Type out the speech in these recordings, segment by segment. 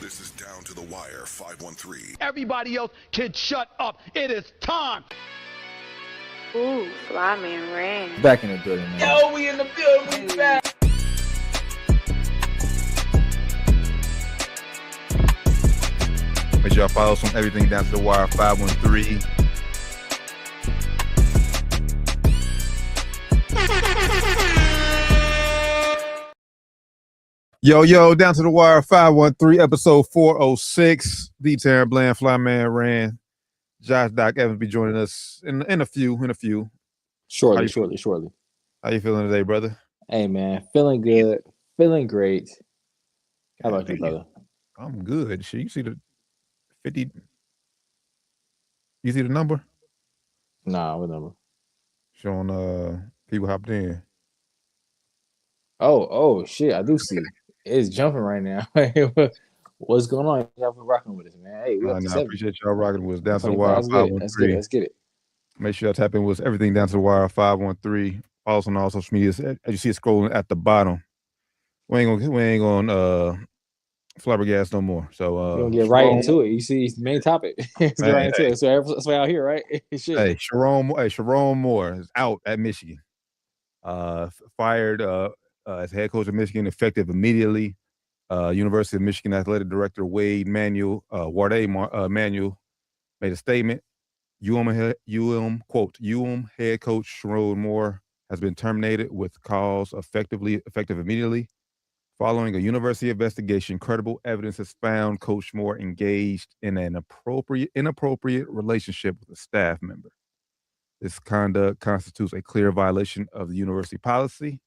This is Down to the Wire 513. Everybody else can shut up. It is time. Ooh, Fly Man ran. Back in the building, man. Yo, we in the building, we back. Make sure y'all follow us on everything Down to the Wire 513. Yo, Down to the Wire 513, episode 406. D. Taryn Bland, Flyman Rand, Josh Doc Evans be joining us in a few. Shortly. How you feeling today, brother? Hey, man, feeling good, feeling great. How about you, brother? I'm good. Shit, you see the 50? You see the number? Nah, what number? Showing people hopped in. Oh, shit, I do see. It's jumping right now. What's going on? Y'all been rocking with us, man. Hey, we up to I 7. appreciate y'all rocking with us. Down to the Wire Let's 513. Let's get it. Make sure y'all tap in with us. Everything Down to the Wire 513. Follow us on all social media. As you see it scrolling at the bottom. We ain't gonna flabbergast no more. So we're gonna get right into it. You see, it's the main topic. Let's get right into it. So that's why out here, right? Hey, Sherrone Moore is out at Michigan. Fired as head coach of Michigan, effective immediately. University of Michigan athletic director Wade Manuel Manuel made a statement. UM head coach Sherrone Moore has been terminated with cause effective immediately. Following a university investigation, credible evidence has found Coach Moore engaged in an inappropriate relationship with a staff member. This conduct constitutes a clear violation of the university policy,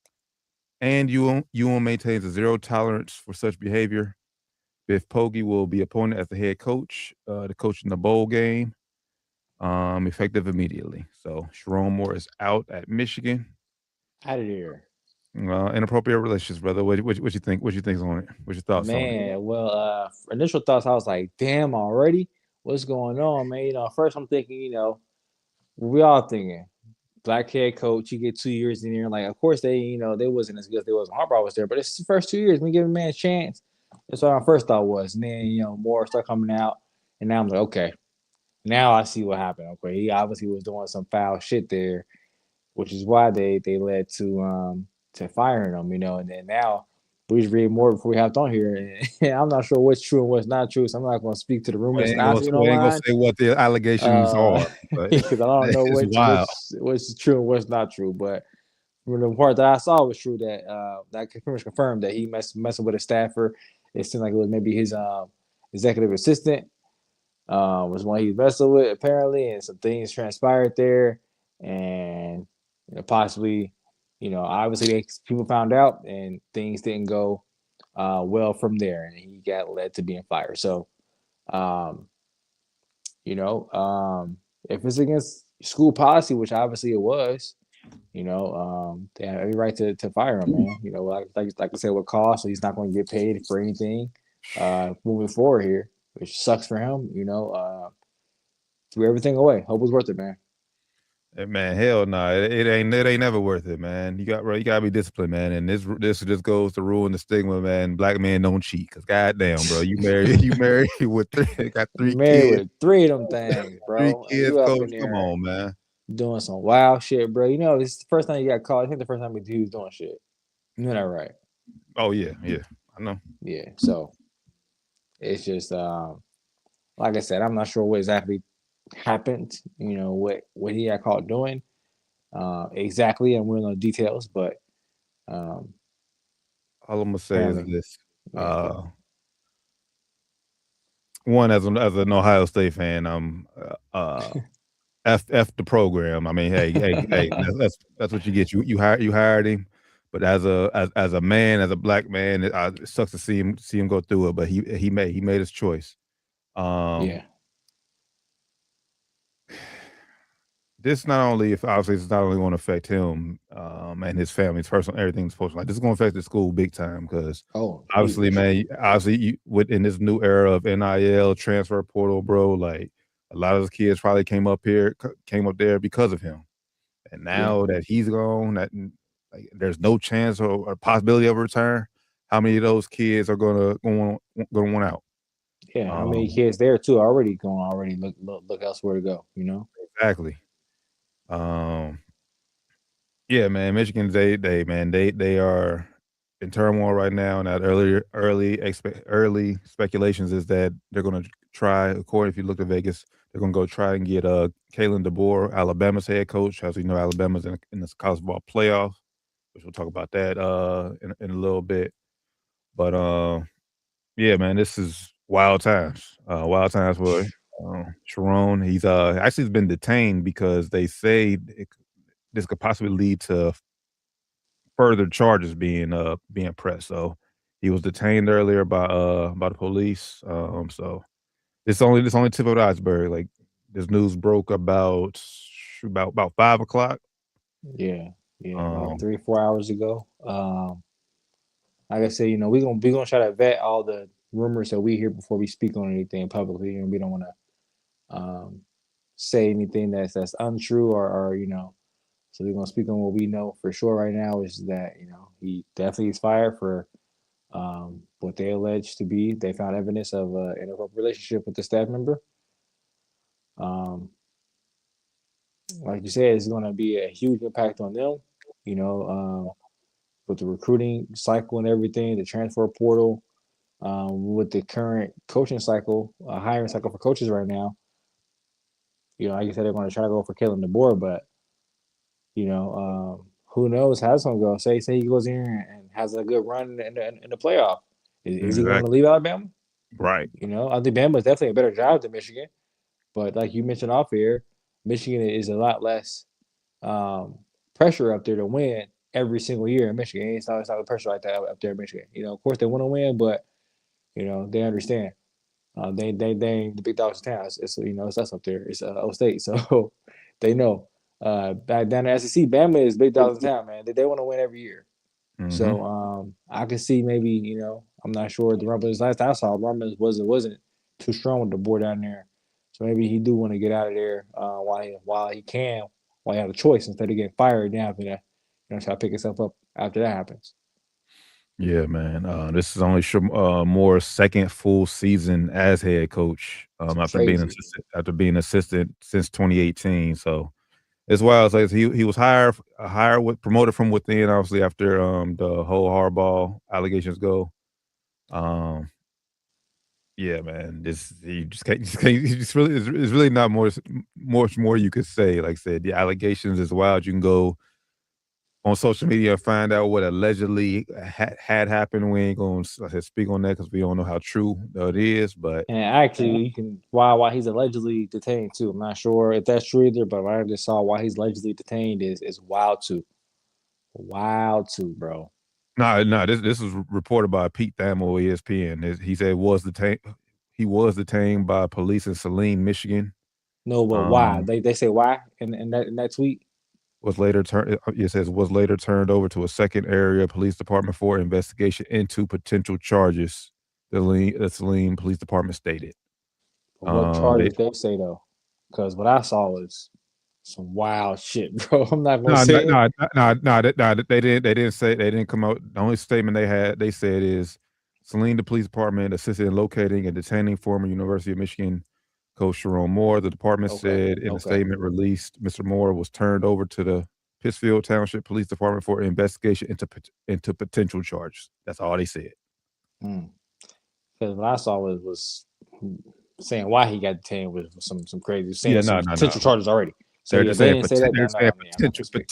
and UM maintains a zero tolerance for such behavior. Biff Poggi will be appointed as the head coach to coach in the bowl game, effective immediately. So Sherrone Moore is out at Michigan. Out of here. Inappropriate relationships, brother. What you think? What you think's on it? What's your thoughts on it? Man, well, initial thoughts, I was like, damn, already? What's going on, man? First I'm thinking, we all thinking, black head coach, you get 2 years in here. Like, of course, they wasn't as good as they was when Harbaugh was there, but it's the first 2 years. We give a man a chance. That's what our first thought was. And then, more start coming out. And now I'm like, okay, now I see what happened. Okay, he obviously was doing some foul shit there, which is why they led to firing him, and then now we just read more before we hopped on here, and I'm not sure what's true and what's not true, so I'm not going to speak to the rumors. We ain't gonna say what the allegations are, because I don't know what's true and what's not true. But from the part that I saw was true that that pretty much confirmed that he messing with a staffer. It seemed like it was maybe his executive assistant was one he was messing with apparently, and some things transpired there, and possibly. Obviously people found out and things didn't go well from there, and he got led to being fired. So, if it's against school policy, which obviously it was, they have every right to fire him, man. Like I said, with cost, so he's not going to get paid for anything moving forward here, which sucks for him. Threw everything away. Hope it was worth it, man. Hey, man, hell no, it ain't never worth it, man. You gotta be disciplined, man. And this just goes to ruin the stigma, man. Black men don't cheat, cause goddamn, bro, you married with got 3 married kids, with 3 of them things, bro. 3 kids, coach. Come on, man. Doing some wild shit, bro. This is the first time you got caught. I think the first time he was doing shit. You know that, right? Oh yeah, I know. Yeah, so it's just like I said, I'm not sure what exactly happened, what he got caught doing exactly, and we don't know details, but all I'm gonna say is this. One, as an Ohio State fan, I'm F the program. I mean, hey, that's what you get. You hired him, but as a man, as a black man, it sucks to see him go through it. But he made his choice. This obviously it's not only going to affect him and his family, his personal, everything's personal. Like, this is going to affect the school big time because obviously, man, in this new era of NIL transfer portal, bro, like a lot of those kids probably came up there because of him, and now that he's gone, there's no chance or possibility of a return. How many of those kids are gonna want out? Yeah, how many kids there too already look elsewhere to go, you know? Exactly. Yeah, man, Michigan, they are in turmoil right now, and that early speculations is that they're gonna try, according if you look at Vegas, they're gonna go try and get, Kalen DeBoer, Alabama's head coach. As we know, Alabama's in this college ball playoff, which we'll talk about that, in a little bit. But, yeah, man, this is wild times for, Sherrone. He's, actually been detained because they say this could possibly lead to further charges being pressed. So he was detained earlier by the police. So this only tip of the iceberg. Like this news broke about 5 o'clock. Yeah, about Um, 3 or 4 hours ago. Like I said, you know, we gonna try to vet all the rumors that we hear before we speak on anything publicly, and we don't want to say anything that's untrue or you know. So we're gonna speak on what we know for sure right now is that you know he definitely is fired for what they allege to be. They found evidence of an inappropriate relationship with the staff member. Um, like you said, it's going to be a huge impact on them. You know, with the recruiting cycle and everything, the transfer portal, with the current coaching cycle, hiring cycle for coaches right now. You know, like you said, they're going to try to go for Kalen DeBoer, but you know, who knows how it's going to go? Say he goes in and has a good run in the playoff. Is he going to exactly. leave Alabama? Right. You know, I think Bama is definitely a better job than Michigan. But like you mentioned off here, Michigan is a lot less pressure up there to win every single year in Michigan. It's not pressure like that up there in Michigan. You know, of course they want to win, but you know they understand. They ain't the big dogs in town. It's you know it's us up there. It's O State, so they know. Back down in the SEC, Bama is big dogs in town, man. They want to win every year. Mhm. So I can see maybe you know I'm not sure the Rumblings last I saw Rumblings wasn't too strong with the board down there. So maybe he do want to get out of there while he can while he has a choice instead of getting fired down after that. You know, try to pick himself up after that happens. Yeah, man. This is only Moore's second full season as head coach It's crazy. after being assistant since 2018. So it's wild. So he was hired with promoted from within, obviously after the whole Harbaugh allegations go. Um, yeah, man. This you just can't you just really it's really not much more you could say. Like I said, the allegations is wild. You can go on social media and find out what allegedly had happened. We ain't gonna speak on that because we don't know how true it is. But And actually, you can why he's allegedly detained too. I'm not sure if that's true either, but what I just saw why he's allegedly detained is wild too, bro. no, this was reported by Pete Thamel of ESPN. He said he was detained by police in Saline, Michigan. No, but why? Um, They say why in that tweet. was later turned it says was later turned over to a second area police department for investigation into potential charges. The Saline Police Department stated. But what They charges they say though? Because what I saw was some wild shit, bro. I'm not gonna no, say it. they didn't come out. The only statement they said is Saline, the police department, assisted in locating and detaining former University of Michigan coach Sherrone Moore. The department Okay, said in a okay. statement released, Mr. Moore was turned over to the Pittsfield Township Police Department for investigation into potential charges. That's all they said. Because what I saw was saying why he got detained with some crazy Yeah, saying some no. potential charges already. So They're yeah, just they saying didn't say that. they're Then saying yeah, I'm not gonna speak.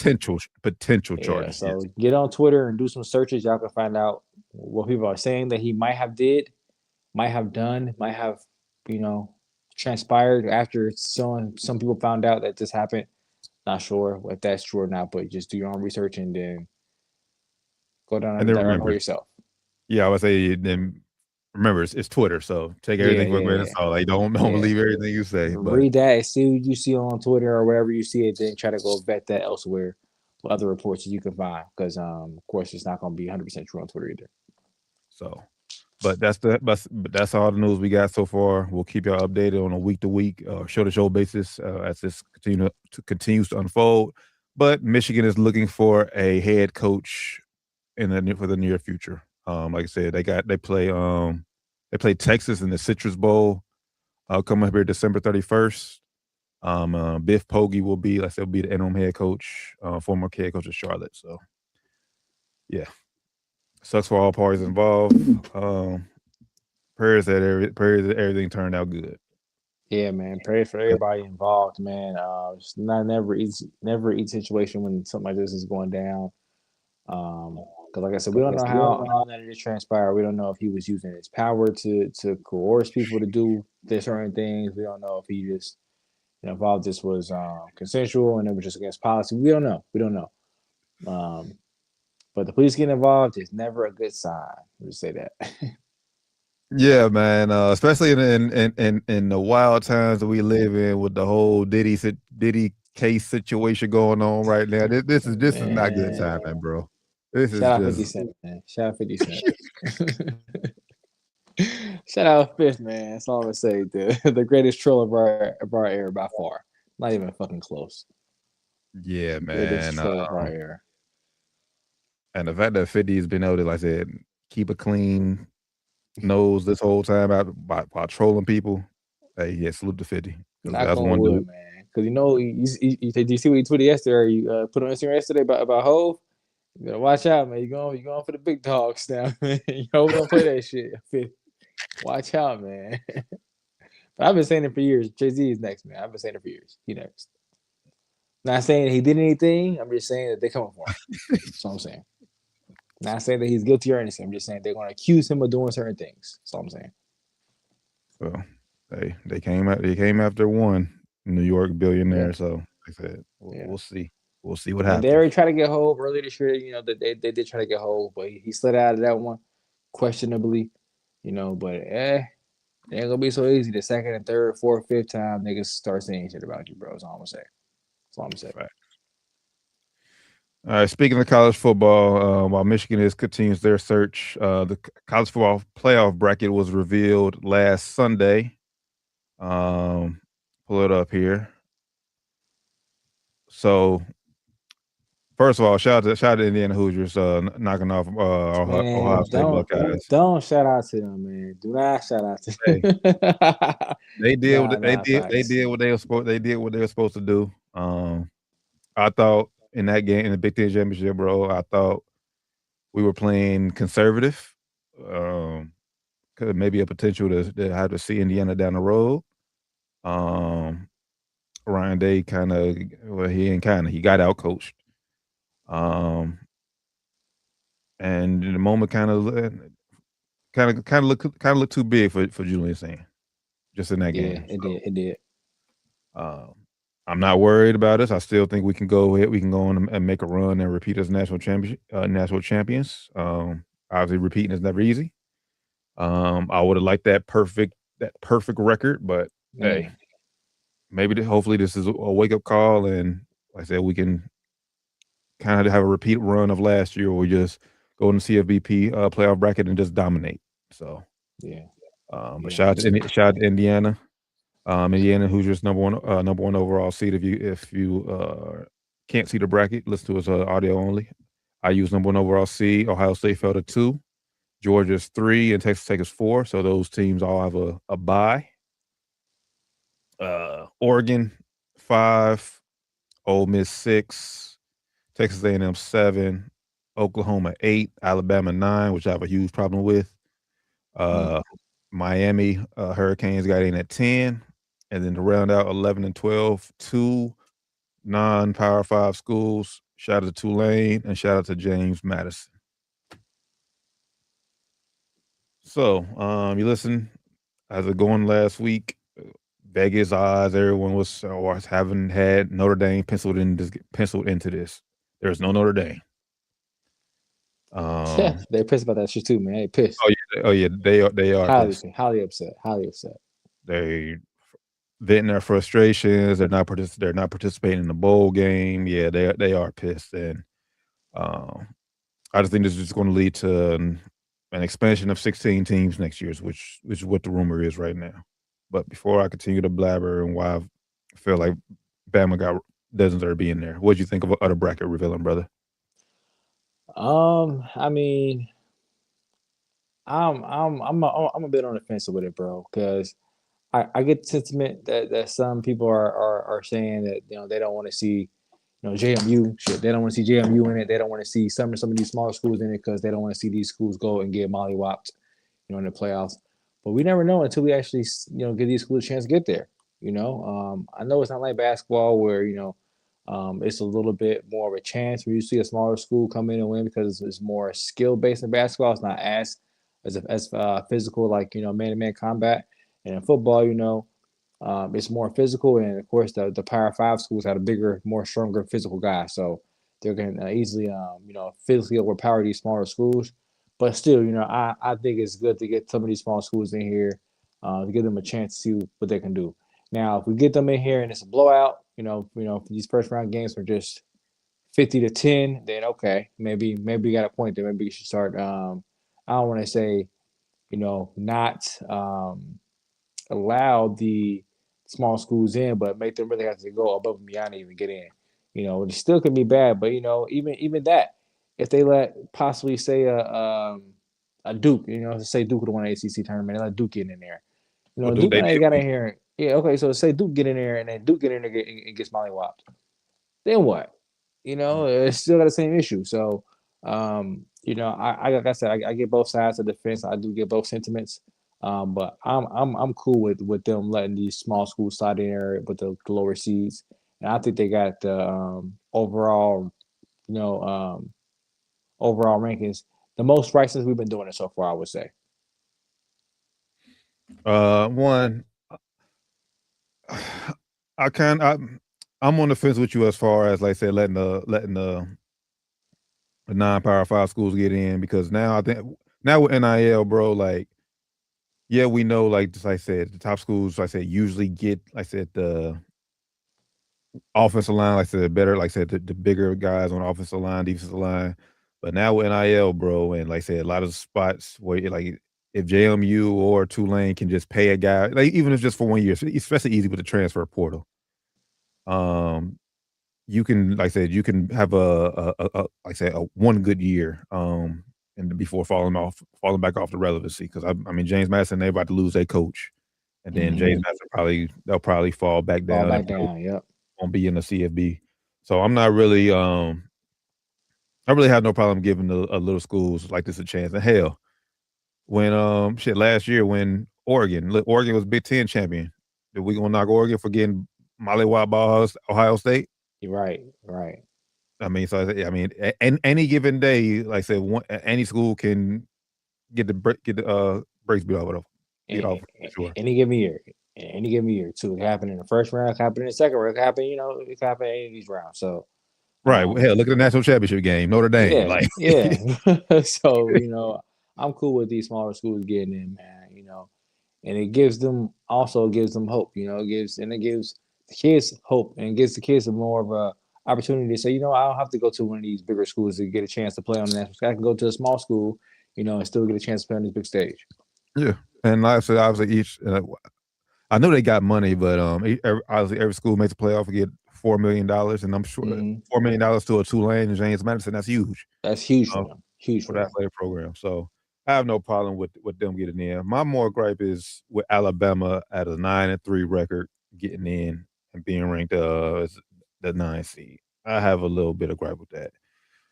potential Yeah, charges. Yes. so get on Twitter and do some searches. Y'all can find out what people are saying that he might have did, might have done, might have, you know, transpired after some people found out that this happened. Not sure if that's true or not, but just do your own research and then go down And that then rabbit hole remember, yourself. yeah, I would say then remember it's Twitter, so take Yeah, everything with a grain of yeah, salt. Like don't yeah. believe everything you say. But Read that and see what you see on Twitter or wherever you see it, then try to go vet that elsewhere with other reports that you can find. Because of course it's not gonna be 100% true on Twitter either. so but that's all the news we got so far. We'll keep y'all updated on a week to week, show to show basis as this continues to unfold. But Michigan is looking for a head coach for the near future. Like I said, they play They play Texas in the Citrus Bowl. Coming up here December 31st. Biff Poggi will be, like I said, will be the interim head coach, former head coach of Charlotte. So, yeah, sucks for all parties involved. Prayers that everything turned out good. Yeah, man. Pray for everybody involved, man. It's never easy situation when something like this is going down. Because like I said, we don't know how that it transpired. We don't know if he was using his power to coerce people to do certain things. We don't know if he just, involved this was consensual and it was just against policy. We don't know. But the police getting involved is never a good sign. Let's say that. Yeah, man. Especially in the wild times that we live in with the whole Diddy case situation going on right now. This is not good timing, bro. This is Shout out just 50 Cent, man. Shout out 50 Cent. Shout out Fifth, man. That's all I'm gonna say. The greatest troll of our era by far. Not even fucking close. yeah, Greatest man. troll of our era. And the fact that 50 has been able to, like I said, keep a clean nose this whole time out by trolling people. Hey, yeah, salute to 50. Knock on wood, man. Because did you see what he tweeted yesterday? Or you put on Instagram yesterday about Hove? You gotta watch out, man. You're going for the big dogs now, man. You don't play that shit. Watch out, man. But I've been saying it for years. Jay-Z is next, man. I've been saying it for years. He next. Not saying that he did anything. I'm just saying that they're coming for him. That's all I'm saying. Not saying that he's guilty or anything. I'm just saying they're going to accuse him of doing certain things. That's all I'm saying. Well, they came after one New York billionaire. Yeah. So like I said, we'll see. We'll see what happens. They already tried to get Hove earlier this year. They did try to get Hove, but he slid out of that one questionably. But it ain't gonna be so easy. The second and third, fourth, fifth time niggas start saying shit about you, bro. That's all I'm gonna say. That's all I'm gonna say. Right. All right. Speaking of college football, while Michigan continues their search, the college football playoff bracket was revealed last Sunday. Pull it up here. So, first of all, shout out to Indiana Hoosiers knocking off Ohio State Buckeyes. Don't shout out to them, man. Do not shout out to them. They did what they were supposed to do. I thought in that game, in the Big Ten championship, bro, I thought we were playing conservative. Could maybe a potential to have to see Indiana down the road. Ryan Day he got out coached. And the moment kind of looked too big for Julian Sand, just in that game. It did. I'm not worried about us. I still think we can go ahead. We can go on and make a run and repeat as national champions. Obviously, repeating is never easy. I would have liked that perfect record, but hey, hopefully this is a wake up call, and like I said, we can kind of have a repeat run of last year, where we just go in the CFBP playoff bracket and just dominate. So yeah. But shout out to Indiana. Indiana Hoosiers number one overall seed. If you can't see the bracket, listen to us audio only. I use number one overall seed. Ohio State fell to 2. Georgia's 3 and Texas Tech is 4. So those teams all have a bye. Oregon 5, Ole Miss 6, Texas A&M 7, Oklahoma 8, Alabama 9, which I have a huge problem with. Miami Hurricanes got in at 10, and then to round out 11 and 12, 2 non-Power 5 schools. Shout out to Tulane and shout out to James Madison. So, you listen, as of going last week, Vegas odds, everyone was having had Notre Dame penciled into this. There's no Notre Dame. They're pissed about that shit too, man. They pissed. Oh yeah, they are highly upset. They venting their frustrations. They're not participating in the bowl game. Yeah, they are pissed, and I just think this is just going to lead to an expansion of 16 teams next year, which is what the rumor is right now. But before I continue to blabber and why I feel like Bama doesn't deserve to be in there, what do you think of the bracket revealing, brother? I mean, I'm a bit on the fence with it, bro, because I get the sentiment that some people are saying that they don't want to see JMU shit. They don't want to see JMU in it. They don't want to see some of these smaller schools in it because they don't want to see these schools go and get mollywopped, in the playoffs. But we never know until we actually give these schools a chance to get there. I know it's not like basketball where it's a little bit more of a chance where you see a smaller school come in and win because it's more skill based in basketball. It's not as physical like man to man combat. And in football, it's more physical, and of course, the Power Five schools had a bigger, more stronger physical guy, so they're going to easily, physically overpower these smaller schools. But still, I think it's good to get some of these small schools in here to give them a chance to see what they can do. Now, if we get them in here and it's a blowout, if these first round games are just 50-10, then okay, maybe you got a point there. Maybe you should start. I don't want to say, not allow the small schools in, but make them really have to go above and beyond to even get in. It still could be bad, but even that, if they let possibly say a Duke, say Duke would won an ACC tournament, they let Duke get in there. Well, Duke they did. got in here. Yeah, okay. So say Duke get in there, and then Duke get in there and gets mollywopped. Then what? It's still got the same issue. So, I like I said, I get both sides of the fence. I do get both sentiments. But I'm cool with them letting these small schools slide in there with the lower seeds, and I think they got the overall, overall rankings the most right since we've been doing it so far. I would say. One, I'm on the fence with you as far as like I said, letting the non-Power 5 schools get in, because now I think now with NIL, bro, like. Yeah, we know, like just like I said, the top schools, like I said, usually get, like I said, the offensive line, like I said, better, like I said, the bigger guys on the offensive line, defensive line. But now with NIL, bro, and like I said, a lot of spots where like if JMU or Tulane can just pay a guy, like even if it's just for 1 year, especially easy with the transfer portal. You can, like I said, you can have like I said, a one good year. And before falling back off the relevancy, because I mean James Madison, they're about to lose their coach, and then James Madison they'll probably fall back down. Fall back down, yep. Won't be in the CFB, so I'm not really I really have no problem giving the little schools like this a chance. And hell, when last year when Oregon was Big Ten champion, did we gonna knock Oregon for getting mollywopped by Ohio State? You're right. I mean, so any given day, like I said, any school can get the brakes beat off of it. Sure. Any given year, too. It happened in the first round, it happened in the second round, it happened, it happened in any of these rounds. So, right. Hell, look at the national championship game, Notre Dame. Yeah. So, I'm cool with these smaller schools getting in, man. And it gives them hope. It gives the kids hope, and gives the kids more of a opportunity to say, I don't have to go to one of these bigger schools to get a chance to play on the national stage. I can go to a small school, and still get a chance to play on this big stage. Yeah, and like I said, obviously I know they got money, but obviously every school makes a playoff and get $4 million, and I'm sure $4 million to a Tulane and James Madison, that's huge. That's huge for them. Huge for that athletic program. So I have no problem with them getting in. My more gripe is with Alabama at a 9-3 record getting in and being ranked as the 9 seed. I have a little bit of gripe with that.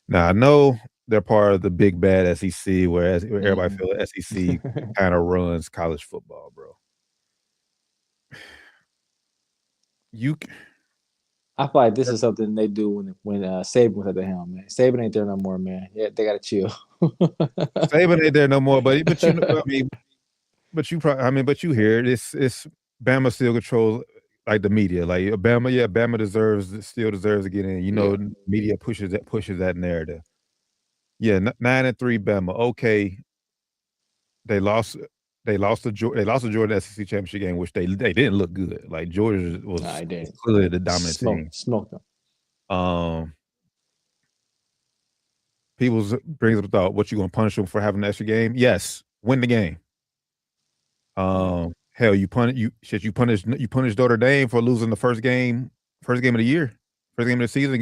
Now I know they're part of the big bad SEC, where everybody feels the SEC kind of runs college football, bro. I feel like this is something they do when Saban was at the helm, man. Saban ain't there no more, man. Yeah, they gotta chill. Saban ain't there no more, but but you hear it. It's Bama still controls like the media. Like Bama still deserves to get in. Media pushes that narrative. Yeah, 9-3 Bama. Okay, they lost to Georgia in the SEC championship game, which they didn't look good. Like Georgia was clearly the dominant team. Smoked them. People brings up the thought, what you gonna punish them for having an extra game? Yes, win the game. Hell, you punish Notre Dame for losing the first game of the year, first game of the season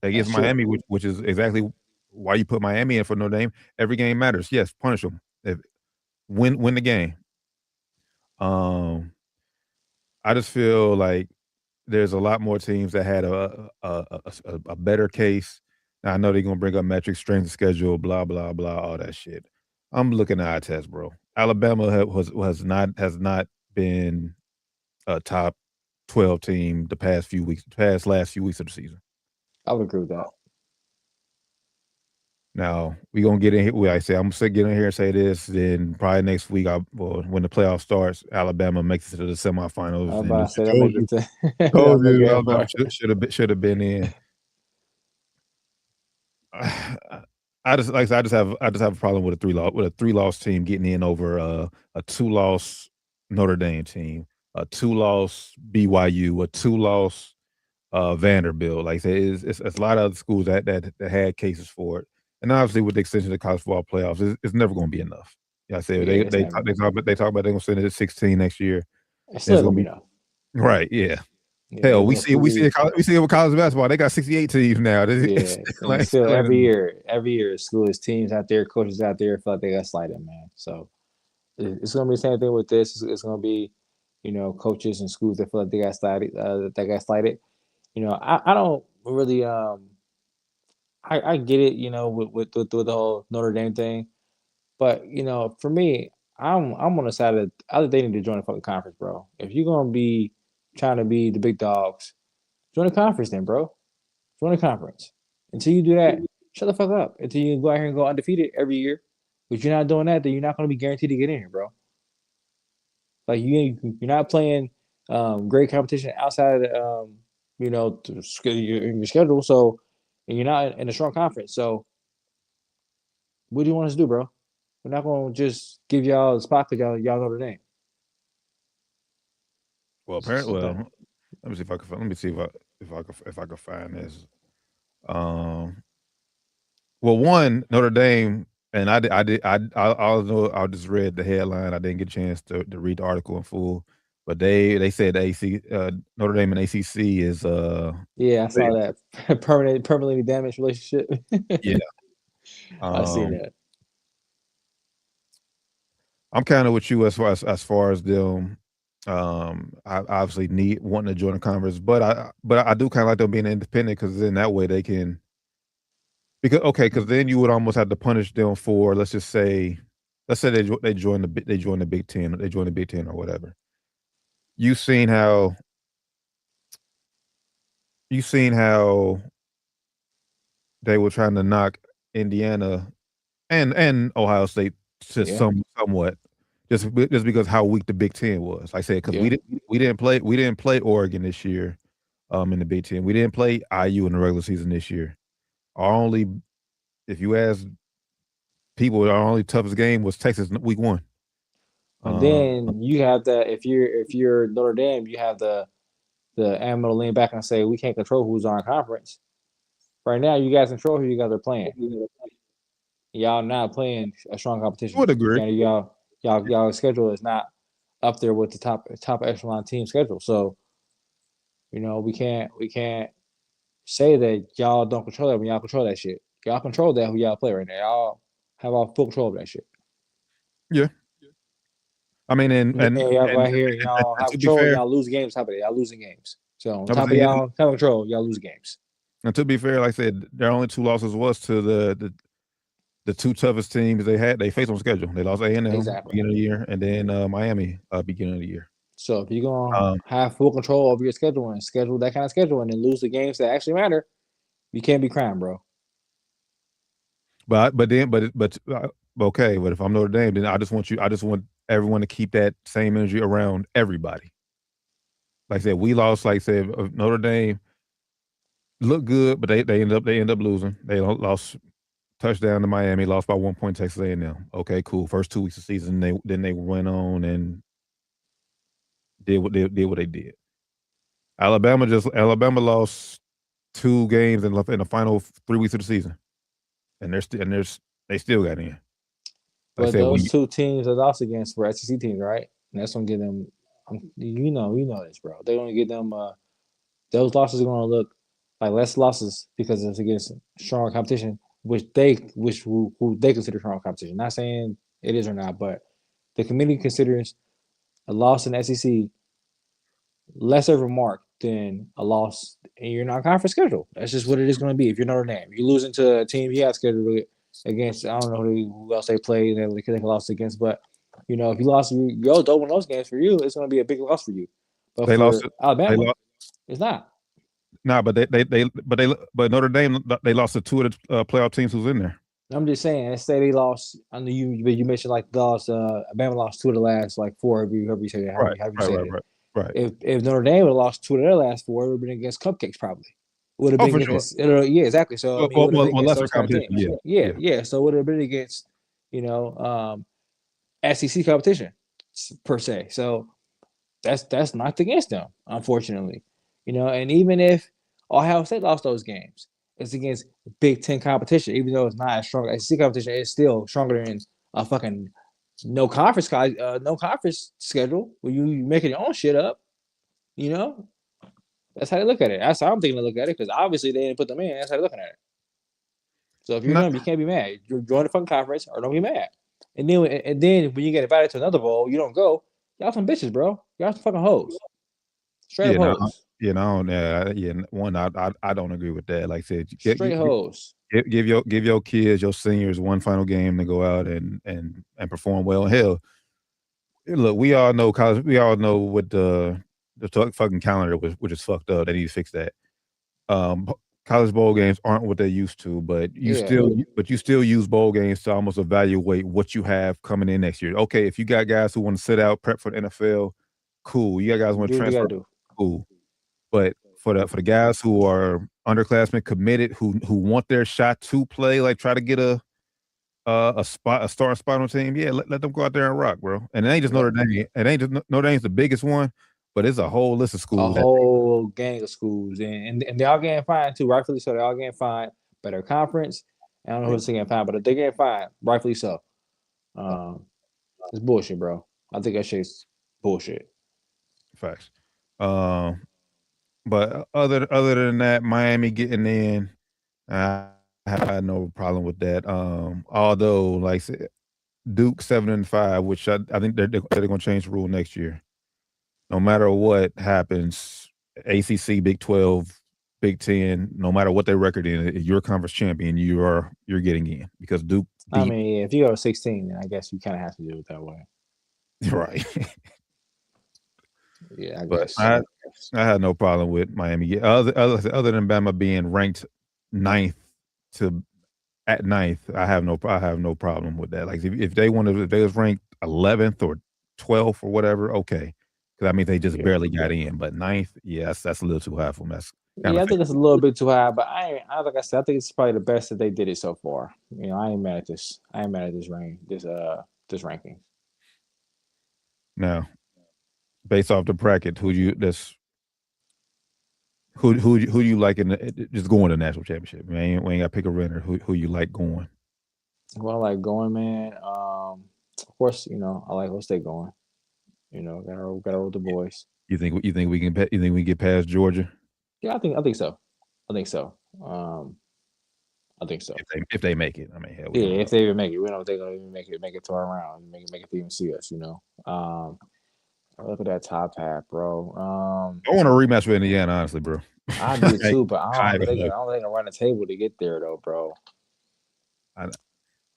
against Miami, which is exactly why you put Miami in for Notre Dame. Every game matters. Yes, punish them. win the game. I just feel like there's a lot more teams that had a better case. Now, I know they're gonna bring up metrics, strength of schedule, blah blah blah, all that shit. I'm looking at eye test, bro. Alabama has not been a top 12 team the past last few weeks of the season. I would agree with that. Now we gonna get in here. Like I say, I'm gonna get in here and say this. Then probably next week, when the playoff starts, Alabama makes it to the semifinals. I was about to say that told make you, it to told make you it Alabama far. should have been in. I just have a problem with a three loss team getting in over a 2-loss Notre Dame team, a 2-loss BYU, a 2-loss Vanderbilt. Like I said, it's a lot of other schools that had cases for it, and obviously with the extension of the college football playoffs, it's never going to be enough. Yeah, I said Yeah, they talk about they're going to send it at 16 next year. It's still gonna be enough. Right. Yeah. Yeah, Hell, we see it with college basketball. They got 68 teams now. Yeah, and still every year, schools, teams out there, coaches out there feel like they got slighted, man. So it's gonna be the same thing with this. It's gonna be, coaches and schools that feel like they got slighted. I don't really I get it, with the whole Notre Dame thing, but for me, I'm on the side of either they need to join the fucking conference, bro. If you're gonna be trying to be the big dogs, join the conference then, bro. Join the conference. Until you do that, shut the fuck up. Until you go out here and go undefeated every year. If you're not doing that, then you're not going to be guaranteed to get in here, bro. Like you're not playing great competition outside of your schedule. So, and you're not in a strong conference. So, what do you want us to do, bro? We're not going to just give y'all a spot because y'all know the name. Well, apparently, let me see if I can find this. Well, one Notre Dame, and I just read the headline. I didn't get a chance to read the article in full, but they said Notre Dame and ACC is Yeah, I saw that permanently damaged relationship. Yeah, I seen that. I'm kind of with you as far as them. I obviously wanting to join the conference, but I do kind of like them being independent because then that way they can. Because then you would almost have to punish them for let's say they join the Big Ten, they join the Big Ten or whatever. You've seen how they were trying to knock Indiana and Ohio State to somewhat just because how weak the Big Ten was. Like I said, because we didn't play Oregon this year in the Big Ten. We didn't play IU in the regular season this year. If you ask people, our only toughest game was Texas week 1. And then you have if you're Notre Dame, you have the ammo to lean back and say we can't control who's on our conference. Right now, you guys control who you guys are playing. Y'all not playing a strong competition. Would agree. Y'all schedule is not up there with the top echelon team schedule. So, we can't say that y'all don't control that when y'all control that shit. Y'all control that who y'all play right now. Y'all have all full control of that shit. Yeah. I mean, and y'all go out here and y'all have control. Y'all lose games. Top of it, y'all losing games. So on top of y'all have control, y'all lose games. And to be fair, like I said, their only 2 losses was to the 2 toughest teams they faced on schedule. They lost A&M beginning of the year, and then Miami beginning of the year. So if you're gonna have full control over your schedule and schedule that kind of schedule, and then lose the games that actually matter, you can't be crying, bro. But okay. But if I'm Notre Dame, then I just want everyone to keep that same energy around everybody. Like I said, we lost. Like I said, Notre Dame looked good, but they end up losing. They lost touchdown to Miami, lost by 1 point Texas A&M. Okay, cool. First 2 weeks of the season, they went on and did what they did. Alabama lost 2 games in the final 3 weeks of the season, and they still got in. But those 2 teams they lost against were SEC teams, right? And that's gonna give them, you know this, bro. They're gonna give them those losses are gonna look like less losses because it's against strong competition, who they consider strong competition. Not saying it is or not, but the committee considers a loss in the SEC less of a mark than a loss in your non-conference schedule. That's just what it is going to be. If you're Notre Dame, you're losing to a team you have scheduled against. I don't know who else they play that they could have lost against, but if you lost, don't win those games for you. It's going to be a big loss for you. But they for lost. Alabama, it's not. Nah, but but Notre Dame they lost to two of the playoff teams who's in there. I'm just saying. Let's say they lost. I know you mentioned like Alabama lost 2 of the last like 4. However you say that. Right. If Notre Dame would have lost 2 of their last 4, it would have been against Cupcakes probably. Would have been against sure. Yeah, exactly. So lesser competition. Yeah. So it would have been against SEC competition per se. So that's knocked against them, unfortunately. And even if Ohio State lost those games, it's against Big Ten competition. Even though it's not as strong as SEC competition, it's still stronger than a fucking no conference schedule where you making your own shit up. That's how they look at it. That's how I'm thinking to look at it, because obviously they didn't put them in. That's how they're looking at it. So if you're them, you can't be mad. You're join the fucking conference or don't be mad. And then when you get invited to another bowl, you don't go. Y'all some bitches, bro. Y'all some fucking hoes. Straight up hoes. I don't agree with that. Like I said, straight hoes. Give your kids, your seniors, one final game to go out and perform well. Hell, look, we all know college. We all know what the fucking calendar was, which is fucked up. They need to fix that. College bowl games aren't what they used to, but you still use bowl games to almost evaluate what you have coming in next year. Okay, if you got guys who want to sit out, prep for the NFL, cool. You got guys who want to transfer, cool. But for the guys who are underclassmen, committed, who want their shot to play, like try to get a starting spot on the team, let them go out there and rock, bro. And it ain't just Notre Dame. It ain't just Notre Dame's the biggest one, but it's a whole list of schools. A whole gang of schools, and they all getting fined too, rightfully so. They all getting fined by their conference. I don't know who's getting fined, but they're getting fined, rightfully so. It's bullshit, bro. I think that shit's bullshit. Facts. But other than that, Miami getting in, I had no problem with that. Although, like I said, Duke 7-5, which I think they're going to change the rule next year. No matter what happens, ACC, Big 12, Big 10, no matter what their record is, if you're a conference champion, you're getting in, because Duke. I mean, if you go 16, then I guess you kind of have to do it that way. Right. Yeah, I guess. I had no problem with Miami. Other than Bama being ranked 9th at 9th, I have no problem with that. Like if they was ranked 11th or 12th or whatever, okay. Because I mean they just barely got in. But 9th, that's a little too high for them. I think it's a little bit too high, but like I said, I think it's probably the best that they did it so far. I ain't mad at this. I ain't mad at this ranking. Now, based off the bracket, who you like in just going to the national championship? Man, we ain't got to pick a winner. Who you like going? Well, I like going, man. Of course, I like Ohio State going. Gotta roll the boys. You think we can get past Georgia? Yeah, I think so. I think so. If they make it, I mean, hell, if they even make it, we don't know if they're gonna even make it to our round, make it to even see us. Look at that top half, bro. I want a rematch with Indiana, honestly, bro. I do too, but I don't think I run the table to get there though, bro. I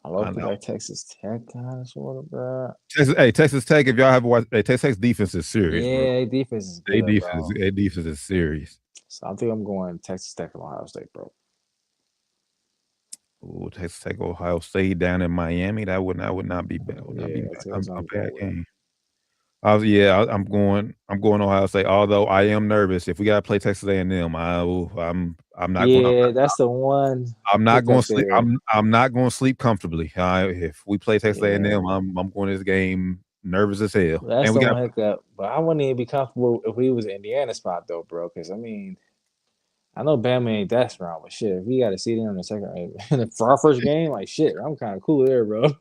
love that Texas Tech kind of sort of, bro. Texas Tech. If y'all have watched, Texas Tech's defense is serious. Yeah, defense is good, their defense is serious. So I think I'm going Texas Tech and Ohio State, bro. Oh, Texas Tech, Ohio State down in Miami. That would not be bad. Would not be a bad game. I'm going Ohio State. Although I am nervous. If we gotta play Texas A&M, I'm not. Yeah, that's the one. I'm not going to sleep. I'm not going to sleep comfortably. If we play Texas A&M, I'm going to this game nervous as hell. That's and we got hiccup. But I wouldn't even be comfortable if we was in Indiana spot though, bro. Because I mean, I know Bama ain't that strong, but shit, if we got to see them in the second for our first game, like shit, I'm kind of cool there, bro.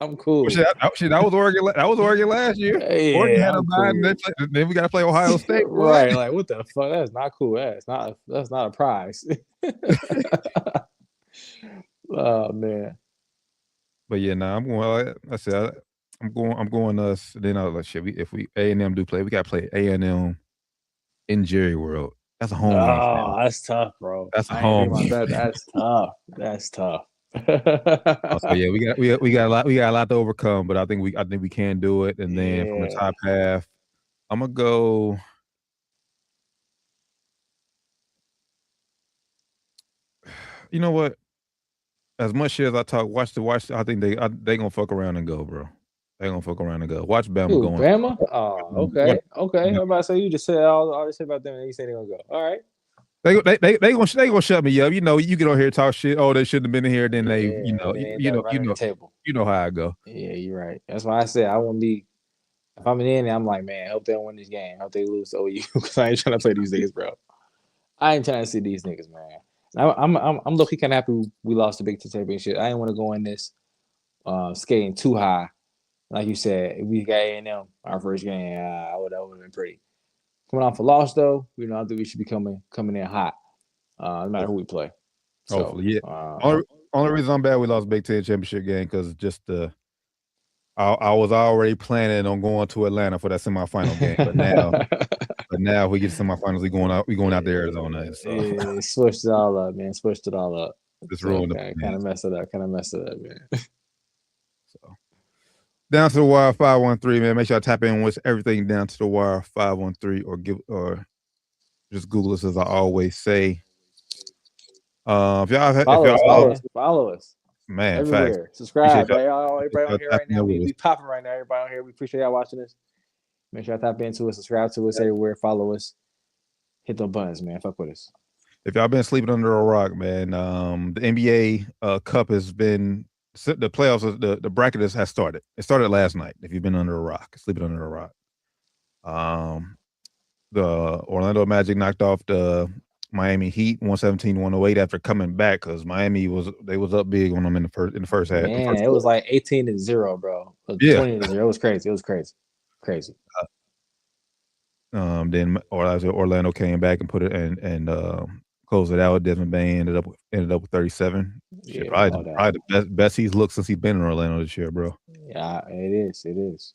I'm cool. Well, shit, that was Oregon. That was Oregon last year. Yeah, Oregon had a bye, and then we got to play Ohio State. Right? Like what the fuck? That's not cool. That's not a prize. Oh man. But yeah, I'm going. I said I'm going us. Then I was like, shit. If we A&M do play, we got to play A&M in Jerry World. That's a home game for them. Oh, that's tough, bro. That's a I ain't home think game. about that. That's tough. That's tough. So yeah, we got a lot to overcome, but I think we can do it. And then from the Yeah. top half, I'm gonna go. You know what? As much shit as I talk, watch. I think they gonna fuck around and go, bro. They gonna fuck around and go. Watch Bama Who, going. Bama? Oh, okay. Okay. I'm about to say you just said all this shit about them and you say they're gonna go. All right. They gonna shut me up. You know, you get on here and talk shit. Oh, they shouldn't have been in here. Then they, Yeah, and they end up running the table. you know how I go. Yeah, you're right. That's why I said I won't be. If I'm in there, I'm like, man, I hope they don't win this game. I hope they lose to OU because I ain't trying to play these niggas, bro. I ain't trying to see these niggas, man. I'm low-key kind of happy we lost the Big Ten championship. I didn't want to go in this skating too high. Like you said, if we got A&M our first game, that would have been pretty. Coming off a loss, though, I think we should be coming in hot, no matter who we play. So, hopefully, yeah. Only reason I'm bad we lost Big Ten championship game because just I was already planning on going to Atlanta for that semifinal game, but now if we get to semifinals, we going out to Arizona. So. Yeah, switched it all up, man. Switched it all up. Just ruined it. Kind of messed it up. Man. So down to the wire 513, man. Make sure I tap in with everything down to the wire 513 or just Google us as I always say. If y'all follow us. Man, everywhere. Facts. Subscribe. Everybody on here right now. We popping right now. Everybody on here. We appreciate y'all watching this. Make sure y'all tap into us, subscribe to us everywhere, follow us. Hit them buttons, man. Fuck with us. If y'all been sleeping under a rock, man, the NBA Cup has been the playoffs. The bracket has started. It started last night. If you've been under a rock, sleeping under a rock. The Orlando Magic knocked off the Miami Heat 117-108 after coming back because Miami was up big on them in the first half. Man, it was like 18-0, bro. 20-0. It was crazy. Crazy. Then Orlando came back and put it and closed it out. Desmond Bain ended up with 37. Yeah, probably the best he's looked since he's been in Orlando this year, bro. Yeah, it is.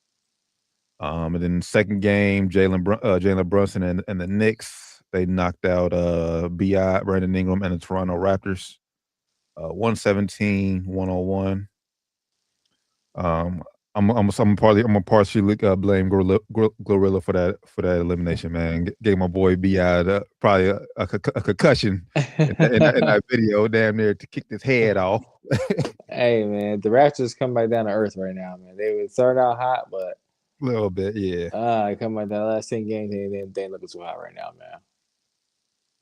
And then second game, Jalen Brunson and the Knicks, they knocked out B.I., Brandon Ingram, and the Toronto Raptors 117-101. I'm gonna partially blame Glorilla for that elimination, man. Gave my boy B.I. probably a concussion in that video, damn near to kick his head off. Hey man, the Raptors come back down to earth right now, man. They would start out hot, but a little bit, yeah. Come back down. Last 10 games, they ain't looking too hot right now, man.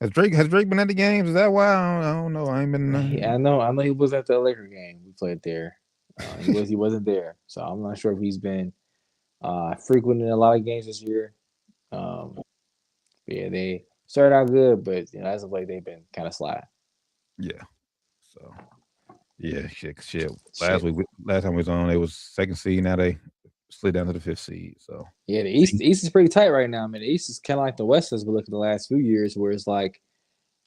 Has Drake been at the games? Is that why? I don't know. I ain't been. I know he was at the Laker game. We played there. He wasn't there, so I'm not sure if he's been frequent in a lot of games this year. Yeah, they started out good, but as of late they've been kind of slack. Yeah. So yeah, shit. Last time we was on, they was second seed. Now they slid down to the 5th seed. So yeah, the East is pretty tight right now. I mean, the East is kind of like the West has been looking the last few years, where it's like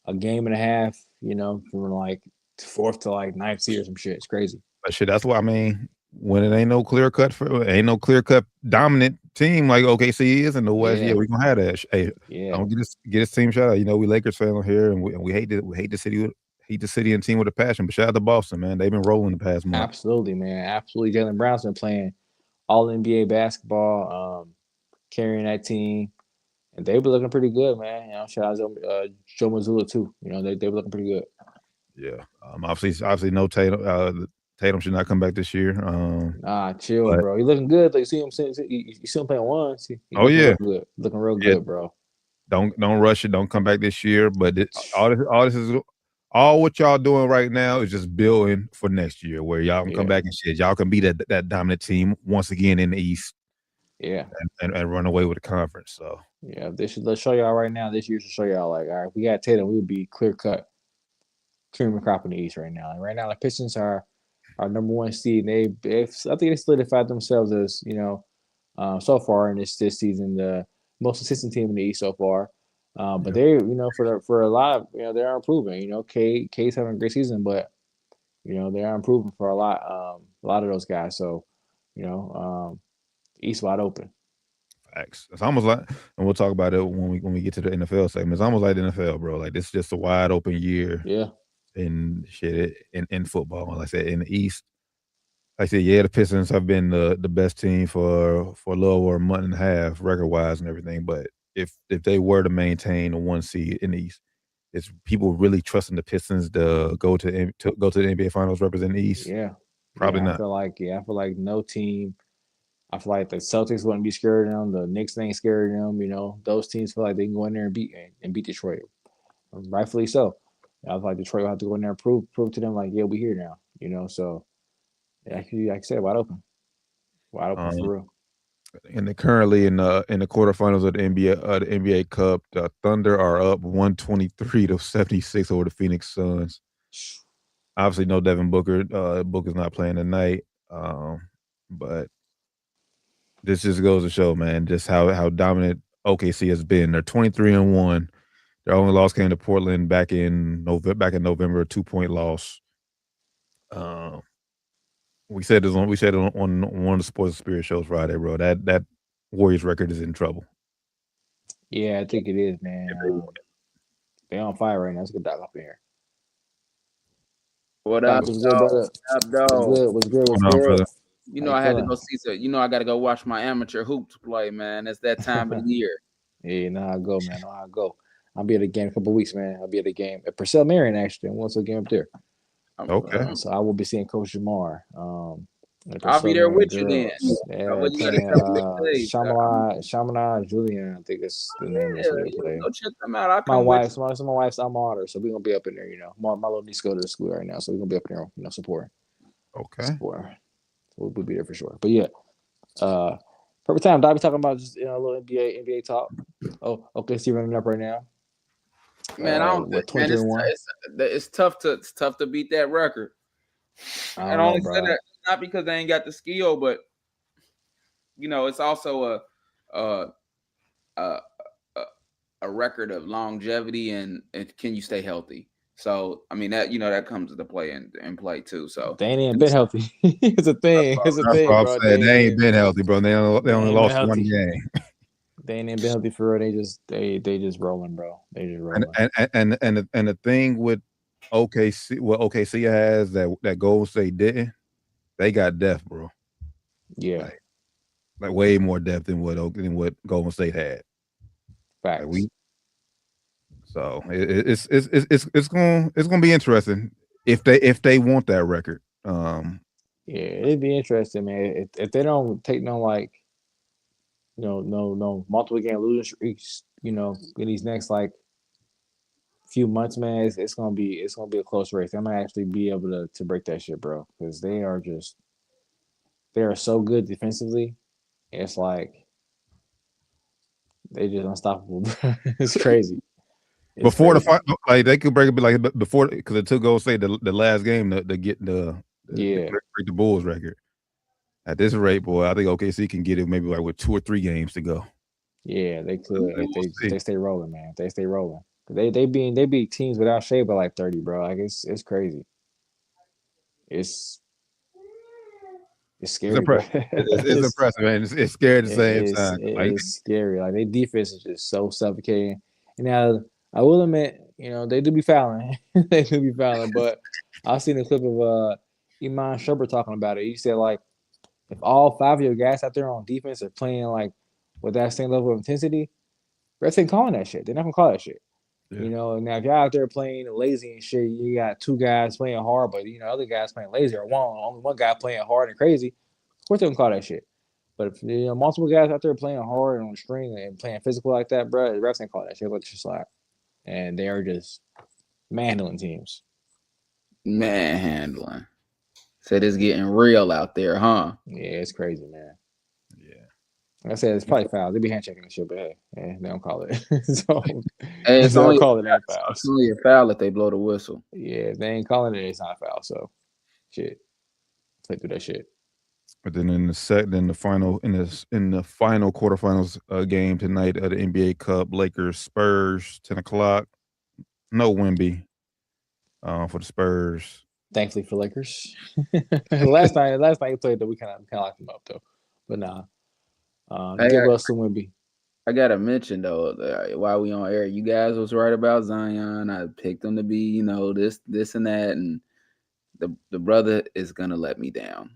a game and a half, from like 4th to like 9th seed or some shit. It's crazy. But shit, that's why I mean, when it ain't no clear cut dominant team like OKC is in the West, we gonna have that. Hey, don't get this team shout out. We Lakers fan on here, and we hate the city and team with a passion. But shout out to Boston, man. They've been rolling the past month. Absolutely, man. Absolutely. Jaylen Brown's been playing all NBA basketball, carrying that team, and they've been looking pretty good, man. Shout out to Joe Mazzulla too. They were looking pretty good. Yeah. Obviously, no Tatum. Tatum should not come back this year. Chill, bro. He's looking good. Like, you see him playing once. Looking real good, bro. Don't rush it. Don't come back this year. But all what y'all doing right now is just building for next year, where y'all can come back and shit. Y'all can be that dominant team once again in the East. Yeah, and run away with the conference. So yeah, let's show y'all right now. This year should show y'all like, all right, if we got Tatum, we would be clear cut, cream and crop in the East right now. And right now, the Pistons are our number 1 seed. I think they solidified themselves as so far in this season the most consistent team in the East so far. But they for a lot of they are improving. K's having a great season, but they are improving for a lot of those guys. So East wide open. Facts. It's almost like, and we'll talk about it when we get to the NFL segment. It's almost like the NFL, bro. Like this is just a wide open year. Yeah. In shit in football. Like I said, in the East, like I said, yeah, the Pistons have been the best team for a little over a month and a half, record wise and everything. But if they were to maintain a 1 seed in the East, is people really trusting the Pistons to go to the NBA Finals represent the East? Yeah, probably not. I feel like no team. I feel like the Celtics wouldn't be scared of them. The Knicks ain't scared of them. Those teams feel like they can go in there and beat Detroit, rightfully so. I feel like Detroit will have to go in there and prove to them like, yeah, we here now. So like I said, wide open for real. And they're currently in the quarterfinals of the NBA Cup. The Thunder are up 123-76 over the Phoenix Suns. Obviously, no Devin Booker. Booker's not playing tonight. But this just goes to show, man, just how dominant OKC has been. They're 23-1. Their only loss came to Portland back in November, a 2-point loss. We said it on one of the Sports Spirit shows Friday, bro. That Warriors record is in trouble. Yeah, I think it is, man. They're on fire right now. Let's get that up in here. What up, What's good, brother? What's good? I had to go see I got to go watch my amateur hoops play, man. It's that time of the year. Yeah, I go, man. I go. I'll be at the game in a couple of weeks, man. I'll be at the game at Purcell Marion, actually. I'm also game up there. Okay. So I will be seeing Coach Jamar. I'll be there with you then. Shamana Julian, I think it's the name of the play. Go check them out. My wife's alma mater, so we're gonna be up in there. My little niece go to the school right now, so we're gonna be up there, supporting. Okay. Support. So we'll be there for sure. But yeah, perfect time. Dobby talking about just a little NBA talk. Oh, okay, see running up right now. Man, I don't think, man, it's tough to beat that record. I only say that not because they ain't got the skill, but it's also a record of longevity and can you stay healthy? So I mean that comes into play and play too. So they ain't been healthy. It's a thing. It's a thing, bro. They ain't been healthy, bro. They only lost one game. They ain't been healthy for real. They just rolling, bro. They just rolling. And the thing with OKC, what OKC has that Golden State didn't, they got depth, bro. Yeah, like way more depth than what Golden State had. Facts. So it's gonna be interesting if they want that record. Yeah, it'd be interesting, man. If they don't take no multiple game losing streaks, in these next few months, man, it's gonna be a close race. I might actually be able to break that shit, bro, because they are so good defensively. It's like they just unstoppable, bro. It's crazy. Before the fight, they could break it before, because it took Golden State the last game to get to break the Bulls record. At this rate, boy, I think OKC can get it maybe with 2 or 3 games to go. Yeah, they could if they stay rolling, man. If they stay rolling. They beat teams without Shea by 30, bro. It's crazy. It's scary. It's impressive. It's impressive, man. It's scary at the same time. It's scary. Their defense is just so suffocating. And now I will admit, they do be fouling. They do be fouling. But I've seen a clip of Iman Shumpert talking about it. He said if all 5 of your guys out there on defense are playing with that same level of intensity, refs ain't calling that shit. They're not gonna call that shit. Yeah. And now if you're out there playing lazy and shit, you got 2 guys playing hard, but other guys playing lazy, or only one guy playing hard and crazy. Of course they don't call that shit. But if multiple guys out there playing hard and on the string and playing physical like that, bro, the refs ain't call that shit. Let it just slide. And they are just manhandling teams. Manhandling. Said it's getting real out there, huh? Yeah, it's crazy, man. Yeah. Like I said, it's probably foul. They be hand checking and shit, but hey, they don't call it. So it's only call it that foul. It's only a foul if they blow the whistle. Yeah, if they ain't calling it, it's not a foul. So shit. Play through that shit. But then in the final quarterfinals game tonight of the NBA Cup, Lakers Spurs 10 o'clock. No Wemby for the Spurs. Thankfully for Lakers. last night he played though, we kind of locked him up though. But nah. Get well soon, Wimby. I gotta mention though, while we on air, you guys was right about Zion. I picked him to be, this and that, and the brother is gonna let me down.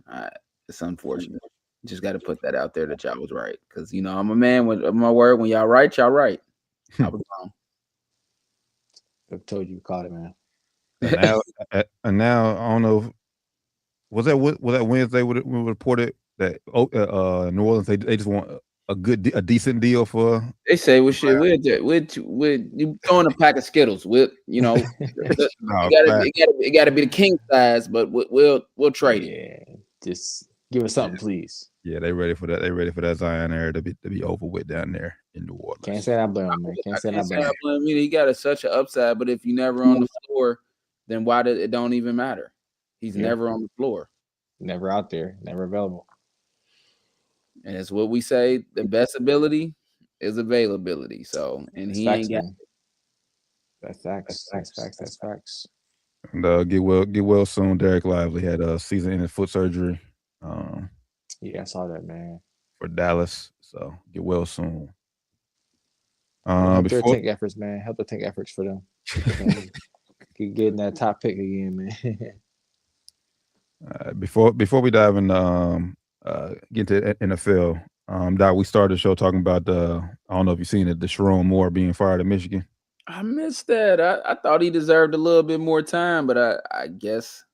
It's unfortunate. Just got to put that out there that y'all was right, because I'm a man with my word. When y'all right, y'all right. I was wrong. I've told you, caught it, man. And now I don't know. Was that Wednesday? We reported that New Orleans they just want a decent deal for. They say we you throwing a pack of Skittles with it got to be the king size, but we'll trade it. Yeah, just give us something, please. Yeah, they ready for that. They ready for that Zion era to be over with down there in New Orleans. Can't say I blame him, man. Can't say I blame him. He got such an upside, but if you never on the floor, then why did it don't even matter? He's never on the floor, never out there, never available. And it's what we say: the best ability is availability. So, and he ain't got. That's facts. That's facts. And get well soon. Derek Lively had a season-ending foot surgery. Yeah, I saw that, man. For Dallas, so get well soon. Help their tank efforts, man. Help the tank efforts for them. Keep getting that top pick again, man. Before we dive in, get to NFL, Doc, we started the show talking about I don't know if you've seen it, the Sherrone Moore being fired at Michigan. I missed that. I thought he deserved a little bit more time, but I guess,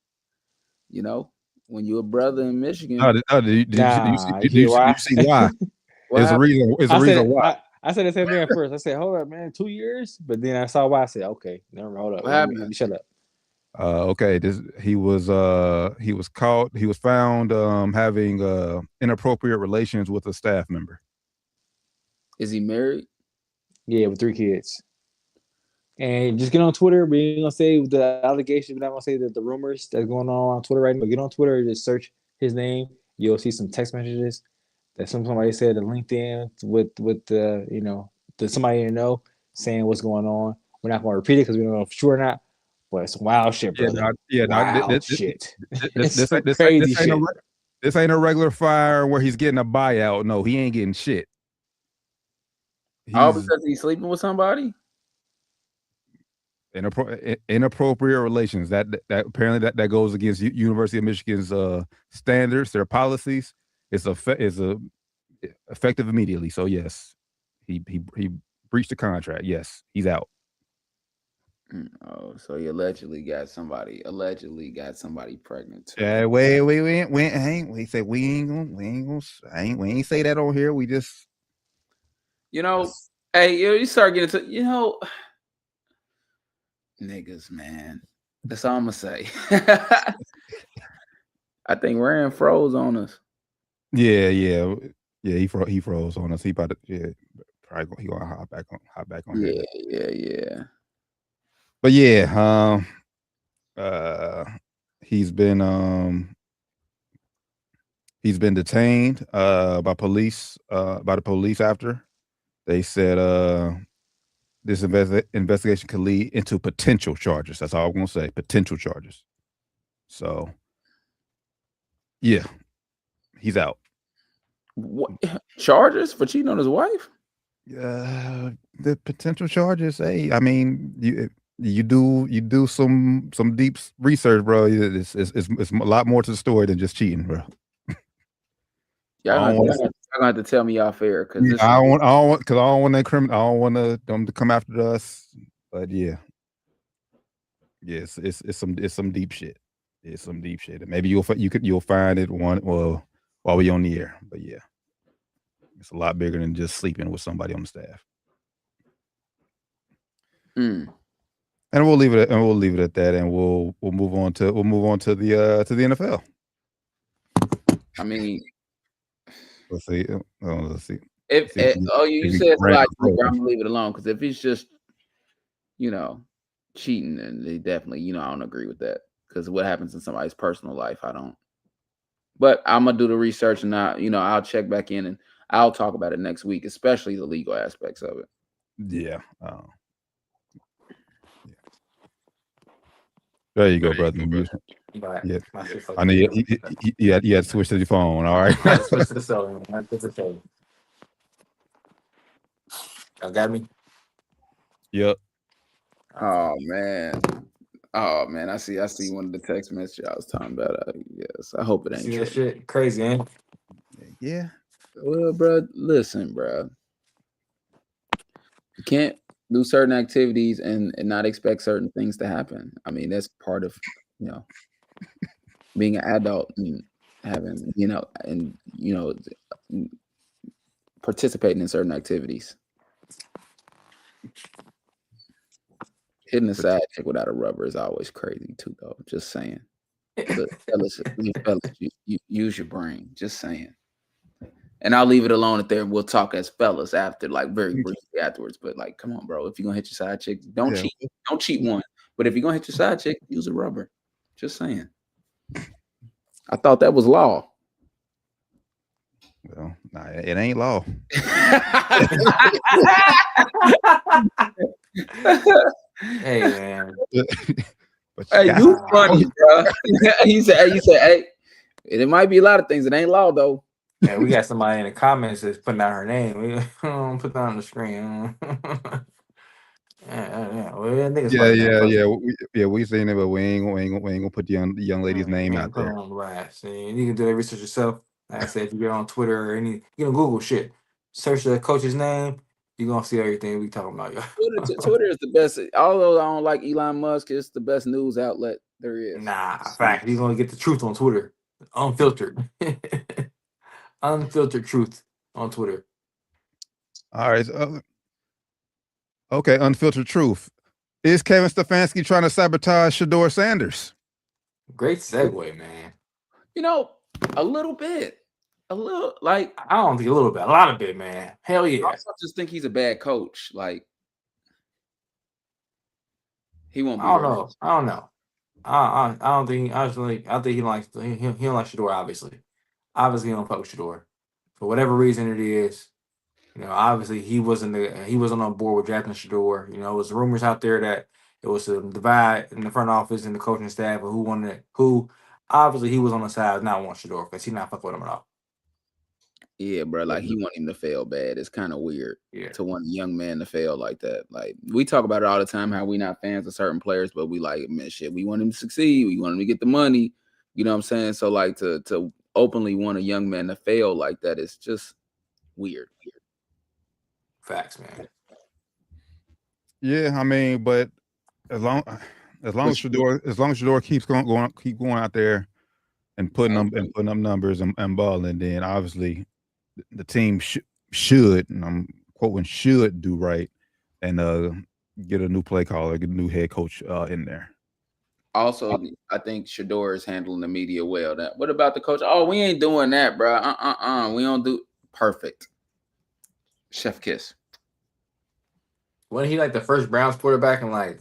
when you're a brother in Michigan. Did you see why? There's a reason. It's a reason why. I said the same thing at first. I said, "Hold up, man, 2 years." But then I saw why. I said, "Okay, never mind. Hold up. Let me shut up." Okay. He was found having inappropriate relations with a staff member. Is he married? Yeah, with 3 kids. And just get on Twitter. We ain't gonna say the allegations. We're not gonna say the rumors that's going on Twitter right now. But get on Twitter, just search his name. You'll see some text messages that somebody said on LinkedIn with somebody you know saying what's going on. We're not gonna repeat it because we don't know for sure or not. But it's wild shit, brother. Shit. This crazy shit. This ain't a regular fire where he's getting a buyout. No, he ain't getting shit. Because he's sleeping with somebody. Inappropriate relations that apparently that goes against University of Michigan's standards, their policies. It's effective immediately. So yes, he breached the contract. Yes, he's out. Oh, so he allegedly got somebody pregnant too. Yeah, we ain't say that on here. We just hey, you start getting to niggas, man. That's all I'm gonna say. I think Rand froze on us. Yeah. He froze on us. He about to probably he gonna hop back on. Yeah. But yeah, he's been detained by the police after they said this investigation could lead into potential charges. That's all I'm gonna say. Potential charges. So yeah, he's out. What charges for cheating on his wife? The potential charges. Hey, I mean, you do some deep research, bro. It's a lot more to the story than just cheating, bro. Y'all gonna have to tell me y'all fair because I don't want them to come after us. But it's some deep shit. It's some deep shit. And maybe you'll find it while we on the air. But yeah, it's a lot bigger than just sleeping with somebody on the staff. And we'll leave it at that, and we'll move on to the NFL. I mean, let's see. You said it's a lot, I'm gonna leave it alone because if he's just cheating, then they definitely I don't agree with that because what happens in somebody's personal life, I don't. But I'm gonna do the research and I'll check back in and I'll talk about it next week, especially the legal aspects of it. Yeah. There you go, brother. But yeah, I know you had to switch to your phone. All right, switch to the cell. Y'all got me. Yep. Oh man. I see one of the text messages I was talking about. Yes, I hope it ain't true. That shit crazy, ain't? Yeah. Well, bro, listen, bro. You can't do certain activities and not expect certain things to happen. I mean, that's part of, being an adult and having, participating in certain activities. Hitting a side chick without a rubber is always crazy too, though. Just saying. But fellas, you use your brain. Just saying. And I'll leave it alone at there. We'll talk as fellas after, like very briefly afterwards. But like, come on, bro. If you're gonna hit your side chick, don't cheat. Don't cheat one. But if you're gonna hit your side chick, use a rubber. Just saying. I thought that was law. Well, nah, it ain't law. Hey man. Hey, you funny, bro. You said, hey, it might be a lot of things. It ain't law though. Yeah, we got somebody in the comments that's putting out her name. We don't put that on the screen. We seen it, but we ain't gonna put the young lady's name out there. Right. See, you can do that research yourself. Like I said, if you get on Twitter or you can Google shit, search the coach's name, you're gonna see everything we talking about. Twitter is the best. Although I don't like Elon Musk, it's the best news outlet there is. Nah, fact. You're gonna get the truth on Twitter, unfiltered, unfiltered truth on Twitter. All right. Okay, unfiltered truth. Is Kevin Stefanski trying to sabotage Shedeur Sanders? Great segue, man. A little bit. A little, like, I don't think a little bit, a lot of bit, man. Hell yeah. I just think he's a bad coach. Like, he won't be. I don't know. I don't think. I think he don't like Shedeur. Obviously, he don't fuck with Shedeur for whatever reason it is. Obviously he wasn't on board with drafting Shedeur. It was rumors out there that it was a divide in the front office and the coaching staff of who wanted it. Who obviously he was on the side of not want Shedeur because he not fuck with him at all. Yeah, bro. Like he want him to fail bad. It's kind of weird to want a young man to fail like that. Like we talk about it all the time, how we not fans of certain players, but we like, man, shit, we want him to succeed. We want him to get the money. You know what I'm saying? So like to openly want a young man to fail like that is just weird. Facts, man. Yeah, I mean, but as long as Shedeur keeps going out there and putting up numbers and balling, then obviously the team should, and I'm quoting, should do right and get a new play caller, get a new head coach in there. Also, I think Shedeur is handling the media well. What about the coach? Oh, we ain't doing that, bro. We don't do perfect. Chef kiss. Wasn't he like the first Browns quarterback in like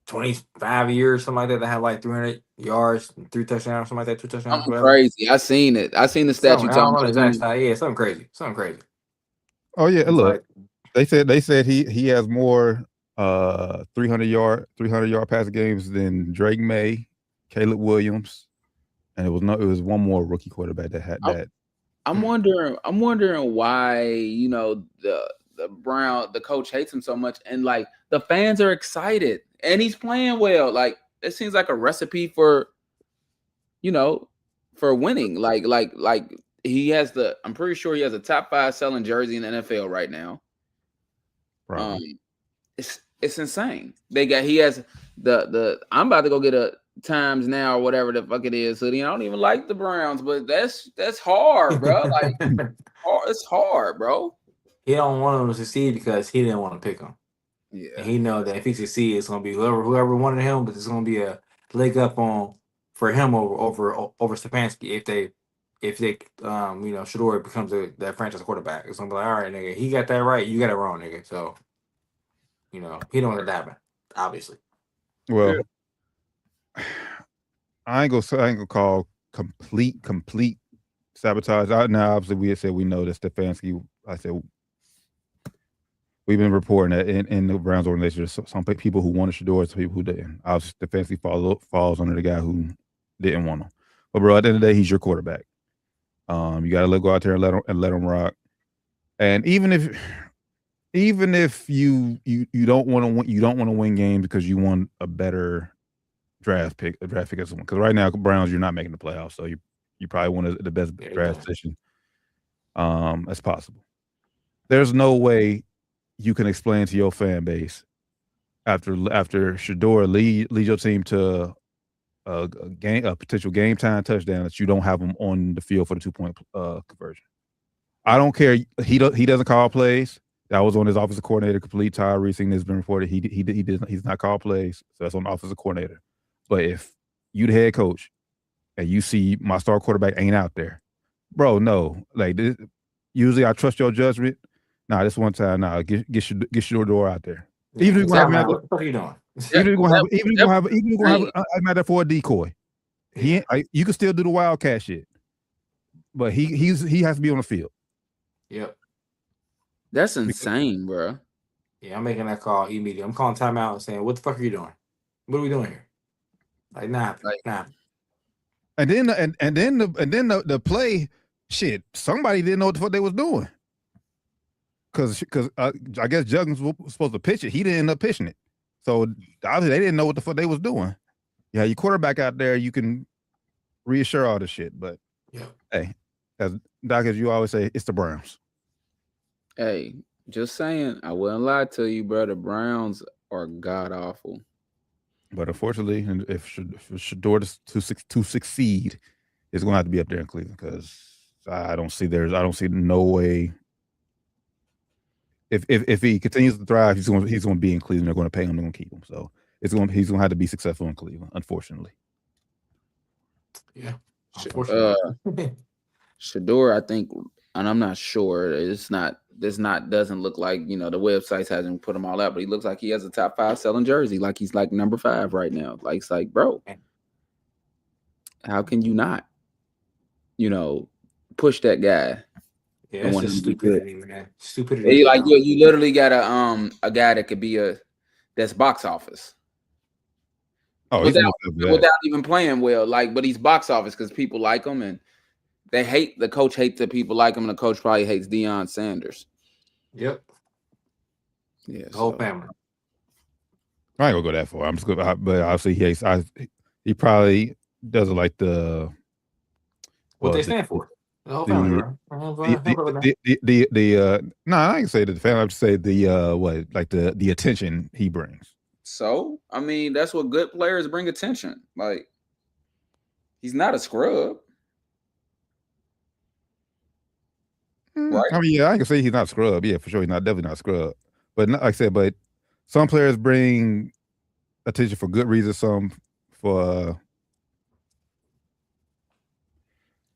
25 years, something like that had like 300 yards, 3 touchdowns, something like that, 2 touchdowns? Something crazy. I seen it. I seen the stat you talking about. Yeah, something crazy. Oh yeah, look. They said he has more 300-yard passing games than Drake May, Caleb Williams, and it was one more rookie quarterback that had that. I'm wondering why, the coach hates him so much, and like the fans are excited and he's playing well. Like it seems like a recipe for winning. Like he has I'm pretty sure he has a top 5 selling jersey in the NFL right now. It's insane. He has the I'm about to go get a Times Now or whatever the fuck it is. So I don't even like the Browns, but that's hard, bro. Like it's hard, bro. He don't want him to succeed because he didn't want to pick him. Yeah. And he know that if he succeeds, it's gonna be whoever wanted him, but it's gonna be a leg up for him over Stefanski if they Shedeur becomes that franchise quarterback. It's gonna be like, all right, nigga, he got that right, you got it wrong, nigga. So he don't want it to happen, obviously. Well, I ain't gonna call complete sabotage. Now, obviously, we had said we know that Stefanski. I said we've been reporting that in the Browns organization, there's some people who wanted Shedeur, some people who didn't. Obviously, Stefanski falls under the guy who didn't want him. But bro, at the end of the day, he's your quarterback. You got to go out there and let him rock. And even if you don't want to win, you don't want to win games because you want a better draft pick as one. Because right now, Browns, you're not making the playoffs, so you probably want the best draft position as possible. There's no way you can explain to your fan base after Shedeur leads your team to a potential game time touchdown that you don't have him on the field for the 2-point conversion. I don't care. He doesn't call plays. That was on his offensive coordinator. Complete Tyree thing that's been reported. He's not called plays, so that's on the offensive coordinator. But if you the head coach and you see my star quarterback ain't out there, bro, no. Like this, usually I trust your judgment. Nah, this one time, get your door out there. Even if you're gonna have, what the fuck are you doing? Even if you're gonna have a matter for a decoy, you can still do the wildcat shit, but he has to be on the field. Yep, that's insane, bro. Yeah, I'm making that call immediately. I'm calling timeout and saying, "What the fuck are you doing? What are we doing here?" Like, nah. And then the play shit. Somebody didn't know what the fuck they was doing. Because I guess Juggins was supposed to pitch it. He didn't end up pitching it. So obviously they didn't know what the fuck they was doing. Yeah, your quarterback out there, you can reassure all this shit. But hey, as Doc, as you always say, it's the Browns. Hey, just saying, I wouldn't lie to you, bro. The Browns are god awful. But unfortunately, if Shedeur to succeed, it's going to have to be up there in Cleveland because I don't see no way. If he continues to thrive, he's going to be in Cleveland. They're going to pay him. They're going to keep him. So he's going to have to be successful in Cleveland. Unfortunately. Yeah. Shedeur, I think, and I'm not sure. Doesn't look like, the websites hasn't put him all out, but he looks like he has a top 5 selling jersey. Like he's like number 5 right now. Like it's like, bro, how can you not, push that guy? Yeah, it's just stupidity, man. Stupidity. You literally got a guy that could be that's box office. Oh, without even playing well, but he's box office because people like him and the coach hates that people like him, and the coach probably hates Deion Sanders. Yep. Yeah, the whole family. I ain't gonna go that far. I'm just good, but obviously he probably doesn't like the what they stand for. The whole family, bro. No, I ain't say that the family. I'm just say the attention he brings. So I mean, that's what good players bring attention. Like he's not a scrub. Right. I mean, yeah, I can say he's not scrub. Yeah, for sure, he's definitely not scrub. But like I said, but some players bring attention for good reasons. Some for.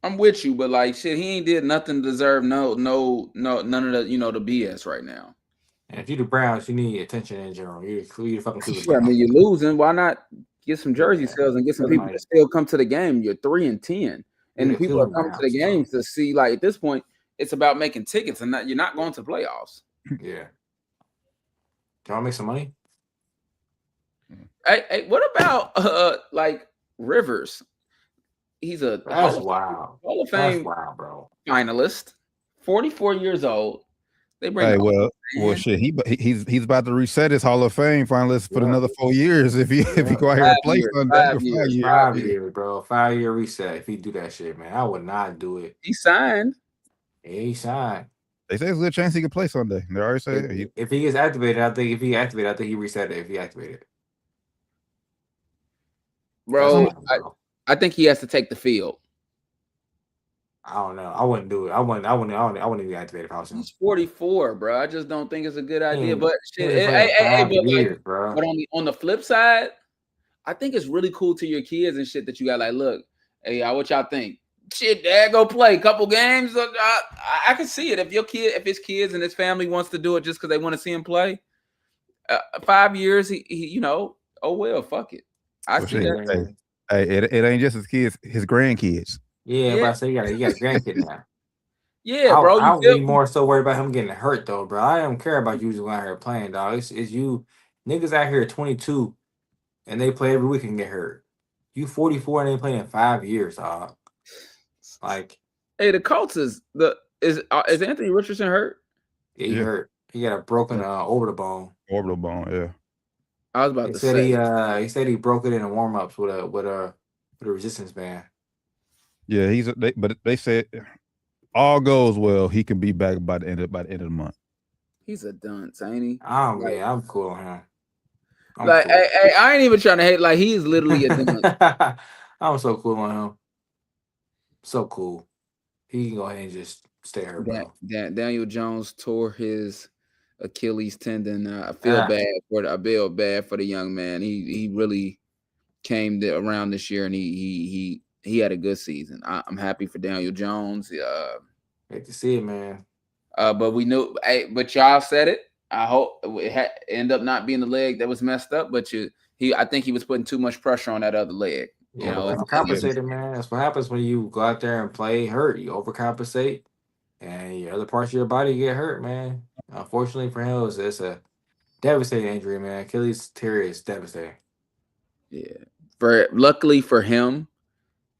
I'm with you, but shit, he ain't did nothing to deserve no none of the the BS right now. And if you the Browns, you need attention in general. You fucking yeah, I mean, you're losing. Why not get some jersey sales and get some people to still come to the game? You're 3-10, and people are coming to the games to see. Like at this point, it's about making tickets, and you're not going to the playoffs. Yeah. Do y'all make some money? Hey, what about Rivers? He's a Hall of Fame bro. Finalist, 44 years old. They bring. Hey, well, shit. He's about to reset his Hall of Fame finalist for another 4 years if he go out here and play Sunday. 5 years, bro. 5-year reset. If he do that shit, man, I would not do it. He signed. Yeah, he signed. They say there's a good chance he can play Sunday. They already say if he gets activated, I think he reset it. If he activated, bro, I think he has to take the field. I don't know. I wouldn't do it. I wouldn't even activate if I was him. He's 44, bro. I just don't think it's a good idea. But shit, bro. But on the flip side, I think it's really cool to your kids and shit that you got look, hey, what y'all think? Shit, dad, go play a couple games. I can see it if his kids and his family wants to do it just because they want to see him play. 5 years, he oh well, fuck it. I see that. Hey, it ain't just his kids, his grandkids. Yeah, but I say you got a grandkid now. Yeah, bro. I would be more so worried about him getting hurt though, bro. I don't care about you just going out here playing, dog. It's you niggas out here 22 and they play every week and get hurt. You 44 and they playing 5 years, dog. Like, hey, the Colts is Anthony Richardson hurt? Yeah, he hurt. He got a broken orbital bone. Orbital bone, yeah. I was about to say. He said he broke it in the warm ups with a resistance band. Yeah, but they said all goes well, he can be back by the end of the month. He's a dunce, ain't he? Yeah, I'm cool on him. Cool. I ain't even trying to hate. Like, he's literally a dunce. I'm so cool on him. So cool. He can go ahead and just stay hurt, bro. Daniel Jones tore his Achilles tendon. I feel bad for the young man. He really came around this year, and he had a good season. I'm happy for Daniel Jones. Great to see it, man. But we knew. But y'all said it. I hope it end up not being the leg that was messed up. But I think he was putting too much pressure on that other leg. Yeah, overcompensated, man. That's what happens when you go out there and play hurt. You overcompensate, and your other parts of your body get hurt, man. Unfortunately for him, it's a devastating injury, man. Achilles tear is devastating. Yeah. Luckily for him,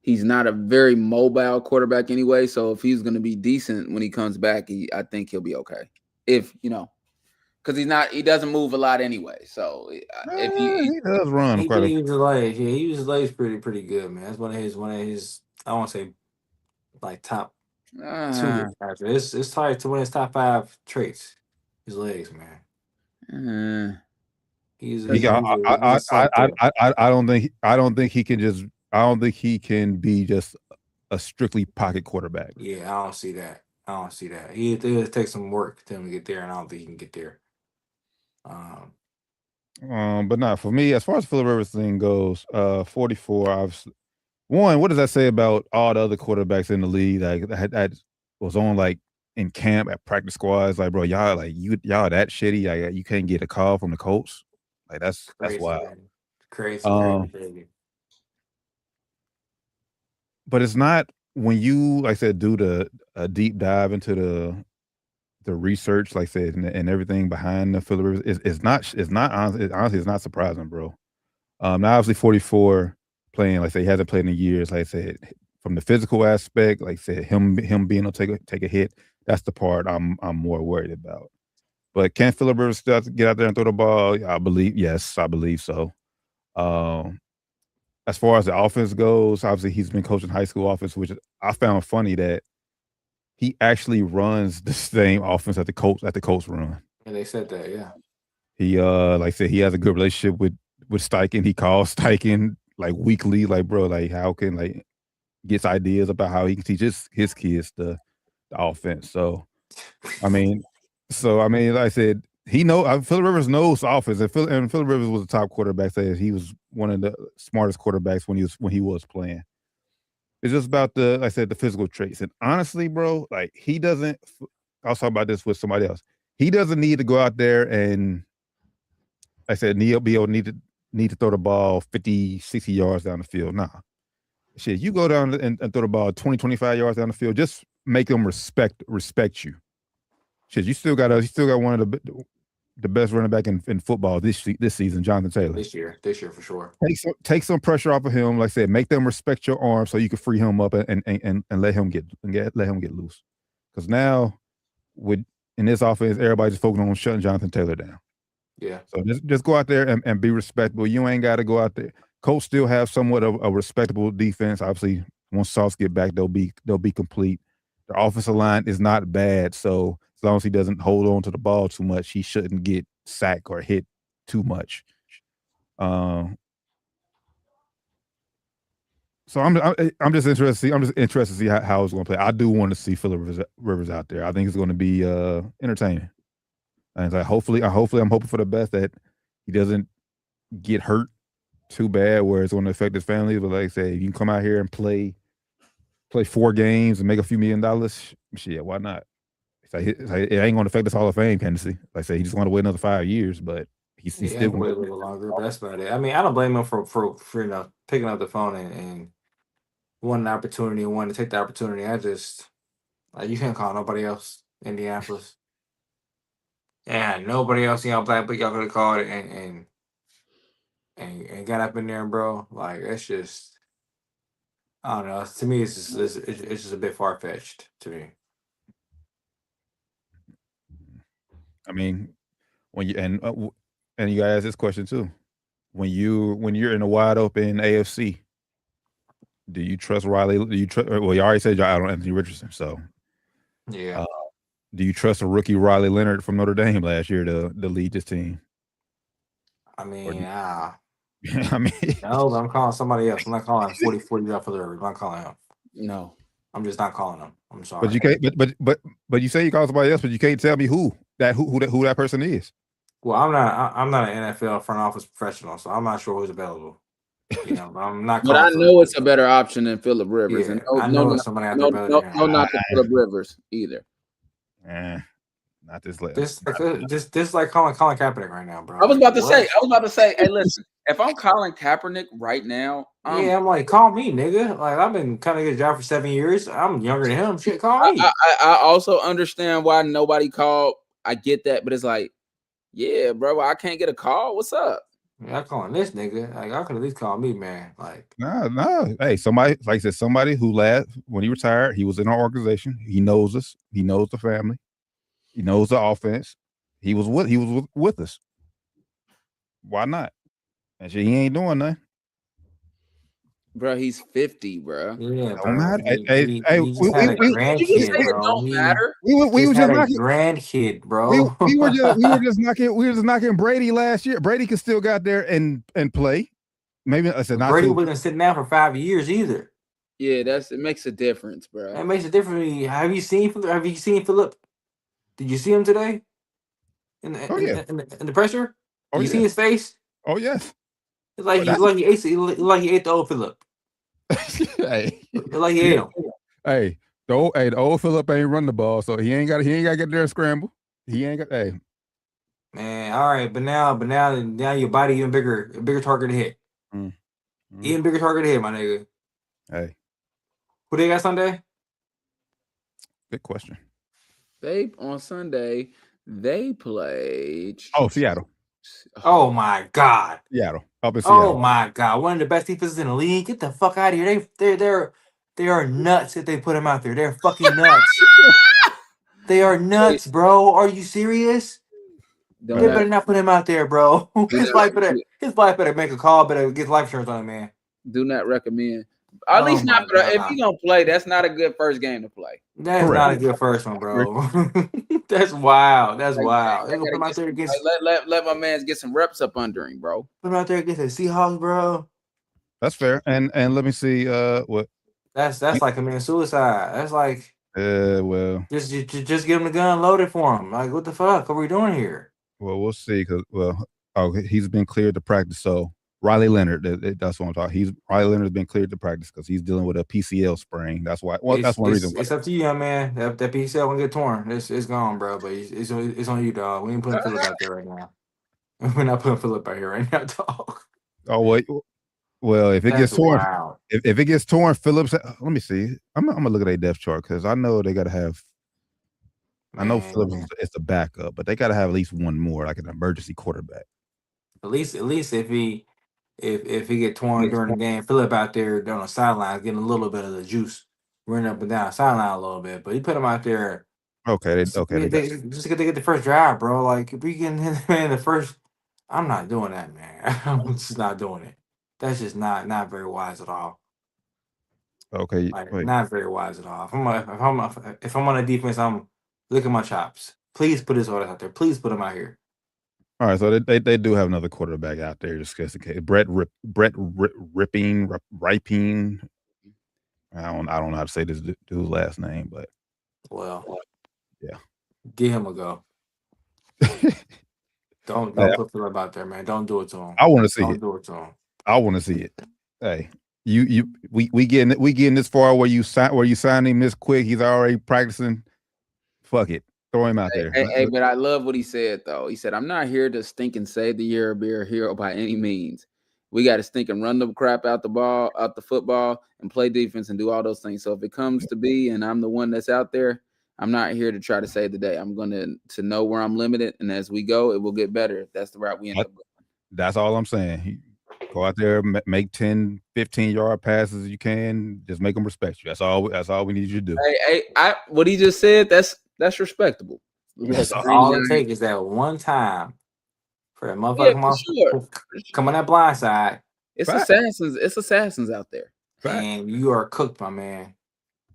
he's not a very mobile quarterback anyway. So if he's going to be decent when he comes back, I think he'll be okay. If because he doesn't move a lot anyway. So if he does run, he uses his legs. Yeah, he uses his legs pretty good, man. That's one of his. I won't say like top 2. It's tied to one of his top 5 traits. His legs, man. I don't think he can just. I don't think he can be just a strictly pocket quarterback. Yeah, I don't see that. It'll take some work to him to get there, and I don't think he can get there. But not for me. As far as Phillip Rivers thing goes, 44. Obviously, what does that say about all the other quarterbacks in the league? Like that was on like in camp at practice squads. Like, bro, y'all that shitty. Like, you can't get a call from the Colts. Like that's wild. Man. Crazy. But it's not when you, like I said, do a deep dive into the research, like I said, and everything behind the Phillip Rivers. It's not honestly, it's not surprising, bro. Now obviously 44 playing, like I say, he hasn't played in years. Like I said, from the physical aspect, like I said, him being able to take a hit, that's the part I'm more worried about. But can Phillip Rivers still get out there and throw the ball? I believe so. As far as the offense goes, obviously he's been coaching high school offense, which I found funny that he actually runs the same offense that the Colts run. And they said that, yeah. He like I said, he has a good relationship with Steichen. He calls Steichen like weekly, like, bro, like how can like gets ideas about how he can teach his kids the offense. So I mean, like I said, Phillip Rivers knows offense, and Phillip Rivers was a top quarterback. So he was one of the smartest quarterbacks when he was playing. It's just about the physical traits. And honestly, bro, like he doesn't. I was talking about this with somebody else. He doesn't need to go out there and, like I said, need to throw the ball 50, 60 yards down the field. Nah, shit, you go down and throw the ball 20, 25 yards down the field. Just make them respect you. Shit, you still got one of the best running back in football this season, Jonathan Taylor. This year for sure. Take some pressure off of him. Like I said, make them respect your arm so you can free him up and let him get loose. Because now in this offense, everybody's focusing on shutting Jonathan Taylor down. Yeah. So just go out there and be respectable. You ain't got to go out there. Colts still have somewhat of a respectable defense. Obviously, once Sauce get back, they'll be complete. Their offensive line is not bad, so as long as he doesn't hold on to the ball too much, he shouldn't get sacked or hit too much. So I'm just interested to see how it's going to play. I do want to see Phillip Rivers out there. I think it's going to be entertaining. And I'm hoping for the best that he doesn't get hurt too bad where it's going to affect his family. But like I say, if you can come out here and play 4 games and make a few $1 million, shit, why not? It ain't going to affect this Hall of Fame candidacy. Like I say, he just want to wait another 5 years, but he's still wait a little longer. But that's about it. I mean, I don't blame him for picking up the phone and wanting an opportunity and wanting to take the opportunity. I just you can't call nobody else in Indianapolis. Yeah, nobody else, Black, but y'all could have called it and and got up in there, bro. Like it's just, I don't know. To me, it's just a bit far fetched to me. I mean, when you and you gotta ask this question too. When you're in a wide open AFC, do you trust Riley? Do you trust? Well, you already said y'all out on Anthony Richardson, so yeah. Do you trust a rookie Riley Leonard from Notre Dame last year to lead this team? I mean, I mean, no, but I'm calling somebody else. I'm not calling 40 off of the. I'm not calling him. No, I'm just not calling him. I'm sorry. But you can't. But you say you call somebody else, but you can't tell me who that person is. Well, I'm not an NFL front office professional, so I'm not sure who's available. You know, I'm not. But I know it's a better option than Phillip Rivers, Yeah, and I know somebody out there better than him. No, not to Phillip Rivers either. Not this late. Just like Colin Kaepernick right now, bro. I was about to say, hey, listen, if I'm calling Kaepernick right now, I'm like, call me, nigga. Like I've been kind of get a job for 7 years. I'm younger than him. Shit, call me. I also understand why nobody called. I get that, but it's like, yeah, bro, I can't get a call. What's up? Yeah, I'm calling this nigga. Like I could at least call me, man. Like no. Hey, somebody, like I said, somebody who when he retired, he was in our organization. He knows us. He knows the family. He knows the offense. He was with us. Why not? And he ain't doing nothing. Bro, he's 50, bro. Yeah, don't matter. He just had a grandkid, bro. We was just knocking grandkid, bro. We were just knocking Brady last year. Brady could still got there and play. Maybe I said not. Brady wasn't sitting down for 5 years either. Yeah, it makes a difference, bro. That makes a difference. Have you seen Phillip? Did you see him today? In the pressure? Did you see his face? Oh yes. It's like he ate the old Phillip. Hey. It's like he ate him. Hey, the old Phillip ain't run the ball, so he ain't got to get there and scramble. He ain't got. Hey, man. All right, but now your body even bigger target to hit. Even bigger target to hit, my nigga. Hey, who they got Sunday? Good question. On Sunday they played. Seattle. Oh my God. Seattle. Up in Seattle. Oh my God. One of the best defenses in the league. Get the fuck out of here. They are nuts if they put him out there. They're fucking nuts. They are nuts, bro. Are you serious? They better not put him out there, bro. His wife better make a call, better get life insurance on him, man. Do not recommend. At least not. If he's gonna play, that's not a good first game to play. That's not a good first one, bro. That's wild. That's wild. They're gonna put him out there against. Let my man get some reps up under him, bro. Put him out there against the Seahawks, bro. That's fair. And let me see. What? That's like committing suicide. That's like. Well. Just give him the gun loaded for him. Like, what the fuck are we doing here? Well, we'll see. He's been cleared to practice. So Riley Leonard, that's what I'm talking. Riley Leonard has been cleared to practice because he's dealing with a PCL sprain. That's why. Well, that's one reason. It's up to you, young man. That PCL won't get torn. It's gone, bro. But it's on you, dog. We ain't putting Phillip out there right now. We're not putting Phillip out here right now, dog. Oh wait. Well, if it gets torn, if it gets torn, Phillips. Let me see. I'm gonna look at a depth chart because I know they gotta have. I know Phillips is the backup, but they gotta have at least one more, like an emergency quarterback. At least if he get torn during the game, Phillip out there on the sideline getting a little bit of the juice, running up and down the sideline a little bit. But he put him out there. Okay. Just to get the first drive, bro. Like if we get in the first, I'm not doing that, man. I'm just not doing it. That's just not very wise at all. Okay, not very wise at all. If I'm on a defense, I'm looking at my chops. Please put his orders out there. Please put him out here. All right, so they do have another quarterback out there just in case. Brett Ripien. I don't know how to say this dude's last name, but yeah, give him a go. Don't put Phillip out there, man. Don't do it to him. I want to see it. Don't do it to him. I want to see it. Hey, we getting this far where you sign him this quick. He's already practicing. Fuck it. Throw him out there. Hey, but I love what he said, though. He said, I'm not here to stink and save the year or be a hero by any means. We got to stink and run the crap out the football, and play defense and do all those things. So if it comes to be and I'm the one that's out there, I'm not here to try to save the day. I'm going to know where I'm limited, and as we go, it will get better if that's the route we end up going. That's all I'm saying. Go out there, make 10, 15-yard passes you can. Just make them respect you. That's all we need you to do. Hey, what he just said, that's respectable. That's all it takes is that one time for that motherfucker come on that blind side. It's assassins. It's assassins out there. And you are cooked, my man.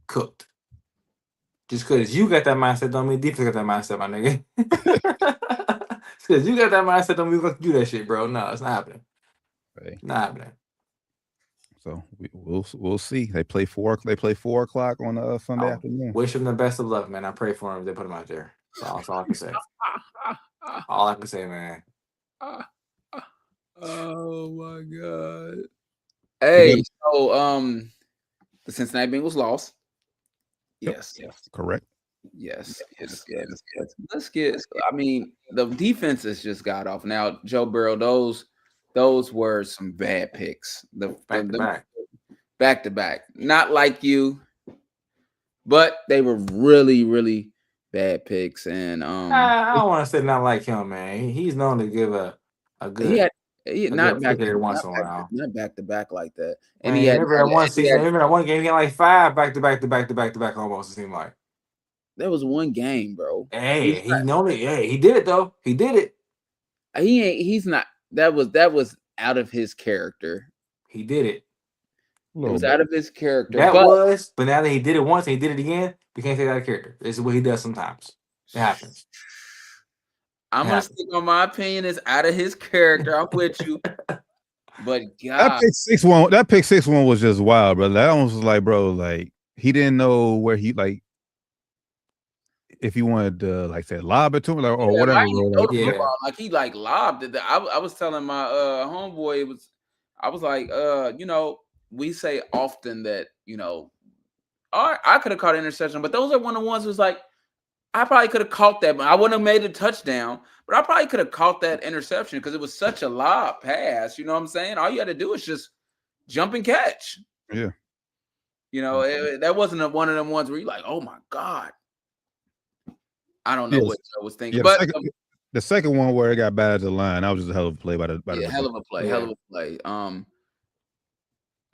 Cooked. Just because you got that mindset don't mean defense got that mindset, my nigga. Just because you got that mindset don't mean you do that shit, bro. No, it's not happening. Hey. Not happening. So we'll see. They play 4 o'clock on Sunday afternoon. Wish them the best of luck, man. I pray for them if they put them out there. That's all I can say. All I can say, man. Oh my God. Hey, so the Cincinnati Bengals lost. Yes. Correct. Yes. Let's get. I mean, the defense is just got off. Now, Joe Burrow, those were some bad picks. Back to back. Not like you, but they were really, really bad picks. And I don't want to say not like him, man. He's known to give a good. Not back to back like that. And he had one season. Remember one game he had like 5 back to back almost. It seemed like that was one game, bro. Hey, he known it. Hey, he did it though. He did it. He's not. That was out of his character. He did it. It was out of his character. But now that he did it once and he did it again, we can't say out of character. This is what he does sometimes. It happens. I'm gonna stick on my opinion. It's out of his character. I'm with you. But God, that pick 6-1 was just wild, bro. That almost was like, bro, like he didn't know where he if he wanted to say lob it to him or whatever. Like he lobbed it. I was telling my homeboy I was like, we say often that, I could have caught an interception, but those are one of the ones who's like, I probably could have caught that, but I wouldn't have made a touchdown, but I probably could have caught that interception because it was such a lob pass. You know what I'm saying? All you had to do is just jump and catch. Yeah. That wasn't one of them ones where you're like, oh my God. I don't know what I was thinking. Yeah, but the second one where it got bad at the line, that was just a hell of a play by the hell of a play.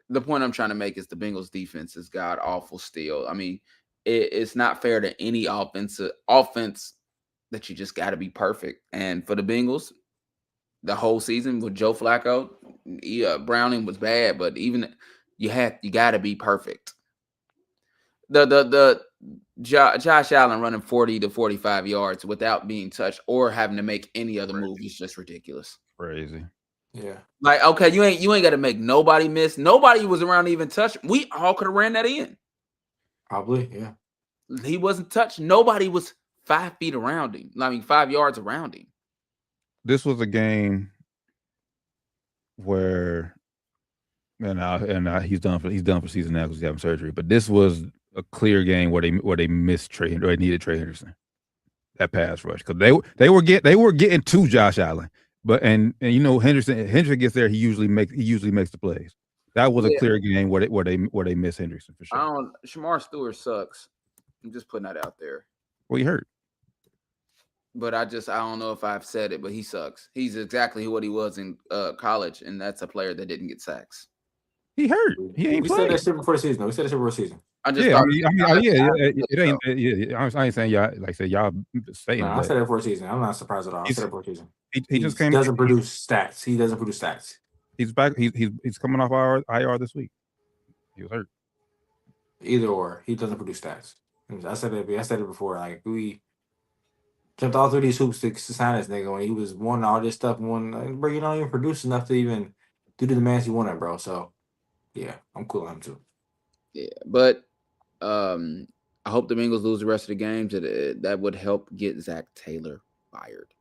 The point I'm trying to make is the Bengals defense is god awful still. I mean, it's not fair to any offense that you just got to be perfect. And for the Bengals, the whole season with Joe Flacco, Browning was bad, but even you got to be perfect. The Josh Allen running 40 to 45 yards without being touched or having to make any other move is just ridiculous. Crazy. Yeah. Like, okay, you ain't got to make nobody miss. Nobody was around to even touch. We all could have ran that in. Probably, yeah. He wasn't touched. Nobody was 5 feet around him. 5 yards around him. This was a game where, he's done for season now because he's having surgery. But this was a clear game where they missed Trey, or they needed Trey Henderson. That pass rush because they were getting to Josh Allen, but and Henderson gets there. He usually makes the plays. That was a clear game where they miss Henderson for sure. Shamar Stewart sucks. I'm just putting that out there. Well, he hurt. But I don't know if I've said it, but he sucks. He's exactly what he was in college, and that's a player that didn't get sacks. He hurt. He ain't played. We said that shit before the season. I ain't saying y'all y'all saying. I said it before the season. I'm not surprised at all. I said it before the season. He just came. Doesn't produce stats. He doesn't produce stats. He's back. He's coming off IR this week. He was hurt. Either or, he doesn't produce stats. I said it before. Like we jumped all through these hoops to sign this nigga when he was won all this stuff. Bro, you don't even produce enough to even do the demands you wanted, bro. So yeah, I'm cool on him too. Yeah, but I hope the Bengals lose the rest of the games. That would help get Zach Taylor fired.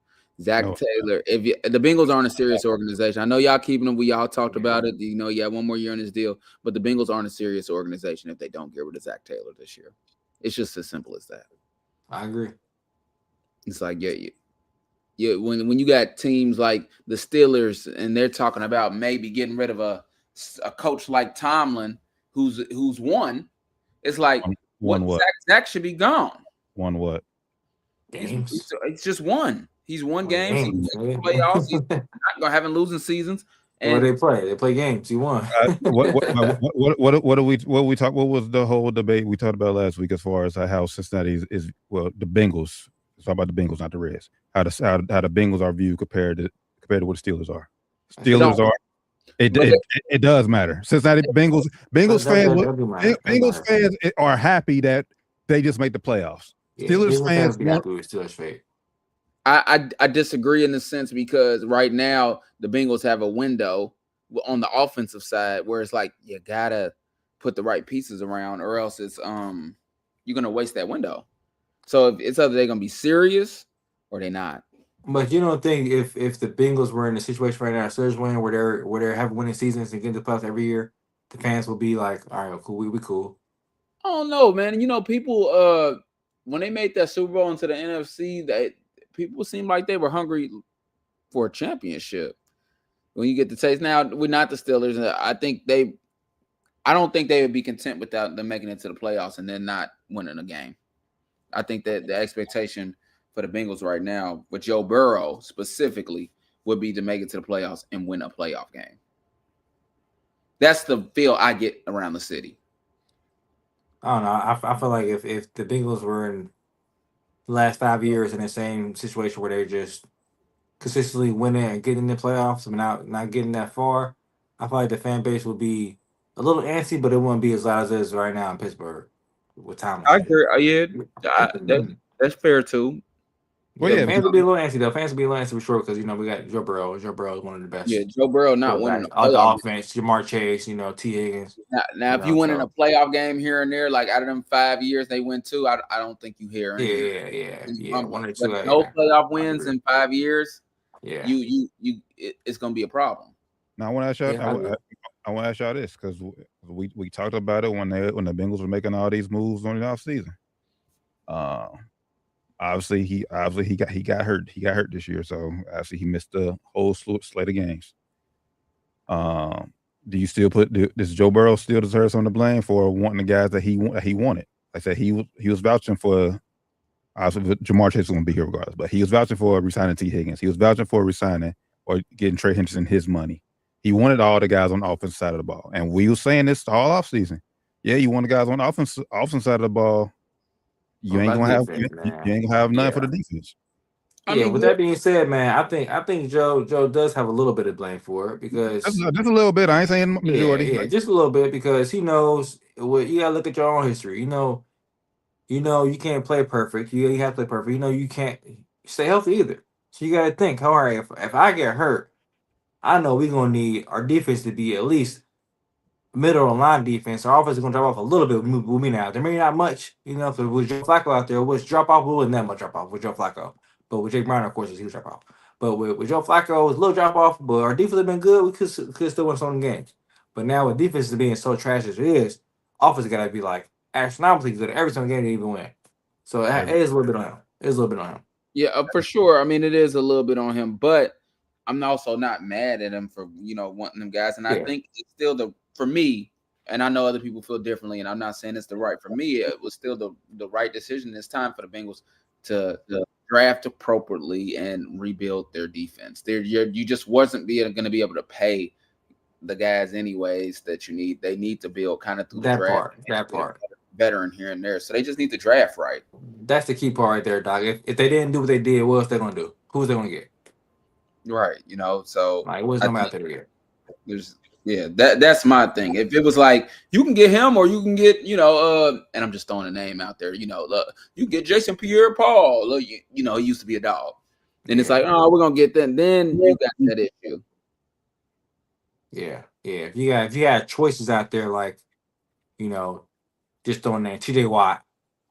Taylor, if the Bengals aren't a serious organization, I know y'all keeping him. We all talked about it. You have one more year in this deal, but the Bengals aren't a serious organization if they don't get rid of Zach Taylor this year. It's just as simple as that. I agree. It's like when you got teams like the Steelers and they're talking about maybe getting rid of a coach like Tomlin who's won. It's like what? Zach should be gone. Won what? It's just one. He's won games. He's played all season. Not gonna have losing seasons. And what they play? They play games. You won. What do we talk? What was the whole debate we talked about last week as far as how Cincinnati is the Bengals? Let's talk about the Bengals, not the Reds. How the Bengals are viewed compared to what the Steelers are. Steelers are. It does matter. Cincinnati Bengals fans are happy that they just make the playoffs. Steelers fans be happy with Steelers fate. I disagree in the sense because right now the Bengals have a window on the offensive side where it's like you gotta put the right pieces around, or else it's you're gonna waste that window. So it's either they're gonna be serious or they're not. But you don't think if the Bengals were in a situation right now, Steelers winning, where they're having winning seasons and getting to the playoffs every year, the fans will be like, all right, cool, we cool. I don't know, man. You know, people when they made that Super Bowl into the NFC, people seemed like they were hungry for a championship. When you get the taste, now we're not the Steelers. I don't think they would be content without them making it to the playoffs and then not winning a game. I think that the expectation for the Bengals right now, with Joe Burrow specifically, would be to make it to the playoffs and win a playoff game. That's the feel I get around the city. I don't know. I feel like if the Bengals were in the last 5 years in the same situation where they're just consistently winning and getting in the playoffs but not getting that far, I feel like the fan base would be a little antsy, but it wouldn't be as loud as it is right now in Pittsburgh with Thomas. I agree. That's fair too. Well, yeah, fans will be a little antsy though. Fans will be a little antsy for sure because we got Joe Burrow. Joe Burrow is one of the best. Yeah, Joe Burrow not winning all the offense. Jamar Chase, T. Higgins. Now if you win in a playoff game here and there, like out of them 5 years they win 2, I don't think you hear anything. Yeah. 1 or 2. No playoff wins in 5 years. Yeah, it's gonna be a problem. Now I want to ask y'all. I want to ask y'all this because we talked about it when the Bengals were making all these moves on the offseason. Obviously he got hurt. He got hurt this year, so obviously he missed the whole slate of games. Do you still does Joe Burrow still deserve some of the blame for wanting the guys that he wanted? Like I said, he was vouching for. Obviously, Jamar Chase is going to be here regardless, but he was vouching for resigning T. Higgins. He was vouching for resigning or getting Trey Henderson his money. He wanted all the guys on the offensive side of the ball, and we were saying this all offseason. Yeah, you want the guys on the offensive side of the ball. You ain't gonna have none for the defense. With that being said, man, I think Joe does have a little bit of blame for it because just a little bit. I ain't saying majority. Yeah, just a little bit because he knows what you gotta look at your own history. You can't play perfect. You have to play perfect. You can't stay healthy either. So you gotta think, all right, if I get hurt, I know we're gonna need our defense to be at least middle of the line defense. Our offense is going to drop off a little bit with me now. There may not much, if it was Joe Flacco out there, it was drop off. It wasn't that much drop off with Joe Flacco. But with Jake Brown, of course, it's a huge drop off. But with Joe Flacco, it was a little drop off. But our defense has been good. We could still win some games. But now with defense being so trash as it is, offense got to be like astronomically good every single game to even win. So it is a little bit on him. Yeah, for sure. I mean, it is a little bit on him, but I'm also not mad at him for wanting them guys. And I think it's still for me, and I know other people feel differently, and I'm not saying it's the right. For me, it was still the right decision. It's time for the Bengals to draft appropriately and rebuild their defense. You just wasn't going to be able to pay the guys anyways that you need. They need to build kind of through the draft. That part. Veteran here and there. So they just need to draft right. That's the key part right there, Doc. If they didn't do what they did, what else they going to do? Who's they going to get? Right. So like, what's them out there to get? That's my thing. If it was like you can get him or you can get, and I'm just throwing a name out there, look, you get Jason Pierre-Paul. Look, he used to be a dog. And it's like, oh, we're gonna get that. Then you got that issue. Yeah. If you had choices out there, like, just throwing that TJ Watt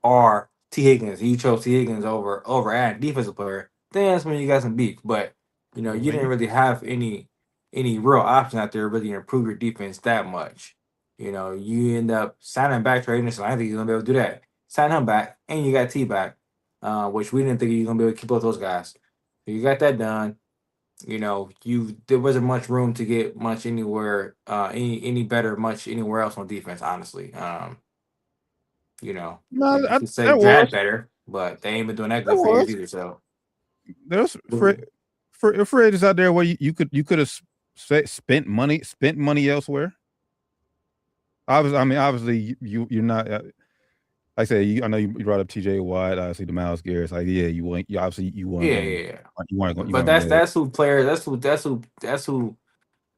or T. Higgins, you chose T. Higgins over adding defensive player, then that's when you got some beef. But you didn't really have any real option out there really improve your defense that much. You end up signing back Trey Henderson. I think he's gonna be able to do that. Sign him back, and you got T back, which we didn't think you were gonna be able to keep both those guys. So you got that done. There wasn't much room to get much anywhere, any better, much anywhere else on defense. Honestly, no, you could say draft better, but they ain't been doing that good for years either. So there's free agents out there where you could have spent money elsewhere. Obviously, you're not. Like I said, I know you brought up TJ Watt. Obviously, the Miles Garrett's. Like, yeah, you want. You obviously you want. Yeah. You want to go. But that's who players. That's who.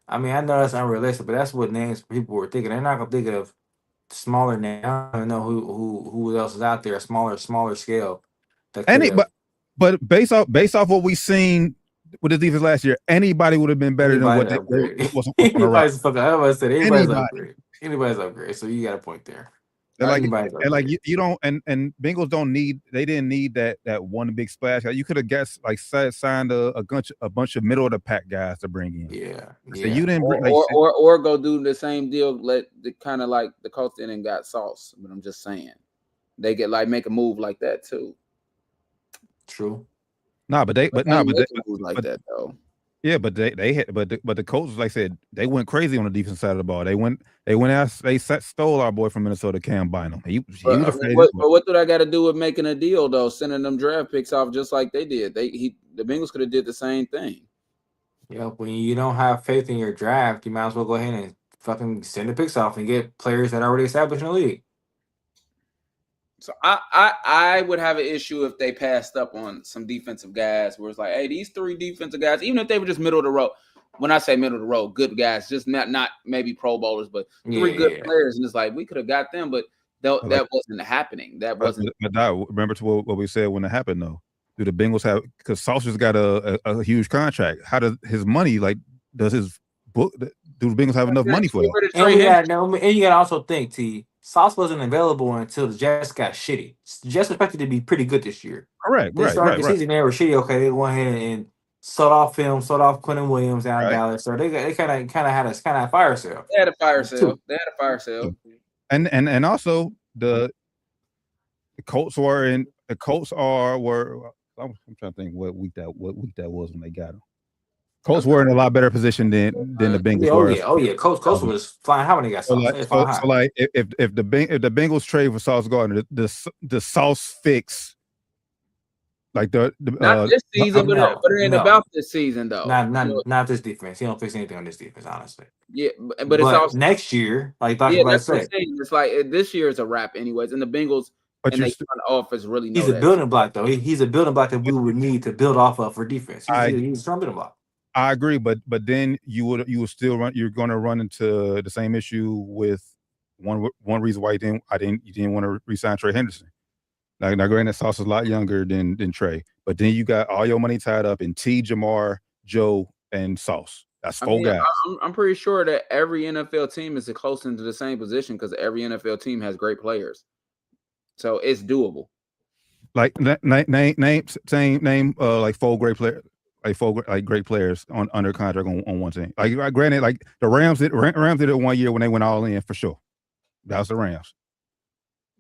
I mean, I know that's unrealistic, but that's what names people were thinking. They're not gonna think of smaller names. I don't know who else is out there, smaller scale. But based off what we seen with the defense last year, anybody would have been better than what was on the roster. Anybody's upgrade. So you got a point there. You don't and Bengals don't need. They didn't need that one big splash. You could have guessed signed a bunch of middle of the pack guys to bring in. Yeah. So you didn't or go do the same deal. Let the kind of like the Colts and got Sauce. But I'm just saying they get make a move like that too. True. But that though. Yeah, but the Colts, like I said, they went crazy on the defense side of the ball. They stole our boy from Minnesota, Cam Bynum. But what did I got to do with making a deal though? Sending them draft picks off just like they did. The Bengals could have did the same thing. Yeah, when you don't have faith in your draft, you might as well go ahead and fucking send the picks off and get players that are already established in the league. So I would have an issue if they passed up on some defensive guys where it's like, hey, these 3 defensive guys, even if they were just middle of the road. When I say middle of the road, good guys, just not maybe Pro Bowlers, but 3 good players. And it's like, we could have got them, but that wasn't happening. That wasn't. But remember to what we said when it happened, though. Do the Bengals have, because Saucer's got a huge contract. How does his money, does his book, do the Bengals have enough money for that? And you got to also think, T, Sauce wasn't available until the Jets got shitty. The Jets expected to be pretty good this year. Correct. They started the season, they were shitty. Okay, they went ahead and sold off Quentin Williams down in Dallas. So they kind of had a fire sale. They had a fire sale. And also the Colts were. I'm trying to think what week that was when they got them. Colts were in a lot better position than the Bengals were. Oh yeah. Colts was flying. How many got Sauce? If the Bengals trade for Sauce Gardner, the Sauce fix, not this season, but it ain't about this season though. Not this defense. He don't fix anything on this defense, honestly. Yeah, but it's also next year, like Dr. Black said. It's like this year is a wrap, anyways, and the Bengals. But and they front office really know he's a building block though. He's a building block that we would need to build off of for defense. He's a strong building block. I agree, but then you would still run. You're going to run into the same issue with one reason why you didn't want to re-sign Trey Henderson. Now granted, Sauce is a lot younger than Trey, but then you got all your money tied up in T, Jamar, Joe, and Sauce. That's 4 guys. I'm pretty sure that every NFL team is close into the same position because every NFL team has great players, so it's doable. Like name 4 great players. Great players under contract on one team. Granted, the Rams did it 1 year when they went all in for sure. That was the Rams.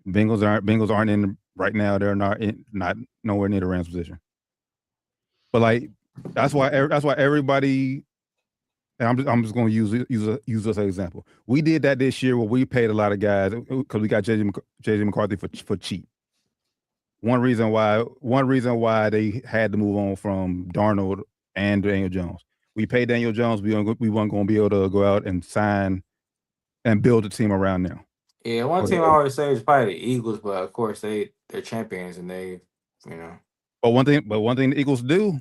Bengals aren't in right now. They're not nowhere near the Rams position. But that's why everybody. And I'm just going to use this as an example. We did that this year where we paid a lot of guys because we got JJ McCarthy for cheap. One reason why they had to move on from Darnold and Daniel Jones. We paid Daniel Jones. We weren't going to be able to go out and sign and build a team around them. Yeah, one team I always say is probably the Eagles, but of course they're champions and they. But one thing the Eagles do,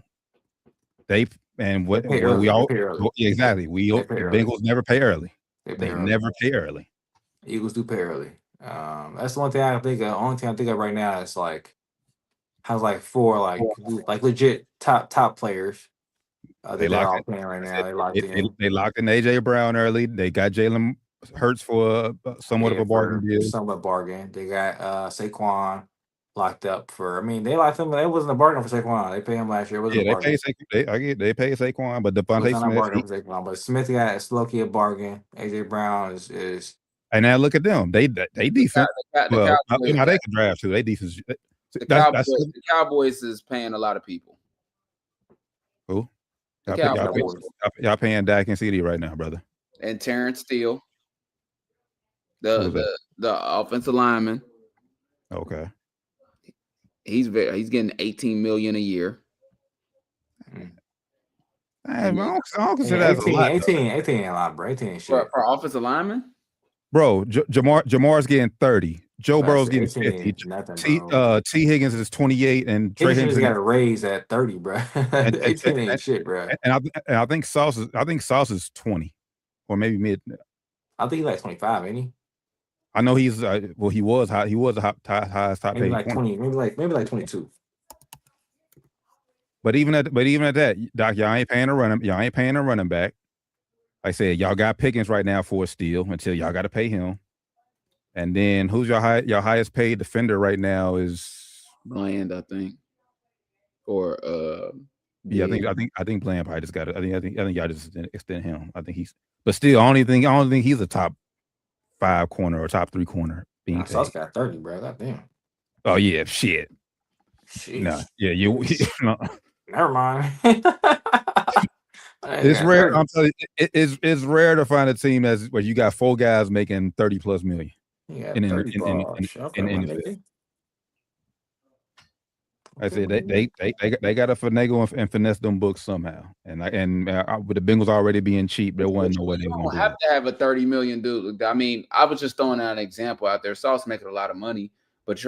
the Bengals never pay early. They never pay early. Eagles do pay early. That's the one thing I think of. Only thing I think of right now is has 4 legit top players. They're all playing right now. They locked in. They locked in AJ Brown early. They got Jalen Hurts for somewhat of a bargain deal. Somewhat bargain. They got Saquon locked up for. I mean, they locked him. It wasn't a bargain for Saquon. They paid him last year. They paid Saquon, but Devontae Smith. But Smith got low-key a bargen. AJ Brown is. And now look at them. They defense. They can draft too. They defense. The Cowboys is paying a lot of people. Who? Y'all paying Dak and CD right now, brother. And Terrence Steele, the offensive lineman. Okay. He's getting $18 million a year. I don't consider that a lot. 18 ain't a lot, bro. 18 ain't shit. For offensive lineman? Bro, Jamar's getting 30. Joe Burrow's getting 50. T. Higgins is 28, and Trey Higgins got a raise at 30, bro. 18 ain't shit, bro. And I think Sauce is 20, or maybe mid. I think he's like 25, ain't he? I know he's he was high. He was the highest top maybe paid. Like 20, maybe like 22. But even at that, Doc, y'all ain't paying a running back. Like I said, y'all got Pickens right now for a steal until y'all got to pay him. And then who's your highest paid defender right now is Bland, I think. Or I think Bland probably just got it. I think y'all just extend him. I think he's, but still, I don't think he's a top 5 corner or top 3 corner. Sauce got 30, bro. Goddamn. Oh yeah, shit. Sheesh. No, yeah, you. No. Never mind. It's rare. I'm telling you, it's rare to find a team where you got 4 guys making 30+ million. Yeah, in NFL. I said they got to finagle and finesse them books somehow. And with the Bengals already being cheap, there wasn't no way they were going to have to have a 30 million dude. I mean, I was just throwing out an example out there. Sauce making a lot of money, but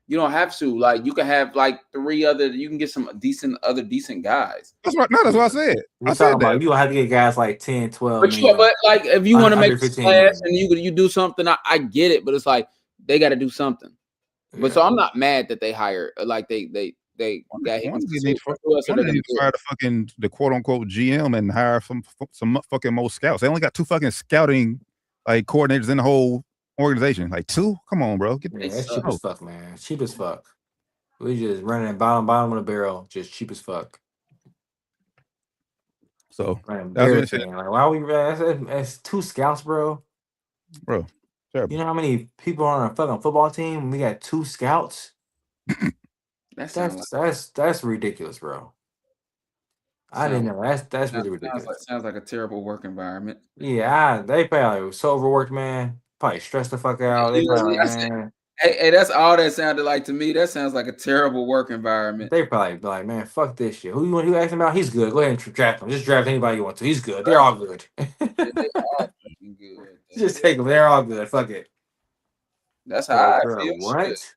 you don't have to. Like, you can have like 3 other. You can get some decent guys. That's right. No, that's what I said. I said that. You have to get guys like 10, 12. But like, if you want to make a splash and you do something, I get it. But it's like they got to do something. Yeah. But so I'm not mad that they hire. Like they got him. They need to fire the quote unquote GM and hire some fucking more scouts. They only got 2 fucking scouting like coordinators in the whole organization. Like 2? Come on, bro. That's cheap as fuck, man. Cheap as fuck. We just running bottom of the barrel, just cheap as fuck. So that's like, why are we? That's 2 scouts, bro. Bro, terrible. You know how many people are on a fucking football team? We got 2 scouts. That's ridiculous, bro. I didn't know. That's really ridiculous. Sounds like a terrible work environment. Yeah, they probably so overworked, man. Probably stressed the fuck out. They probably, man. Hey, that's all that sounded like to me. That sounds like a terrible work environment. They probably be like, man, fuck this shit. Who asking about? He's good. Go ahead and draft him. Just draft anybody you want to. He's good. They're all good. They're all good. Just take them. They're all good. Fuck it. That's how I feel. What? Shit.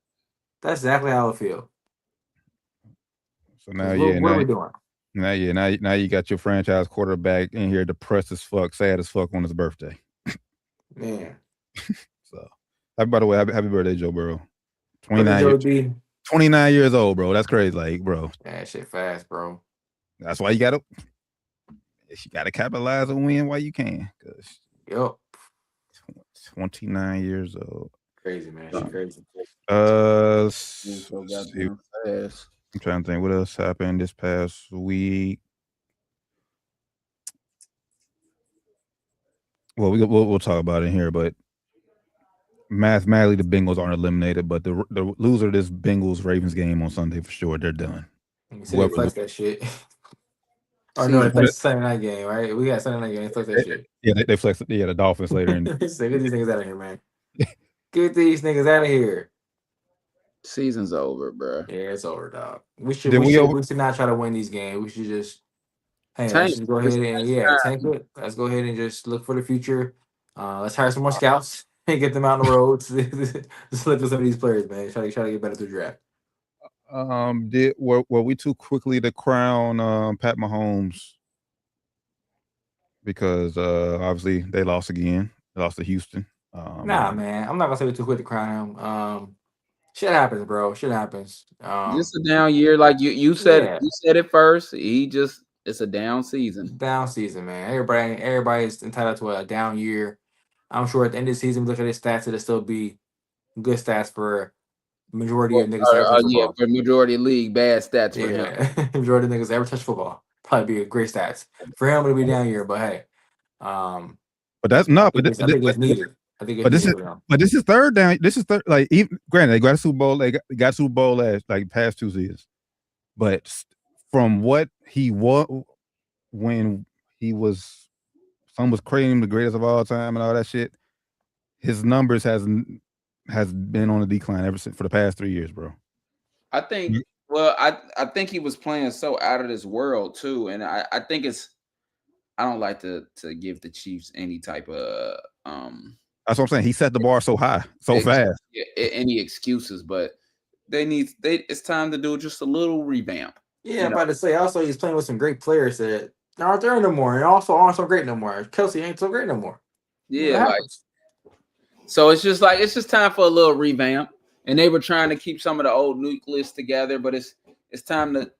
That's exactly how I feel. So now, what are we doing? Now you got your franchise quarterback in here depressed as fuck, sad as fuck on his birthday. Man. So, by the way, happy birthday, Joe Burrow. 29 years old, bro. That's crazy, like, bro. That shit fast, bro. That's why you gotta capitalize and win while you can. Yep. 29 years old. Crazy, man. She's crazy. I'm trying to think what else happened this past week. Well, we'll talk about it here, but mathematically the Bengals aren't eliminated, but the loser of this Bengals-Ravens game on Sunday for sure, they're done. They flex that shit. Oh no, it's Sunday night game, right? We got Sunday night game. They flex that shit. Yeah, they flex. Yeah, the Dolphins later. Get these niggas out of here, man. Get these niggas out of here. Season's over, bro. Yeah, it's over, dog. We should not try to win these games. We should just let's go ahead and tank it. Let's go ahead and just look for the future. Let's hire some more scouts and get them out on the road to slip with some of these players, man. Try to get better through the draft. Were we too quickly to crown Pat Mahomes? Because obviously they lost again. They lost to Houston. Nah, man. I'm not gonna say we're too quick to crown him. Shit happens, bro. Shit happens. Just a down year, like you said. Yeah. You said it first. It's a down season. Down season, man. Everybody's entitled to a down year. I'm sure at the end of the season, we look at his stats, it'll still be good stats for majority of niggas. For majority league, bad stats for him. Majority of niggas ever touch football. Probably be a great stats. For him, it'll be down year, but hey. But that's not. I think it's needed. But this is third down. This is third. Like, even granted, they got a Super Bowl. They got Super Bowl last past 2 seasons. But from what he was when he was, some was creating the greatest of all time and all that shit, his numbers has been on a decline ever since for the past 3 years, bro. I think Well, I think he was playing so out of this world too, and I think I don't like to give the Chiefs any type of That's what I'm saying. He set the bar so high, so fast. Any excuses, but it's time to do just a little revamp. Yeah, I'm about to say. Also, he's playing with some great players that aren't there no more, and also aren't so great no more. Kelsey ain't so great no more. Yeah, like so it's just time for a little revamp. And they were trying to keep some of the old nucleus together, but it's time to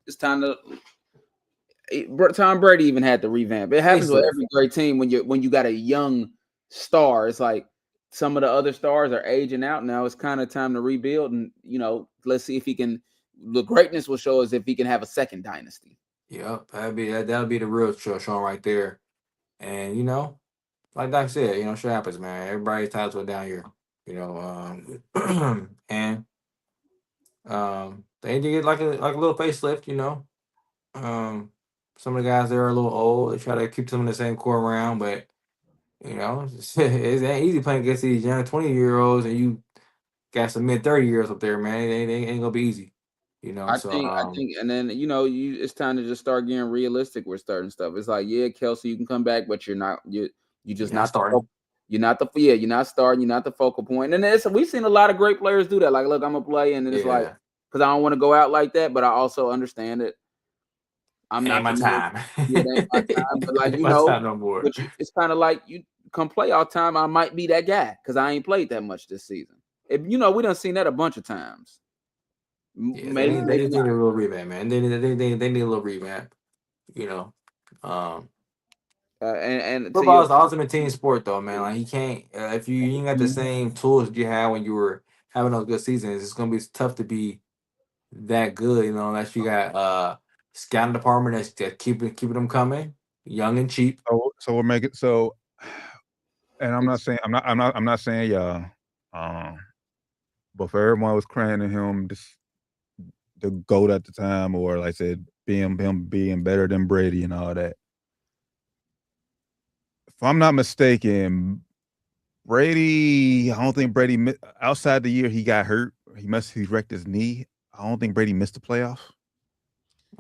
Tom Brady even had to revamp. It happens with every great team when you got a young star. It's like some of the other stars are aging out now. It's kind of time to rebuild, and let's see if he can. The greatness will show us if he can have a second dynasty. Yep, that'll be the real show right there. And like Doc said, shit happens, man. Everybody's tied to it down here. And they need to get like a little facelift. Some of the guys there are a little old. They try to keep some of the same core around, but it ain't easy playing against these young 20-year-olds, and you got some mid 30-years up there, man. It ain't gonna be easy. I think, and then it's time to just start getting realistic with certain stuff. It's like, yeah, Kelsey, you can come back, but you're just not starting. You're not you're not starting. You're not the focal point. And we've seen a lot of great players do that. Like, look, I'm gonna play, and then it's like, because I don't want to go out like that, but I also understand it. I'm not my time. Yeah, it ain't my time. But like no more. It's kind of like you come play all time. I might be that guy because I ain't played that much this season. We done seen that a bunch of times. Yeah, maybe they need a little revamp, man. They need a little revamp. And football is the ultimate team sport, though, man. Like, you can't if you ain't got the same tools that you had when you were having those good seasons. It's gonna be tough to be that good, unless you got scouting department that's keeping them coming, young and cheap. So we'll make it so. And I'm not saying y'all, but for everyone was crowning him the GOAT at the time, or like I said, him being better than Brady and all that. If I'm not mistaken, Brady, I don't think Brady outside the year he got hurt. He wrecked his knee. I don't think Brady missed the playoffs.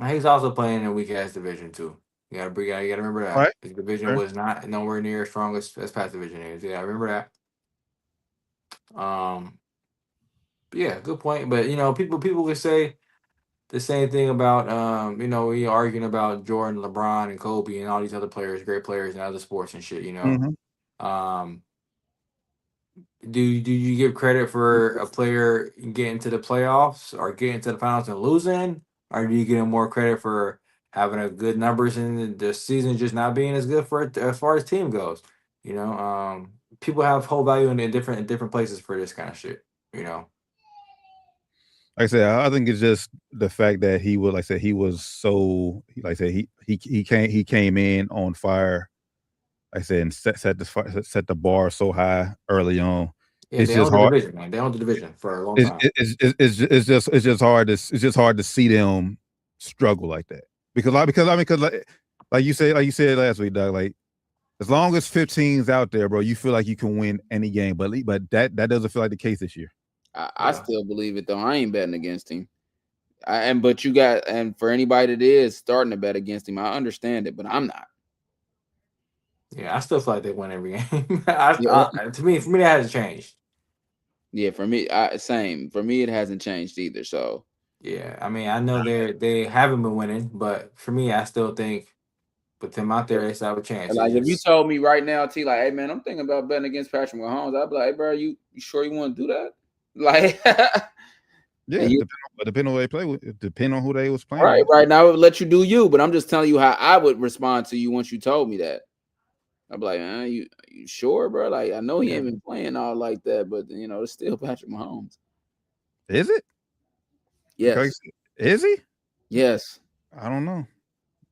He's also playing in a weak ass division too. You gotta remember that. Right. His division was not nowhere near as strong as Pat's division is. Yeah, I remember that. Yeah, good point. But people would say the same thing about we arguing about Jordan, LeBron, and Kobe and all these other players, great players in other sports and shit. Mm-hmm. Do you give credit for a player getting to the playoffs or getting to the finals and losing, or do you give him more credit for having a good numbers and the season just not being as good for it as far as team goes? People have whole value in different places for this kind of shit. Like I said, I think it's just the fact that he was, like I said, he was so, like I said, he came in on fire. Like I said, and set the bar so high early on. Yeah, it's just hard. Division, man. They own the division for a long time. It's just hard to see them struggle like that because like you said last week, Doug. Like, as long as 15's out there, bro, you feel like you can win any game. But that doesn't feel like the case this year. I still believe it though. I ain't betting against him. And for anybody that is starting to bet against him, I understand it, but I'm not. Yeah, I still feel like they win every game. For me, that hasn't changed. Yeah, for me, same. For me, it hasn't changed either. So yeah, I mean, I know they haven't been winning, but for me, I still think with them out there, they still have a chance. Like, if you told me right now, T, like, hey man, I'm thinking about betting against Patrick Mahomes, I'd be like, hey bro, you sure you want to do that? Like, yeah, depending on who they play with, depending on who they was playing. Right now, I would let you do you, but I'm just telling you how I would respond to you once you told me that. I'd be like, you sure, bro? Like, I know he ain't been playing all like that, but it's still Patrick Mahomes. Is it? Yes. Is he? Yes. I don't know.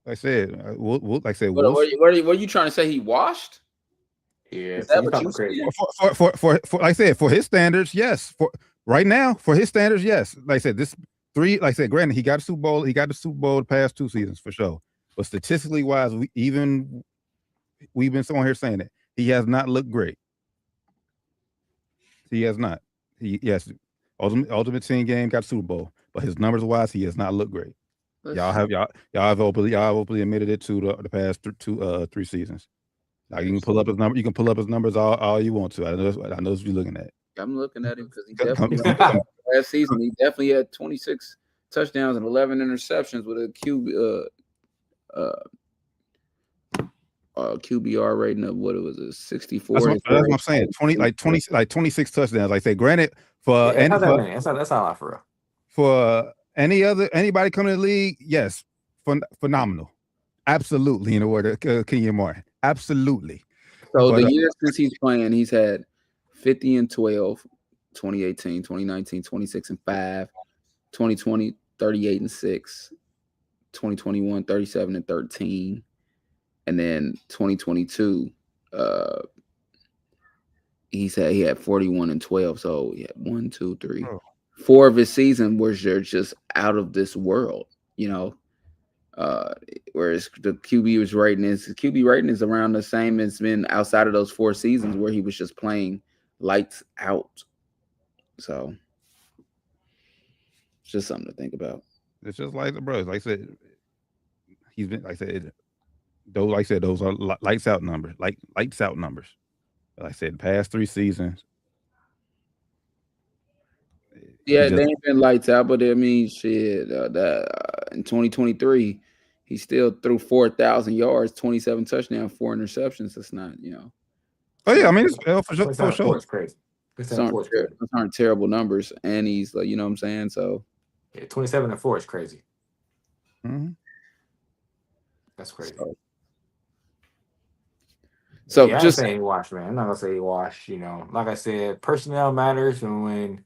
Like I said, were you trying to say he washed? Yeah, is that what you said? For like I said, for his standards, yes. For right now, for his standards, yes. Like I said, like I said, granted, he got a Super Bowl. He got the Super Bowl the past 2 seasons for sure. But statistically wise, we've been someone here saying it. He has not looked great. He has not. Yes, ultimate team game, got Super Bowl. but his numbers wise, he has not looked great. Y'all have openly admitted it to the past 3 seasons. Now you can pull up his number. You can pull up his numbers all you want to. I know what you're looking at. I'm looking at him because he definitely last season he definitely had 26 touchdowns and 11 interceptions with a QBR rating of what it was a 64. That's what I'm saying. 26 touchdowns. Like I say, granted, that's not a lot for real. For anybody coming to the league, yes, phenomenal, absolutely. In the word of Kenyon Martin, absolutely. So the years since he's playing, he's had 50 and 12, 2018, 2019, 26 and 5, 2020, 38 and 6, 2021, 37 and 13, and then 2022, he had 41 and 12. So he had 1, 2, 3, 4 of his season where they're just out of this world, you know. Whereas the QB rating is around the same as been outside of those 4 seasons where he was just playing lights out. So it's just something to think about. It's just like the brothers. Like I said, he's been. Like I said, those are lights out numbers. Like lights out numbers. Like I said, the past 3 seasons. Yeah, they ain't been lights out, but I mean, shit. In 2023, he still threw 4,000 yards, 27 touchdowns, 4 interceptions. That's not, you know. Oh yeah, I mean, it's for sure. It's crazy. Those aren't terrible numbers, and he's like, you know what I'm saying. So, yeah, 27 and 4 is crazy. Mm-hmm. That's crazy. So yeah, just saying he washed, man. I'm not gonna say he washed. You know, like I said, personnel matters, and when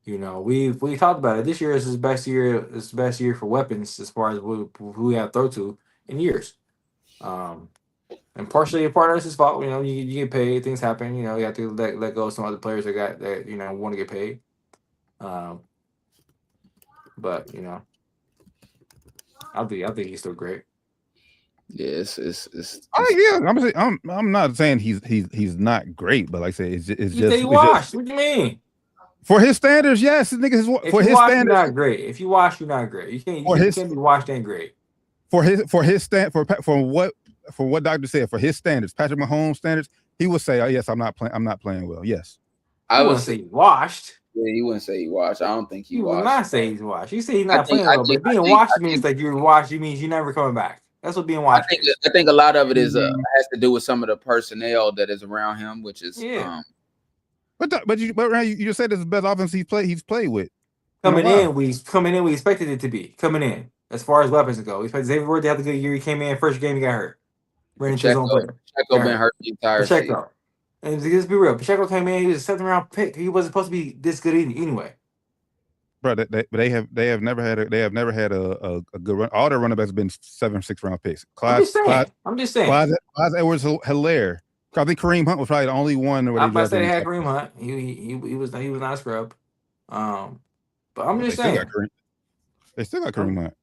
you know we talked about it. This year is his best year. It's the best year for weapons as far as who we have to throw to in years. And partially a part of it's his fault. You know, you get paid, things happen. You know, you have to let go of some other players that you know want to get paid. But you know, I think he's still great. Yeah, it's I'm not saying he's not great, but like I say, it's just he washed. What do you mean? For his standards, yes, niggas. For his standards, you're not great. If you wash, you're not great. You can't be washed and great. For what Doctor said, for his standards, Patrick Mahomes' standards, he would say, "Oh yes, I'm not playing well." Yes, I would say he washed. Yeah, he wouldn't say he washed. I don't think he washed. He would not say he's washed. He said he's not playing well, but being washed means that you're washed. It means you're never coming back. That's what being washed. I think a lot of it is has to do with some of the personnel that is around him, which is But you just said this is the best offense he's played with. Coming in, we expected it to be coming in as far as weapons go. We expected Xavier Ward to have a good year. He came in first game, he got hurt. Pacheco been hurt the entire season. And let's be real, Pacheco came in. He was a 7th round pick. He wasn't supposed to be this good anyway. Bro, they have never had a good run. All their running backs have been 7 or 6 round picks. I'm just saying. Clyde Edwards Hilaire. I think Kareem Hunt was probably the only one. I'm about to say they had Kareem Hunt. He was not a scrub. But I'm just saying. They still got Kareem Hunt.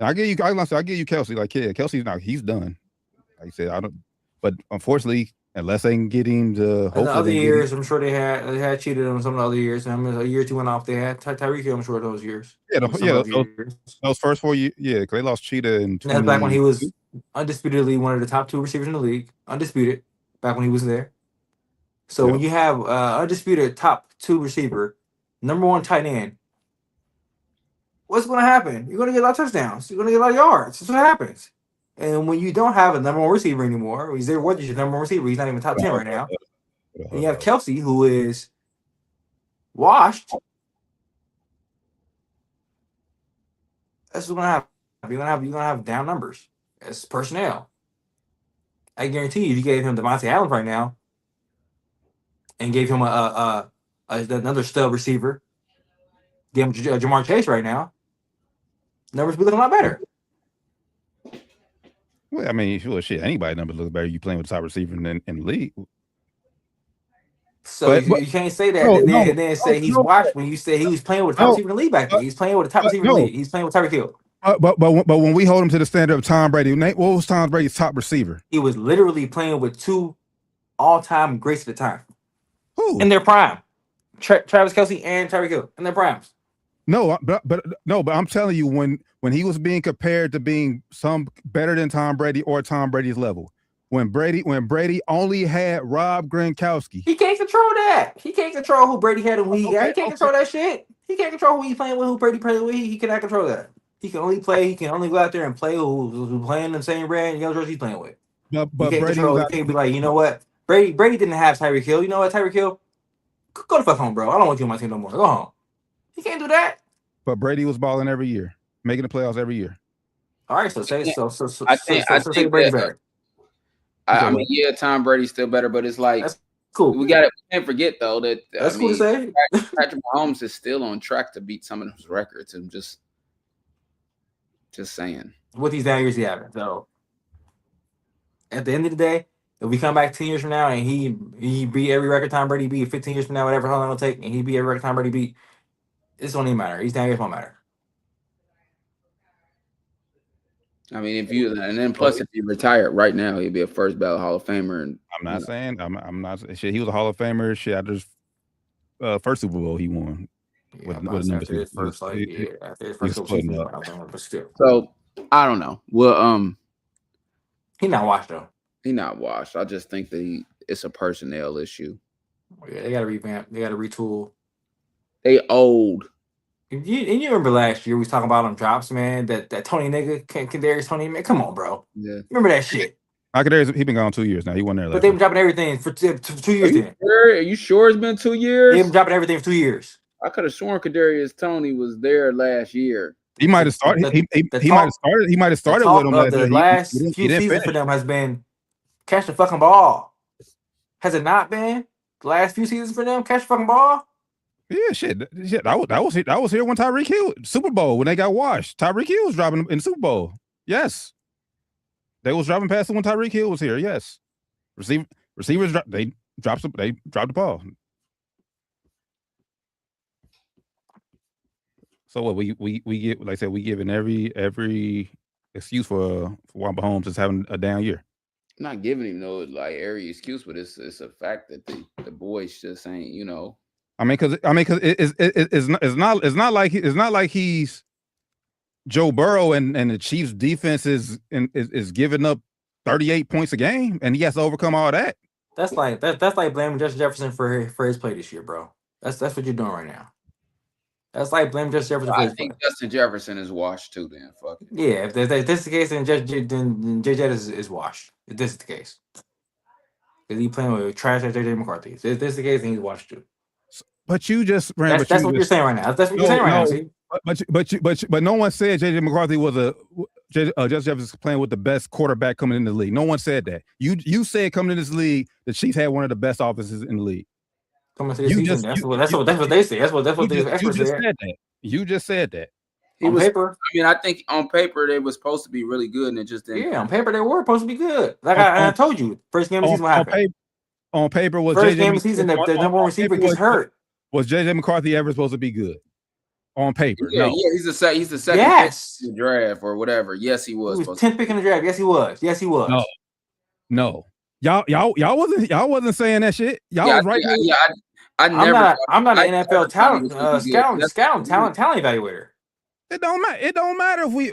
I'll give you Kelsey. Like, yeah, Kelsey's not. He's done. Like I said, I don't. But unfortunately, unless they can get him to. In the other years, I'm sure they had cheated on some of the other years. And I mean, a year or 2 went off. They had Tyreek Hill. I'm sure those years. Yeah, those first 4 years. Yeah, because they lost Cheetah in. That's back when he was undisputedly one of the top 2 receivers in the league. Undisputed. Back when he was there. So when you have undisputed top 2 receiver, number 1 tight end, what's going to happen? You're going to get a lot of touchdowns. You're going to get a lot of yards. That's what happens. And when you don't have a number 1 receiver anymore, he's there. What is your number 1 receiver? He's not even top 10 right now. And you have Kelsey, who is washed. That's what's going to happen. You're gonna have down numbers. It's personnel. I guarantee you, if you gave him Devontae Allen right now, and gave him another stud receiver, gave him Jamar Chase right now, numbers be looking a lot better. Well, I mean, shit, anybody numbers look better. You playing with the top receiver in the league. So you can't say that and then say he's washed when you say he was playing with the top receiver in the league back then. He's playing with the top receiver in the league. He's playing with Tyreek Hill. But when we hold him to the standard of Tom Brady, what was Tom Brady's top receiver? He was literally playing with 2 all-time greats at the time. Who? In their prime. Travis Kelce and Tyreek Hill and the Browns. No, but I'm telling you, when he was being compared to being some better than Tom Brady or Tom Brady's level, when Brady only had Rob Gronkowski, he can't control that. He can't control who Brady had and who he got. He can't control that shit. He can't control who he playing with, who Brady playing with. He cannot control that. He can only play. He can only go out there and play who's playing the same brand yellow jersey he's playing with. But he can't Brady control. He can't be like, you know what? Brady didn't have Tyreek Hill. You know what, Tyreek Hill? Go the fuck home, bro. I don't want you on my team no more. Go home. He can't do that. But Brady was balling every year, making the playoffs every year. All right, so say Brady better. I mean, yeah, Tom Brady's still better, but it's like that's cool. We can't forget though that that's cool to say. Patrick Mahomes is still on track to beat some of those records. I'm just saying. With these down years he having. So at the end of the day, if we come back 10 years from now and he beat every record Tom Brady beat, 15 years from now, whatever how long it'll take, and he beat every record Tom Brady beat, this don't even matter. These down years won't matter. I mean, if he retired right now, he'd be a first ballot Hall of Famer. And I'm not saying I'm not shit. He was a Hall of Famer. Shit, after his first Super Bowl he won. After his first season. So I don't know. Well, he not washed though. He not washed. I just think that it's a personnel issue. Yeah, they got to revamp. They got to retool. They old. And you remember last year we was talking about them drops, man. That Tony nigga, Kadarius Tony, man. Come on, bro. Yeah. Remember that shit. Kadarius, he been gone 2 years now. He wasn't there. But they've been dropping everything for 2 years. Are you sure it's been 2 years? They've been dropping everything for 2 years. I could have sworn Kadarius Tony was there last year. He might have started. He might have started. He might have started with them. The last few seasons for them has been catch the fucking ball. Has it not been the last few seasons for them? Catch the fucking ball. Yeah, shit. I was here when Tyreek Hill Super Bowl when they got washed. Tyreek Hill was dropping in the Super Bowl. Yes, they was dropping passes when Tyreek Hill was here. Yes, receivers dropped the ball. So what we get, like I said, we giving every excuse for Wamba Holmes is having a down year. I'm not giving him no like every excuse, but it's a fact that the boys just ain't, you know. I mean, because it's not like he's Joe Burrow and the Chiefs defense is giving up 38 points a game and he has to overcome all that. That's like blaming Justin Jefferson for his play this year, bro. That's what you're doing right now. That's like blaming Justin Jefferson. I think Justin Jefferson is washed too. Then fuck it. Yeah, if this is the case, then JJ is washed. If this is the case, because he playing with trash like JJ McCarthy. If this is the case, then he's washed too. But you just ran. That's what you're saying right now. That's what you're saying right now. See? But no one said JJ McCarthy was Justin Jefferson playing with the best quarterback coming in the league. No one said that. You said coming in this league, the Chiefs had one of the best offenses in the league. Coming to the season. That's what they say. That's what the experts said. You just said that. On paper. I mean, I think on paper they were supposed to be really good, and it just didn't. Yeah, on paper they were supposed to be good. Like I told you, first game of the season, what happened? On paper was first game of the season, the number one receiver gets hurt. Was JJ McCarthy ever supposed to be good? On paper, yeah, no. Yeah, he's the second yes. pick in the draft or whatever. Yes, he was. He was 10th pick in the draft. Yes, he was. Yes, he was. No. Y'all wasn't saying that shit. Y'all was right. I'm not an NFL talent talent evaluator. It don't matter if we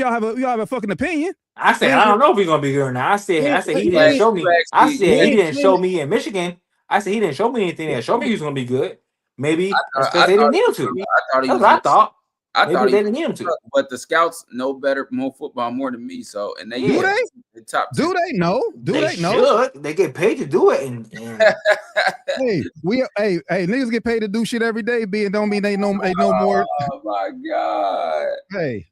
all have a fucking opinion. I said I don't know if he's gonna be good or not. I said he didn't show me. I said he didn't show me in Michigan. I said he didn't show me anything that showed me he was gonna be good. Maybe because they didn't need him to. That's what I thought. I thought they didn't need him to. But the scouts know better, more football more than me. So and they do they? The top do they know? Do they know? Should. They get paid to do it. And hey, niggas get paid to do shit every day. Don't mean they know more. Oh my god. Hey,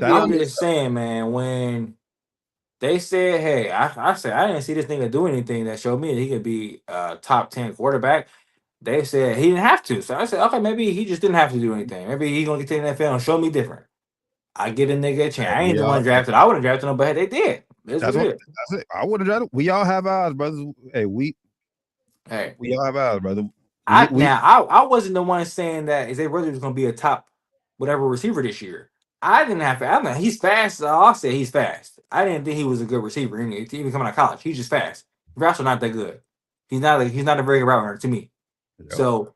I'm just saying, man. When they said, "Hey," I said I didn't see this nigga do anything that showed me that he could be a top 10 quarterback. They said he didn't have to. So I said, okay, maybe he just didn't have to do anything. Maybe he's going to get to the NFL and show me different. I get a nigga a chance. I ain't the one drafted. I would have drafted him, but they did. That's it. I would have drafted. We all have ours, brothers. We all have ours, brother. I wasn't the one saying that Zay Rodgers was going to be a top whatever receiver this year. I didn't have to. I mean, he's fast. I'll say he's fast. I didn't think he was a good receiver. Even coming out of college, he's just fast. Routes are not that good. He's not a very good route runner to me. So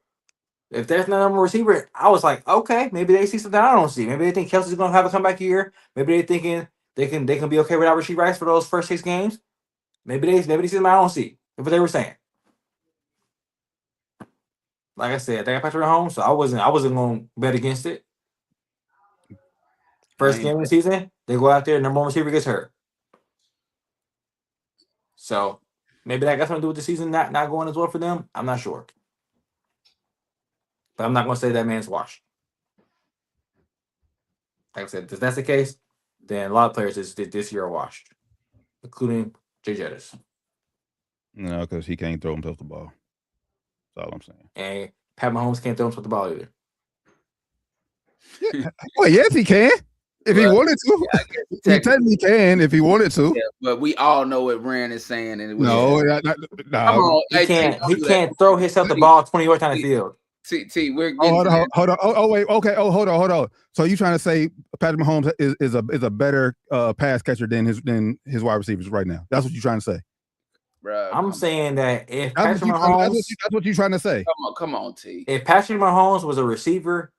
If there's no number receiver, I was like, okay, maybe they see something I don't see. Maybe they think Kelsey's gonna have a comeback year. Maybe they're thinking they can be okay without Rashee Rice for those first 6 games. Maybe they see something I don't see. That's what they were saying. Like I said, they got Patrick Mahomes, so I wasn't gonna bet against it. First game of the season, they go out there, number one receiver gets hurt. So maybe that got something to do with the season not going as well for them. I'm not sure. But I'm not going to say that man's washed. Like I said, if that's the case, then a lot of players this year are washed, including Jay Jettis. No, because he can't throw himself the ball. That's all I'm saying. And Pat Mahomes can't throw himself the ball either. Well, yes, he can. If he wanted to. Yeah, he technically can if he wanted to. Yeah, but we all know what Rand is saying. And no. Come on. He can't throw himself the ball 20 yards down the field. We're hold on. Oh, wait. Okay. Oh, hold on. So you trying to say Patrick Mahomes is a better pass catcher than his wide receivers right now? That's what you're trying to say. Bruh, I'm saying that if Patrick Mahomes, that's what you're trying to say. Come on, T. If Patrick Mahomes was a receiver,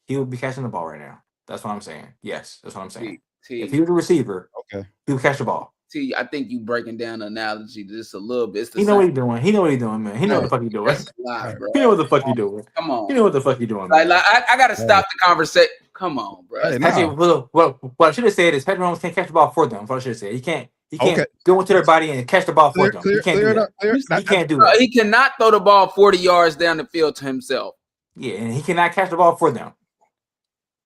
he would be catching the ball right now. That's what I'm saying. Yes, that's what I'm saying. T, if he was a receiver, okay, he would catch the ball. T, I think you breaking down the analogy just a little bit. He know what he's doing. He know what he's doing, man. He know what the fuck he's doing. He know what the fuck he's doing. Come on. He know what the fuck he's doing. Like I gotta stop the conversation. Come on, bro. What I should have said is Patrick Mahomes can't catch the ball for them. That's what I should have said. He can't go into their body and catch the ball for them. He can't do that. He can't do that. He cannot throw the ball 40 yards down the field to himself. Yeah, and he cannot catch the ball for them.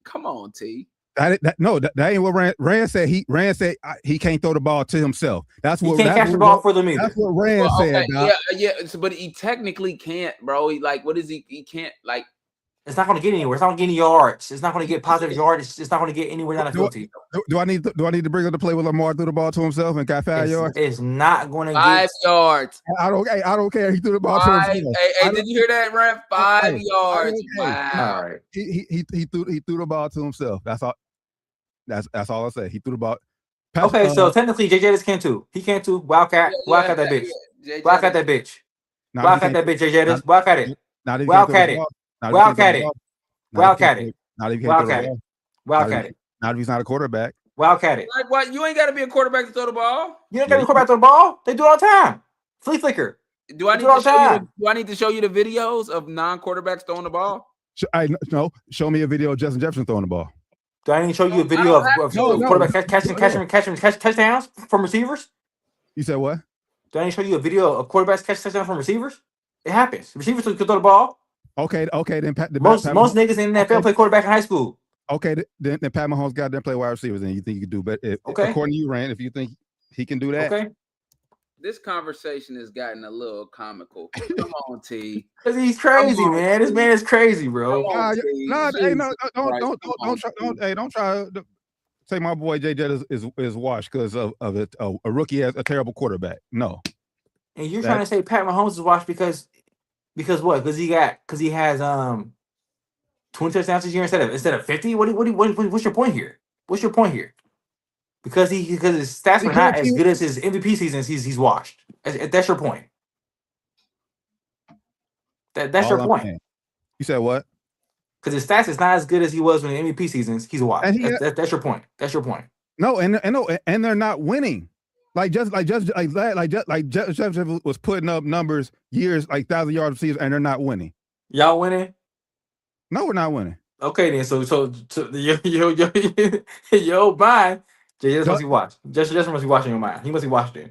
Come on, T. That ain't what Rand said. Rand said he can't throw the ball to himself. That's what he can't catch the ball for them either. That's what Rand said. Yeah. But he technically can't, bro. What is he? He can't like. It's not going to get anywhere. It's not going to get any yards. It's not going to get positive yards. It's not going to get anywhere down the field. Do I need to bring up the play with Lamar threw the ball to himself and got 5 yards? It's not going to get 5 yards. I don't care. He threw the ball to himself. Hey, did you hear that, Rand? 5 yards. Wow. All right. He threw the ball to himself. That's all. That's all I say. He threw the ball. Okay, so technically Jay Jettis can too. He can too. Wildcat that bitch. Wildcat that bitch. Wildcat that bitch, Jay Jettis. Wildcat it. Wildcat it. Wildcat it. Wildcat it. Wildcat it. Wildcat it. Not if he's not a quarterback. Wildcat it. Like what? You ain't got to be a quarterback to throw the ball. You ain't got to be a quarterback to throw the ball. They do it all the time. Flea flicker. Do I need to show you the videos of non-quarterbacks throwing the ball? No. Show me a video of Justin Jefferson throwing the ball. Do I need to show you a video of quarterback catching touchdowns from receivers? You said what? Do I need to show you a video of quarterbacks catching touchdowns from receivers? It happens. Receivers can throw the ball. Okay. Then most niggas in the NFL play quarterback in high school. Okay, then Pat Mahomes got them play wide receivers, and you think you can do better? Okay. According to you, Rand, if you think he can do that, okay. This conversation has gotten a little comical. Come on, T. Because he's crazy, man. This man is crazy, bro. Don't try to say my boy Jay Jett is washed because of a rookie as a terrible quarterback. No. And you're trying to say Pat Mahomes is washed because what? Because he has 20 touchdowns this year instead of 50. What's your point here? What's your point here? Because his stats are not as good as his MVP seasons, he's washed. That's your point. That's your point. You said what? Because his stats is not as good as he was when the MVP seasons, he's washed. That's your point. That's your point. No, and they're not winning. Like Jefferson was putting up numbers years like 1,000 yard receivers, and they're not winning. Y'all winning? No, we're not winning. Okay, then. So yo mind. Jay Jettis must be watched. Justin must be watching your mind. He must be watched then.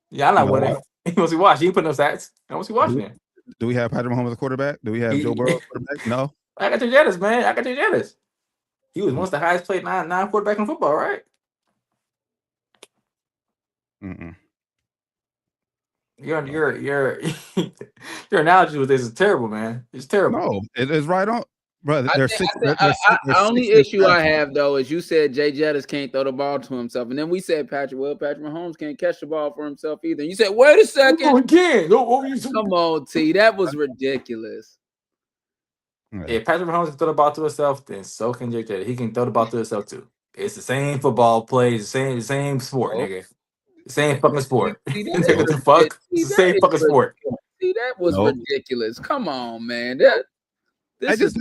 Yeah, I'm not winning. He must be watched. He ain't putting up stats. I must be watching then. Do we have Patrick Mahomes as a quarterback? Do we have Joe Burrow as a quarterback? No. I got Jay Jettis, man. I got Jay Jettis. He was once the highest paid non-quarterback in football, right? Your analogy with this is terrible, man. It's terrible. No, it's right on. Brother, the only issue I have though is you said Jay Jettis can't throw the ball to himself, and then we said Patrick Mahomes can't catch the ball for himself either. And you said, wait a second, come on, T, that was ridiculous. If Patrick Mahomes can throw the ball to himself, then so can Jay Jettis. He can throw the ball to himself too. It's the same football play, the same sport, nigga. The same fucking sport. What the fuck? It's the same fucking sport. See, That was ridiculous. Come on, man. Just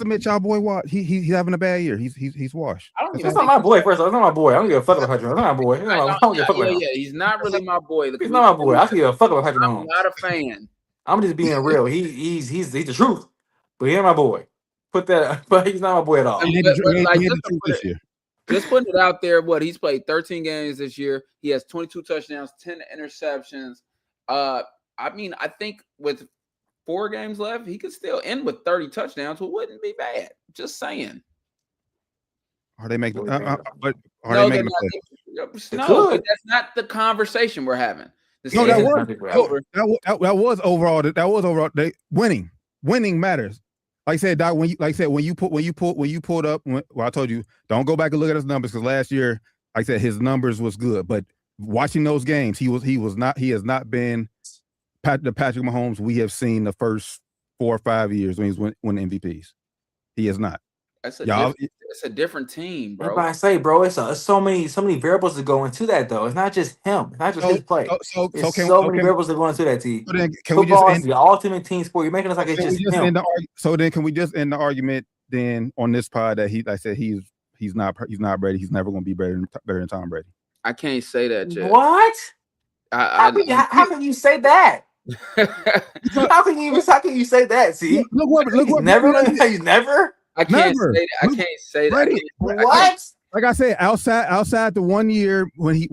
admit y'all boy Watt. He's having a bad year. He's washed. That's not my boy. First of all, that's not my boy. I don't give a fuck about Patrick. That's not my boy. I don't give a fuck about him. Yeah, he's not really my boy. He's not my boy. I don't give a fuck about Patrick Mahomes. I'm not a fan. I'm just being real. He's the truth, but he ain't my boy. Put that, but he's not my boy at all. Just putting it out there. He's played 13 games this year. He has 22 touchdowns, 10 interceptions. I think with 4 games left, he could still end with 30 touchdowns, which wouldn't be bad. Just saying. Are they making? They making no, but that's not the conversation we're having. No, that was overall. That was overall. Winning matters. Like I said, Doc, when you pulled up. I told you don't go back and look at his numbers because last year, like I said, his numbers was good. But watching those games, he has not been the Patrick Mahomes we have seen the first 4 or 5 years when he's winning MVPs. He is not. It's a different team, bro. I say, bro, it's so many variables that go into that, though. It's not just him. It's not just his play. So many variables that go into that team. So then Football is the ultimate team sport. You're making it like it's just him. So then, can we just end the argument then on this pod that he's not Brady. He's never going to be better than Tom Brady. I can't say that, Jay. What? How can you say that? How can you say that? See, look. Never. I can't say that. What? Like I said, outside the 1 year when he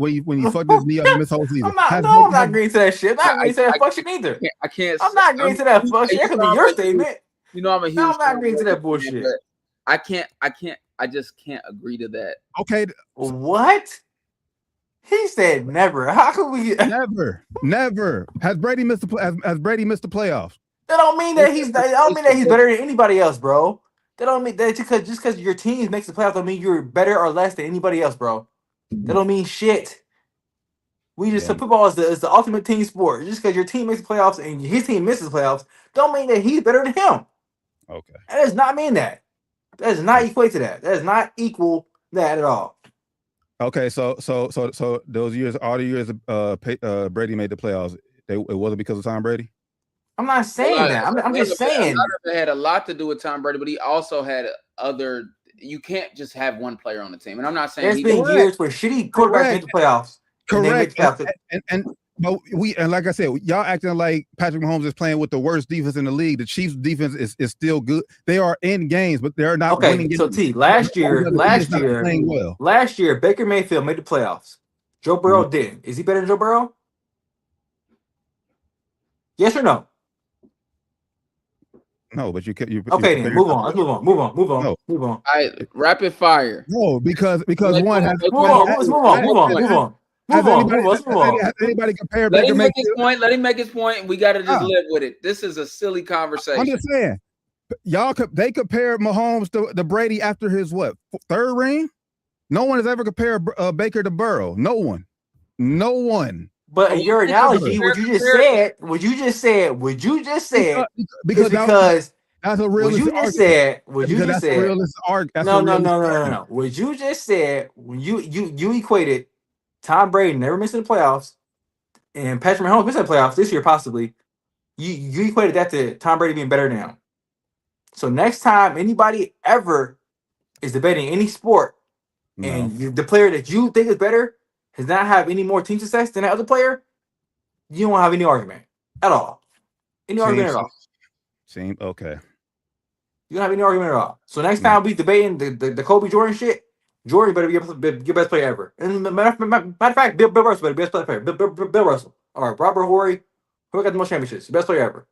fucked his knee up and missed whole season. I'm not agreeing to that shit. I'm not agreeing to that fuck shit either. I'm not agreeing to that fuck shit. That could be your statement. You know I'm a huge. I'm not agreeing to that bullshit. I just can't agree to that. Okay. What? He said never. How could we? Never. Has Brady missed the playoffs? That don't mean that he's better than anybody else, bro. That don't mean that just because your team makes the playoffs don't mean you're better or less than anybody else, bro. That don't mean shit. Football is the ultimate team sport. Just because your team makes the playoffs and his team misses the playoffs, don't mean that he's better than him. Okay. That does not mean that. That does not equate to that. That does not equal that at all. Okay, so those years, all the years Brady made the playoffs, it wasn't because of Tom Brady? I'm not saying that. I'm just saying. It had a lot to do with Tom Brady, but he also had other. You can't just have one player on the team, and I'm not saying there's been years where shitty quarterbacks made the playoffs. Correct. And like I said, y'all acting like Patrick Mahomes is playing with the worst defense in the league. The Chiefs' defense is still good. They are in games, but they're not winning. So last year, Baker Mayfield made the playoffs. Joe Burrow didn't. Is he better than Joe Burrow? Yes or no? No, but you okay, then move on. Let's move on. No. Move on. All right, rapid fire. No, because one has move on. Let's move on. Has anybody compare Baker Mayfield? Let him make his point. We got to just live with it. This is a silly conversation. I'm just saying, they compare Mahomes to Brady after his third ring? No one has ever compared Baker to Burrow. No one. But in your analogy, what you just said, because that's a realistic argument. No. What you just said, when you equated Tom Brady never missing the playoffs and Patrick Mahomes missing the playoffs this year possibly, you equated that to Tom Brady being better than him. So next time anybody ever is debating any sport and the player that you think is better does not have any more team success than that other player, you don't have any argument at all. Okay. You don't have any argument at all. So next time we debating the Kobe Jordan shit, Jordan better be your best player ever. And matter of fact, Bill Russell better be best player ever. Bill Russell. All right, Robert Horry, who got the most championships? The best player ever.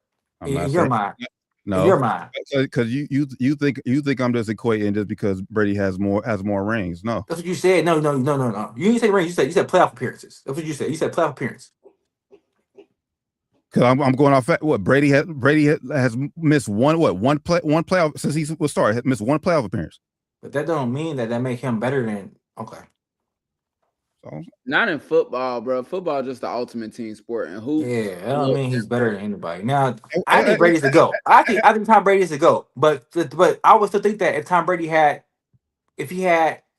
In your mind. No, in your mind. Because you think I'm just equating just because Brady has more rings. No. That's what you said. No. You didn't say rings. You said playoff appearances. That's what you said. You said playoff appearance. Because I'm going off what Brady has missed one playoff since he was started. Has missed one playoff appearance. But that don't mean that make him better than Not in football, bro. Football is just the ultimate team sport, and that don't mean he's better than anybody. Now, I think Brady's the GOAT. I think Tom Brady's the GOAT. But I would still think that if Tom Brady had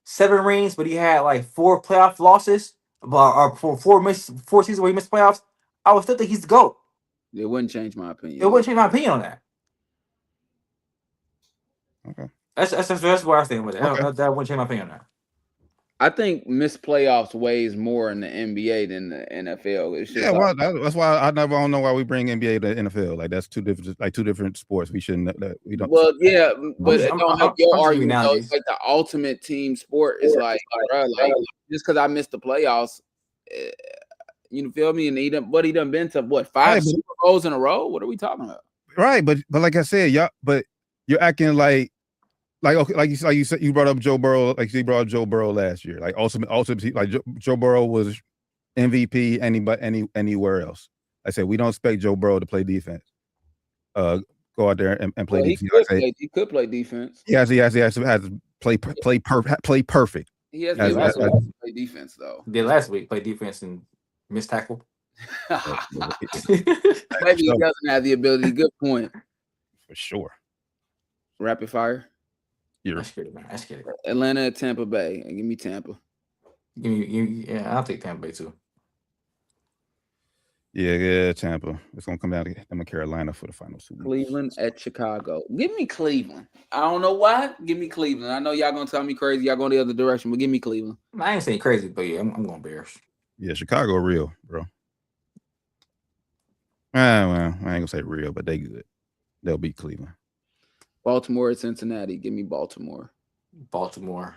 7 rings, but he had like 4 playoff losses, or 4 seasons where he missed playoffs, I would still think he's the GOAT. It wouldn't change my opinion. It wouldn't change my opinion on that. Okay. That's what I was thinking with it. Okay. That wouldn't change my opinion on that. I think missed playoffs weighs more in the NBA than the NFL. It's just that's why I don't know why we bring NBA to NFL. Like that's two different sports. We shouldn't. We don't. Well, yeah, but it don't help your I'm argument. now, Though. It's like the ultimate team sport. It's like just because I missed the playoffs, you feel me? And he done been to what 5 Super Bowls in a row? What are we talking about? Right, but like I said, but you're acting like okay, like you said, you brought up Joe Burrow, like you brought up Joe Burrow last year, like ultimate, like Joe Burrow was MVP anywhere else. I said we don't expect Joe Burrow to play defense. Go out there and play defense. He could play defense. He has to play perfect. He has to play defense though. He did last week play defense and missed tackle. Maybe he doesn't have the ability. Good point. For sure. Rapid fire. That's good, man. That's good. Atlanta at Tampa Bay. Give me Tampa. Yeah, I'll take Tampa Bay too. Yeah, Tampa. It's gonna come down to them in Carolina for the final Super Bowl. Cleveland at Chicago. Give me Cleveland. I don't know why. Give me Cleveland. I know y'all gonna tell me crazy. Y'all going the other direction, but give me Cleveland. I ain't saying crazy, but yeah, I'm going Bears. Yeah, Chicago real, bro. Well, I ain't gonna say real, but they good. They'll beat Cleveland. Baltimore at Cincinnati. Give me Baltimore. Baltimore.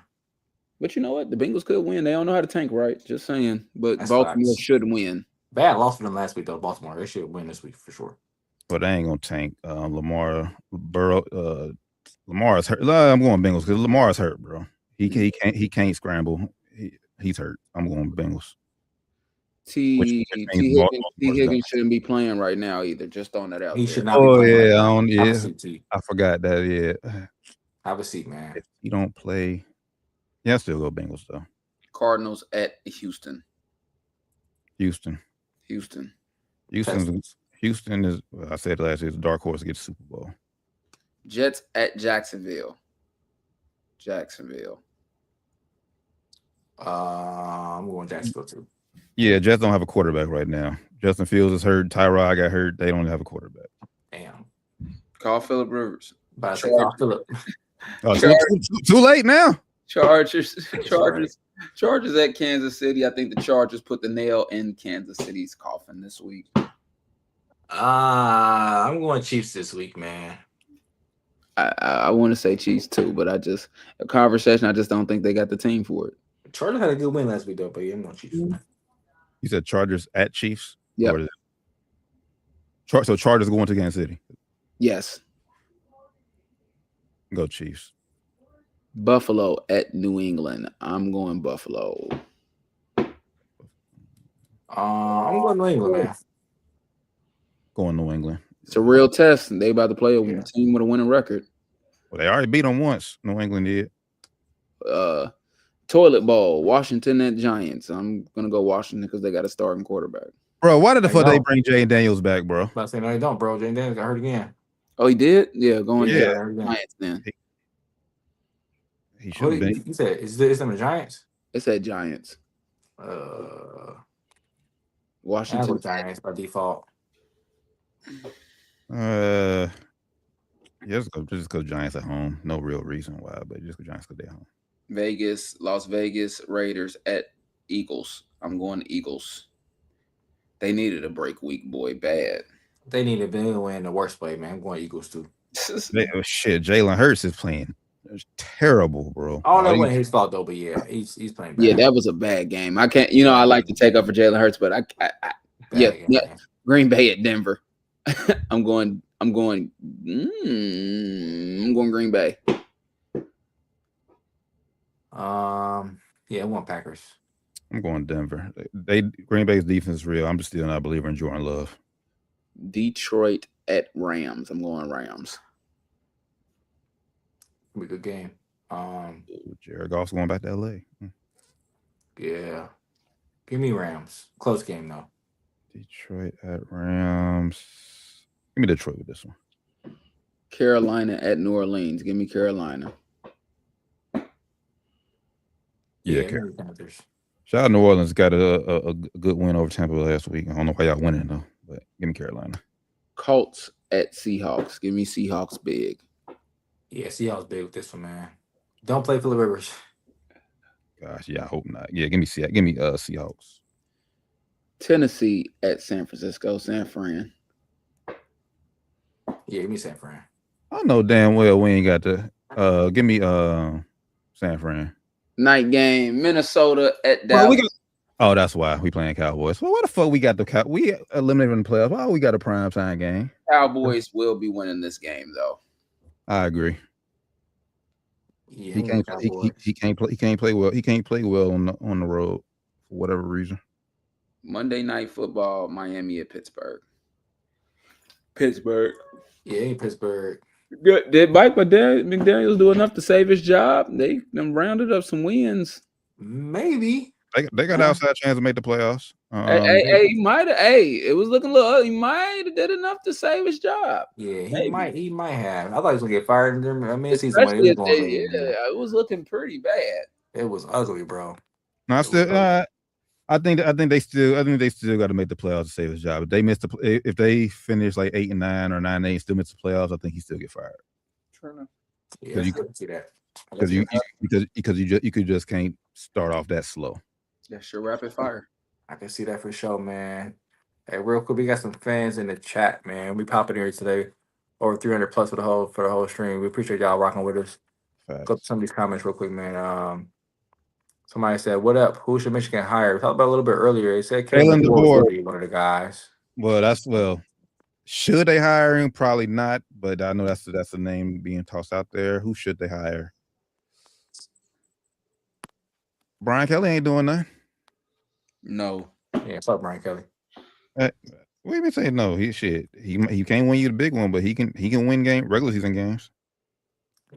But you know what? The Bengals could win. They don't know how to tank right. Just saying. But That's Baltimore facts. should win. Bad loss for them last week, though. Baltimore. They should win this week for sure. But they ain't gonna tank. Lamar is hurt. I'm going Bengals because Lamar is hurt, bro. He can't scramble. He's hurt. I'm going Bengals. T. Higgins shouldn't be playing right now either. Just throwing that out. He there. should not be playing. I forgot that. Yeah. Have a seat, man. If you don't play, yeah, I still go Bengals though. Cardinals at Houston. Houston is. I said last year, it's a dark horse to get the Super Bowl. Jets at Jacksonville. I'm going Jacksonville too. Yeah, Jets don't have a quarterback right now. Justin Fields is hurt. Tyrod got hurt. They don't have a quarterback. Damn. Call Phillip Rivers. Call Phillip. Too late now. Chargers at Kansas City. I think the Chargers put the nail in Kansas City's coffin this week. I'm going Chiefs this week, man. I want to say Chiefs too, but I just don't think they got the team for it. Chargers had a good win last week though, but yeah, I'm going Chiefs. You said Chargers at Chiefs? Yeah. So Chargers going to Kansas City? Yes. Go Chiefs. Buffalo at New England. I'm going Buffalo. I'm going New England, man. Going New England. It's a real test, and they about to play a team with a winning record. Well, they already beat them once. New England did. Toilet bowl. Washington at Giants. I'm gonna go Washington because they got a starting quarterback. Bro, why did the fuck they bring Jay Daniels back, bro? I say no, they don't, bro. Jay Daniels got hurt again. Oh, he did? Yeah, going to Giants then. He should have been. You said is them the Giants? It said Giants. Washington Giants by default. Just go Giants at home. No real reason why, but just go Giants because they're home. Las Vegas Raiders at Eagles. I'm going to Eagles. They needed a break week, boy, bad. They needed to win the worst play, man. I'm going Eagles too. Shit, Jalen Hurts is playing. It's terrible, bro. I don't know when his fault though, but yeah, he's playing bad. Yeah, that was a bad game. I can't, I like to take up for Jalen Hurts, but yeah. Green Bay at Denver. I'm going Green Bay. Yeah, I want Packers. I'm going Denver. Green Bay's defense is real. I'm just still not a believer in Jordan Love. Detroit at Rams. I'm going Rams. Be a good game. Jared Goff's going back to LA. Yeah. Give me Rams. Close game though. Detroit at Rams. Give me Detroit with this one. Carolina at New Orleans. Give me Carolina. Yeah, Panthers. Shout out New Orleans got a good win over Tampa last week. I don't know why y'all winning though, but give me Carolina. Colts at Seahawks. Give me Seahawks big. Yeah, Seahawks big with this one, man. Don't play Phillip Rivers. Gosh, yeah, I hope not. Yeah, give me Seahawks. Tennessee at San Francisco. San Fran. Yeah, give me San Fran. I know damn well we ain't got to. Give me San Fran. Night game. Minnesota at Dallas. Oh, that's why we playing Cowboys. Well, what the fuck we got we eliminated in the playoffs? Why we got a prime time game? Cowboys will be winning this game though. I agree. Yeah, he can't play well. He can't play well on the road for whatever reason. Monday Night Football, Miami at Pittsburgh. Pittsburgh. Yeah, Pittsburgh. Did Mike McDaniels do enough to save his job? They rounded up some wins. Maybe. They got outside chance to make the playoffs. He might have. It was looking a little. He might have did enough to save his job. Yeah, he might have. I thought he was gonna get fired in the mid-season. It was looking pretty bad. It was ugly, bro. No, I think they still got to make the playoffs to save his job. If they finish like 8-9 or 9-8 and still miss the playoffs, I think he still get fired. True. Yeah, you couldn't see that. Because you could just can't start off that slow. That's your rapid fire. I can see that for sure, man. Hey, real quick, we got some fans in the chat, man. We popping here today, over 300 plus for the whole stream. We appreciate y'all rocking with us. Go to some of these comments real quick, man. Somebody said, "What up? Who should Michigan hire?" We talked about it a little bit earlier. They said Kalen DeBoer, one of the guys. Should they hire him? Probably not, but I know that's the name being tossed out there. Who should they hire? Brian Kelly ain't doing nothing. No. Yeah, fuck Brian Kelly. We been saying no. He can't win you the big one, but he can win regular season games.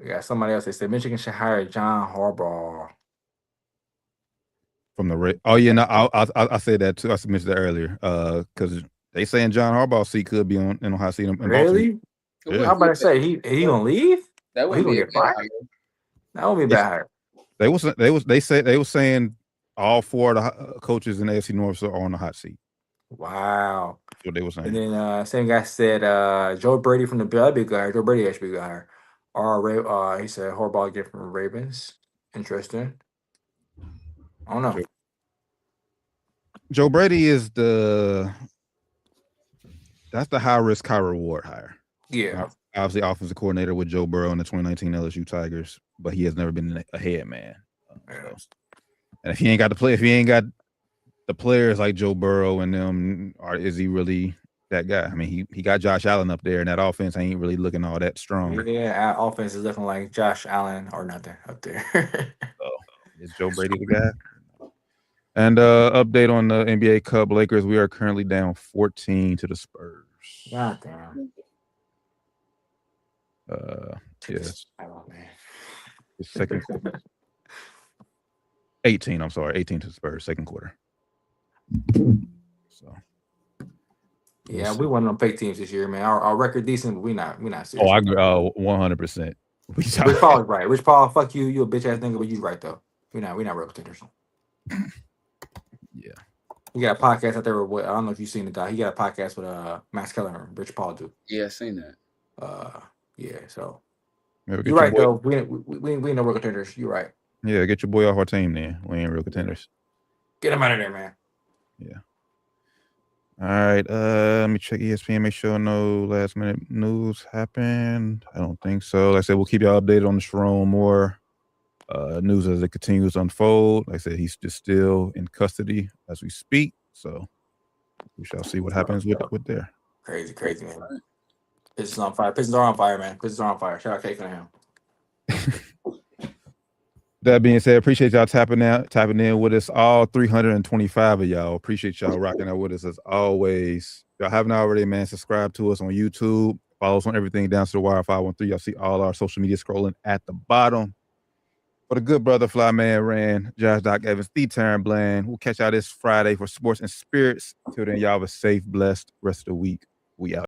Yeah, somebody else. They said Michigan should hire John Harbaugh. From the I said that too. I mentioned that earlier. Because they saying John Harbaugh seat could be on Ohio State. Really? Yeah. How about to say he gonna leave? That would be get fired. That would be bad. They were saying all four of the coaches in the AFC North are on the hot seat. Wow. That's what they were saying. And then same guy said Joe Brady from the big guy. Joe Brady actually big guy. He said Harbaugh get from Ravens. Interesting. I don't know. Joe Brady is that's the high risk, high reward hire. Yeah. Obviously, offensive coordinator with Joe Burrow in the 2019 LSU Tigers, but he has never been a head man. And if he ain't got the players like Joe Burrow and them, is he really that guy? I mean, he got Josh Allen up there, and that offense ain't really looking all that strong. Yeah, our offense is looking like Josh Allen or nothing up there. Is Joe Brady the guy? And update on the NBA Cup Lakers. We are currently down 14 to the Spurs. God damn. Yes. Oh, man. The second quarter. 18. I'm sorry, 18 to the Spurs. Second quarter. So. Yeah, we won on fake teams this year, man. Our record decent, but we not serious. Oh, I agree. 100%. Rich Paul is right. Rich Paul, fuck you. You a bitch ass nigga, but you right though. We not real contenders. Yeah. He got a podcast out there with I don't know if you've seen it, he got a podcast with Max Keller and Rich Paul do. Yeah, I seen that. Yeah, so you're right though. We ain't no real contenders. You're right. Yeah, get your boy off our team then. We ain't real contenders. Get him out of there, man. Yeah. All right. Let me check ESPN, make sure no last minute news happened. I don't think so. Like I said, we'll keep y'all updated on the Sherrone Moore news as it continues to unfold. Like I said, he's just still in custody as we speak. So we shall see what happens with there. Crazy, man. Pistons on fire. Pistons are on fire, man. Pistons are on fire. Shout out Kate Cunningham. That being said, appreciate y'all tapping in with us, all 325 of y'all. Appreciate y'all rocking out with us as always. If y'all haven't already, man, subscribe to us on YouTube. Follow us on everything down to the wire 513. Y'all see all our social media scrolling at the bottom. For the good brother, Fly Man Ran, Josh Doc Evans, the Terran Bland. We'll catch y'all this Friday for Sports and Spirits. Till then, y'all have a safe, blessed rest of the week. We out.